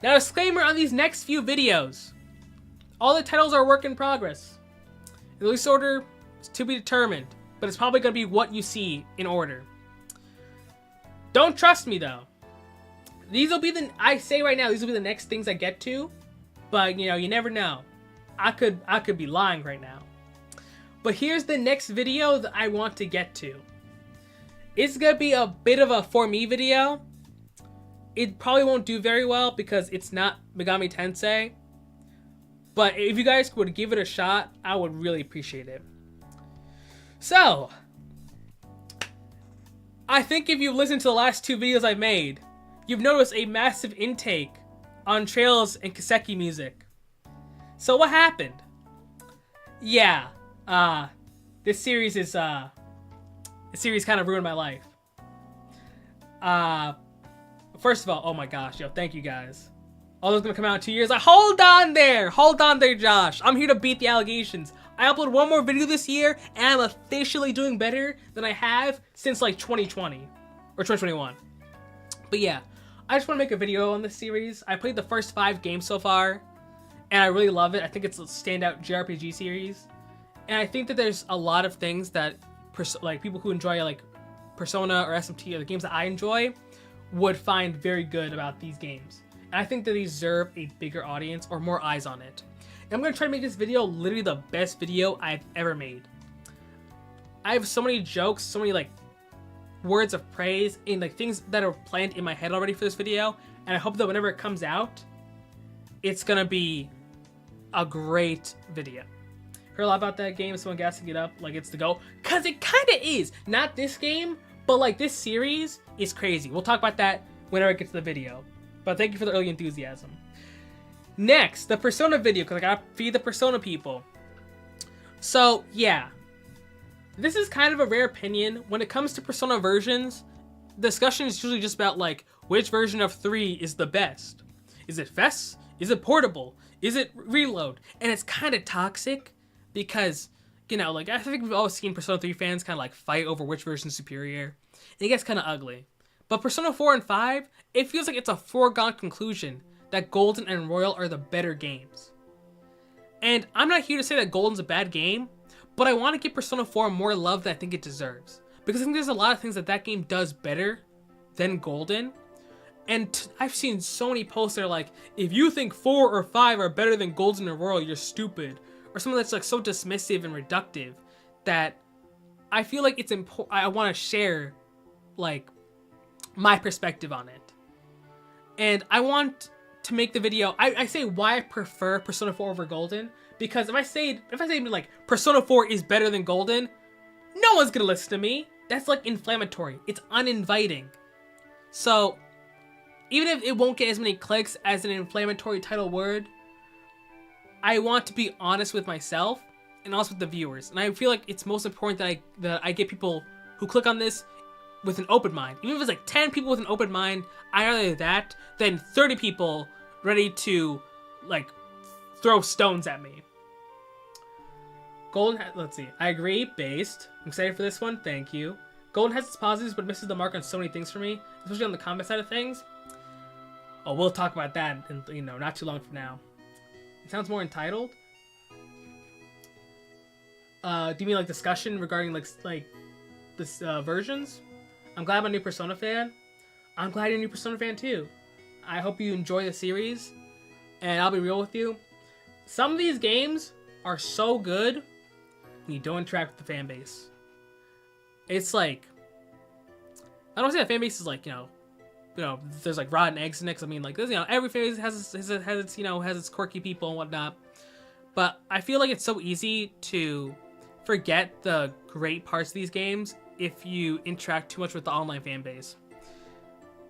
Now, disclaimer on these next few videos. All the titles are work in progress. The release order is to be determined, but it's probably going to be what you see in order. Don't trust me though. These will be I say right now, these will be the next things I get to, but you know, you never know. I could be lying right now. But here's the next video that I want to get to. It's going to be a bit of a for me video. It probably won't do very well because it's not Megami Tensei. But if you guys would give it a shot, I would really appreciate it. So, I think if you've listened to the last 2 videos I've made, you've noticed a massive intake on Trails and Kiseki music. So what happened? Yeah, this series kind of ruined my life. First of all, oh my gosh, yo, thank you guys. All those gonna come out in 2 years. Hold on there, Josh. I'm here to beat the allegations. I upload one more video this year, and I'm officially doing better than I have since like 2020 or 2021. But yeah, I just want to make a video on this series. I played the first 5 games so far, and I really love it. I think it's a standout JRPG series, and I think that there's a lot of things that like people who enjoy like Persona or SMT or the games that I enjoy would find very good about these games. And I think that these deserve a bigger audience or more eyes on it. And I'm going to try to make this video literally the best video I've ever made. I have so many jokes, so many like words of praise and like things that are planned in my head already for this video. And I hope that whenever it comes out, it's going to be a great video. Heard a lot about that game, someone gassing it up like it's the go. Because it kind of is. Not this game, but like this series is crazy. We'll talk about that whenever I get to the video. But thank you for the early enthusiasm. Next, the Persona video, because I gotta feed the Persona people. So, yeah. This is kind of a rare opinion. When it comes to Persona versions, the discussion is usually just about, like, which version of 3 is the best. Is it FES? Is it portable? Is it reload? And it's kind of toxic because, you know, like, I think we've always seen Persona 3 fans kind of, like, fight over which version is superior. And it gets kind of ugly. But Persona 4 and 5, it feels like it's a foregone conclusion that Golden and Royal are the better games. And I'm not here to say that Golden's a bad game, but I want to give Persona 4 more love than I think it deserves. Because I think there's a lot of things that game does better than Golden. And I've seen so many posts that are like, if you think 4 or 5 are better than Golden and Royal, you're stupid. Or something that's like so dismissive and reductive that I feel like it's important. I want to share like my perspective on it. And I want to make the video, I say why I prefer Persona 4 over Golden, because if I say like Persona 4 is better than Golden, no one's gonna listen to me. That's like inflammatory. It's uninviting. So even if it won't get as many clicks as an inflammatory title word, I want to be honest with myself and also with the viewers. And I feel like it's most important that I get people who click on this with an open mind. Even if it's like 10 people with an open mind, I'd rather that than 30 people ready to like throw stones at me. Golden, let's see. I agree, based. I'm excited for this one, thank you. Golden has its positives, but misses the mark on so many things for me, especially on the combat side of things. Oh, we'll talk about that in, you know, not too long from now. It sounds more entitled. Do you mean like discussion regarding like this versions? I'm glad I'm a new Persona fan. I'm glad you're a new Persona fan too. I hope you enjoy the series, and I'll be real with you. Some of these games are so good when you don't interact with the fan base. It's like, I don't say that fan base is like, you know, there's like rotten eggs in it. 'Cause I mean, like, you know, every fan base has its, you know, has its quirky people and whatnot. But I feel like it's so easy to forget the great parts of these games if you interact too much with the online fan base.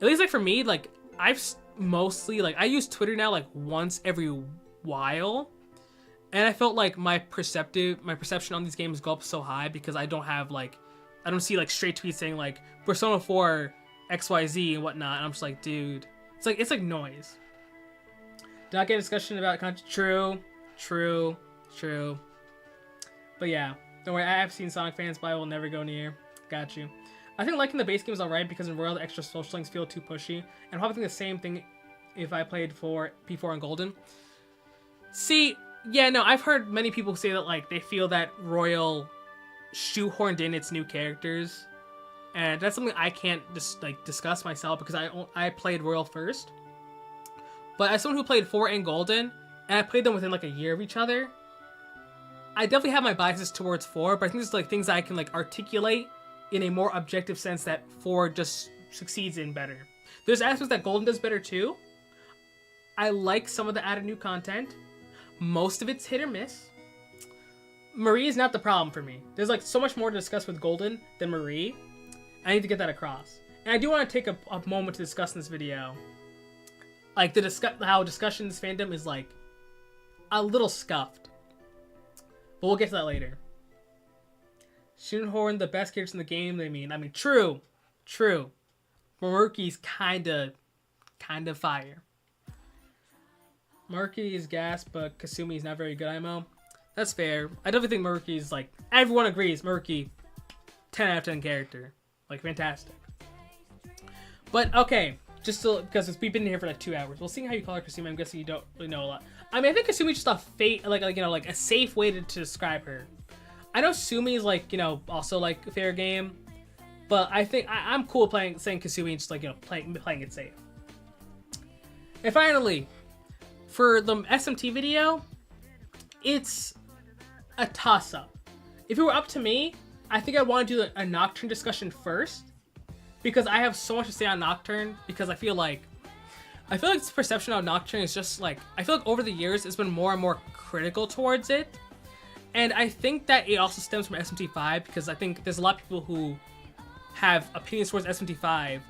At least like for me, like I've mostly like I use Twitter now like once every while, And I felt like my perception on these games go up so high because I don't see like straight tweets saying like Persona 4 XYZ and whatnot. And I'm just like, dude, it's like noise. Did not get a discussion about content. True. But yeah, don't worry. I have seen Sonic fans, but I will never go near. Got you. I think liking the base game is alright because in Royal the extra social links feel too pushy. And I'm probably thinking the same thing if I played for P4 and Golden. See, yeah, no, I've heard many people say that like they feel that Royal shoehorned in its new characters, and that's something I can't just discuss myself because I played Royal first. But as someone who played 4 and Golden, and I played them within like a year of each other, I definitely have my biases towards 4, but I think there's like things that I can like articulate in a more objective sense that 4 just succeeds in better. There's aspects that Golden does better too. I like some of the added new content. Most of it's hit or miss. Marie is not the problem for me. There's like so much more to discuss with Golden than Marie. I need to get that across. And I do want to take a moment to discuss in this video, like how discussion in this fandom is like a little scuffed. But we'll get to that later. Shoehorn the best characters in the game. I mean, true. Murky's kinda fire. Murky is gas, but Kasumi is not very good IMO. That's fair. I definitely think Murky is like, everyone agrees, Murky, 10 out of 10 character. Like, fantastic. But, okay, just because we've been here for like 2 hours. We'll see how you call her Kasumi. I'm guessing you don't really know a lot. I mean, I think Kasumi's just a safe way to describe her. I know Sumi is like, also like a fair game. But I think I'm cool saying Kasumi and just like, playing it safe. And finally, for the SMT video, it's a toss-up. If it were up to me, I think I'd want to do a Nocturne discussion first, because I have so much to say on Nocturne, because I feel like its perception of Nocturne is just like, I feel like over the years it's been more and more critical towards it. And I think that it also stems from SMT5, because I think there's a lot of people who have opinions towards SMT5,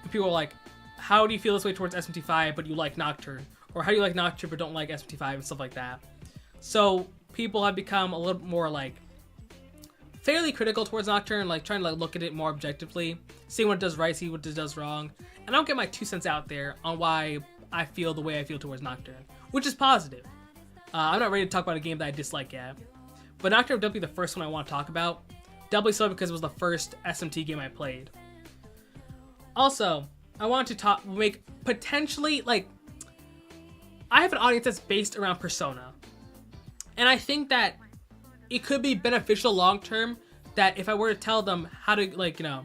and people are like, how do you feel this way towards SMT5 but you like Nocturne? Or how do you like Nocturne but don't like SMT5 and stuff like that. So people have become a little more like fairly critical towards Nocturne, like trying to look at it more objectively, see what it does right, see what it does wrong. And I don't get my 2 cents out there on why I feel the way I feel towards Nocturne, which is positive. I'm not ready to talk about a game that I dislike yet, but Nocturne would definitely be the first one I want to talk about. Doubly so because it was the first SMT game I played. Also, I want to make potentially I have an audience that's based around Persona. And I think that it could be beneficial long term that if I were to tell them how to,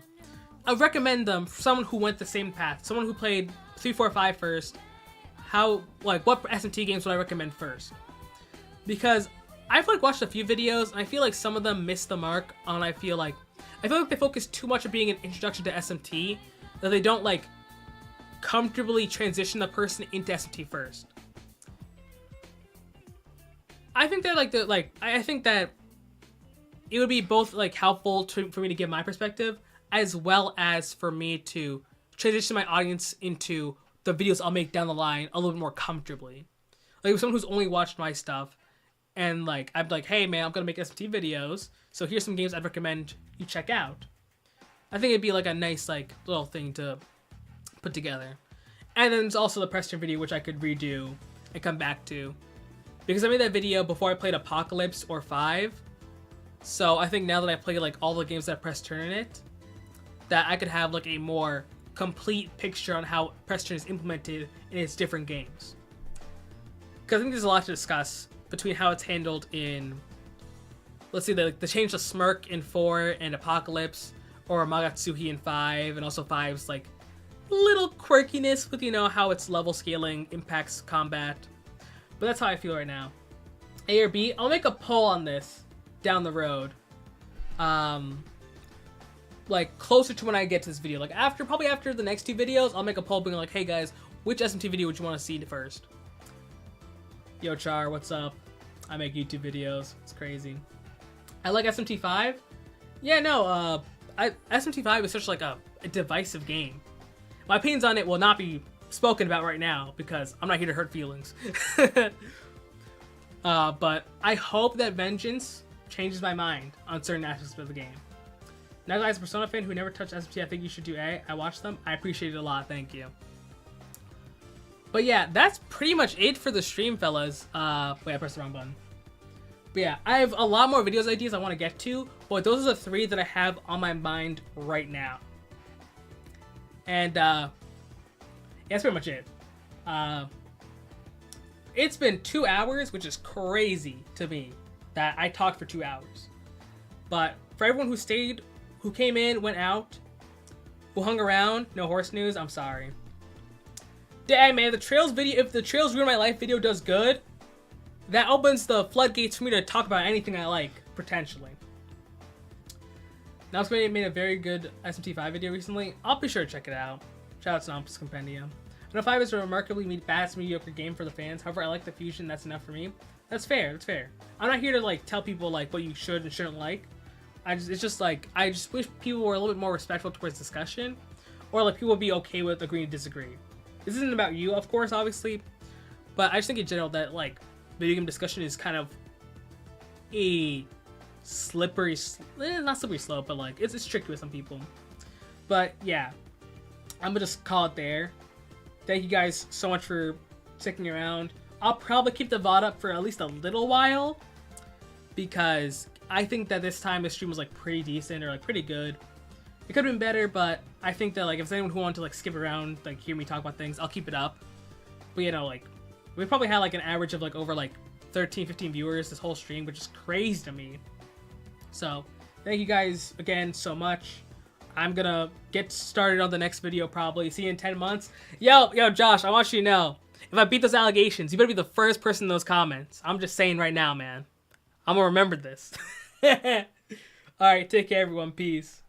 I recommend them for someone who went the same path, someone who played 3, 4, 5 first, what SMT games would I recommend first? Because I've watched a few videos and I feel like some of them missed the mark on, I feel like they focus too much on being an introduction to SMT, that they don't comfortably transition the person into SMT first. I think that I think that it would be both helpful for me to give my perspective, as well as for me to transition my audience into the videos I'll make down the line a little bit more comfortably. Like, someone who's only watched my stuff, and I'm like, hey man, I'm gonna make SMT videos, so here's some games I'd recommend you check out. I think it'd be a nice little thing to put together. And then there's also the press turn video, which I could redo and come back to, because I made that video before I played Apocalypse or 5. So I think now that I played all the games that press turn in it, that I could have a more complete picture on how press turn is implemented in its different games. Because I think there's a lot to discuss between how it's handled in, let's see, the change to Smirk in 4 and Apocalypse, or Magatsuhi in 5, and also 5's little quirkiness with how its level scaling impacts combat. But that's how I feel right now. A or B? I'll make a poll on this down the road. Closer to when I get to this video. Probably after the next 2 videos, I'll make a poll being hey guys, which SMT video would you want to see first? Yo Char, what's up? I make YouTube videos. It's crazy. I like SMT5. Yeah, no, SMT5 is such a divisive game. My opinions on it will not be spoken about right now because I'm not here to hurt feelings. But I hope that Vengeance changes my mind on certain aspects of the game. Now, as a Persona fan who never touched SMT, I think you should do A. I watched them. I appreciate it a lot. Thank you. But yeah, that's pretty much it for the stream, fellas. Wait, I pressed the wrong button. But yeah, I have a lot more videos ideas I want to get to, but those are the 3 that I have on my mind right now. And yeah, that's pretty much it. It's been 2 hours, which is crazy to me that I talked for 2 hours. But for everyone who stayed, who came in, went out, who hung around, no horse news, I'm sorry. Dang, man, the Trails video, if the Trails Ruin My Life video does good, that opens the floodgates for me to talk about anything I like, potentially. Now, Squid made a very good SMT5 video recently. I'll be sure to check it out. Shout out to Nomp's Compendium. I know 5 is a remarkably bad, mediocre game for the fans. However, I like the fusion. That's enough for me. That's fair. That's fair. I'm not here to like tell people like what you should and shouldn't like. It's just like I just wish people were a little bit more respectful towards discussion, or like people would be okay with agreeing to disagree. This isn't about you, of course, obviously, but I just think in general that like video game discussion is kind of a slippery, not slippery slope, but like it's tricky with some people. But yeah, I'm gonna just call it there. Thank you guys so much for sticking around. I'll probably keep the VOD up for at least a little while because I think that this time the stream was like pretty decent or like pretty good. It could have been better, but I think that like if there's anyone who wanted to like skip around, like hear me talk about things, I'll keep it up. But you know, like we probably had like an average of like over like 13, 15 viewers this whole stream, which is crazy to me. So thank you guys again so much. I'm gonna get started on the next video probably. See you in 10 months. Yo, Josh, I want you to know, if I beat those allegations, you better be the first person in those comments. I'm just saying right now, man. I'm gonna remember this. Alright, take care everyone. Peace.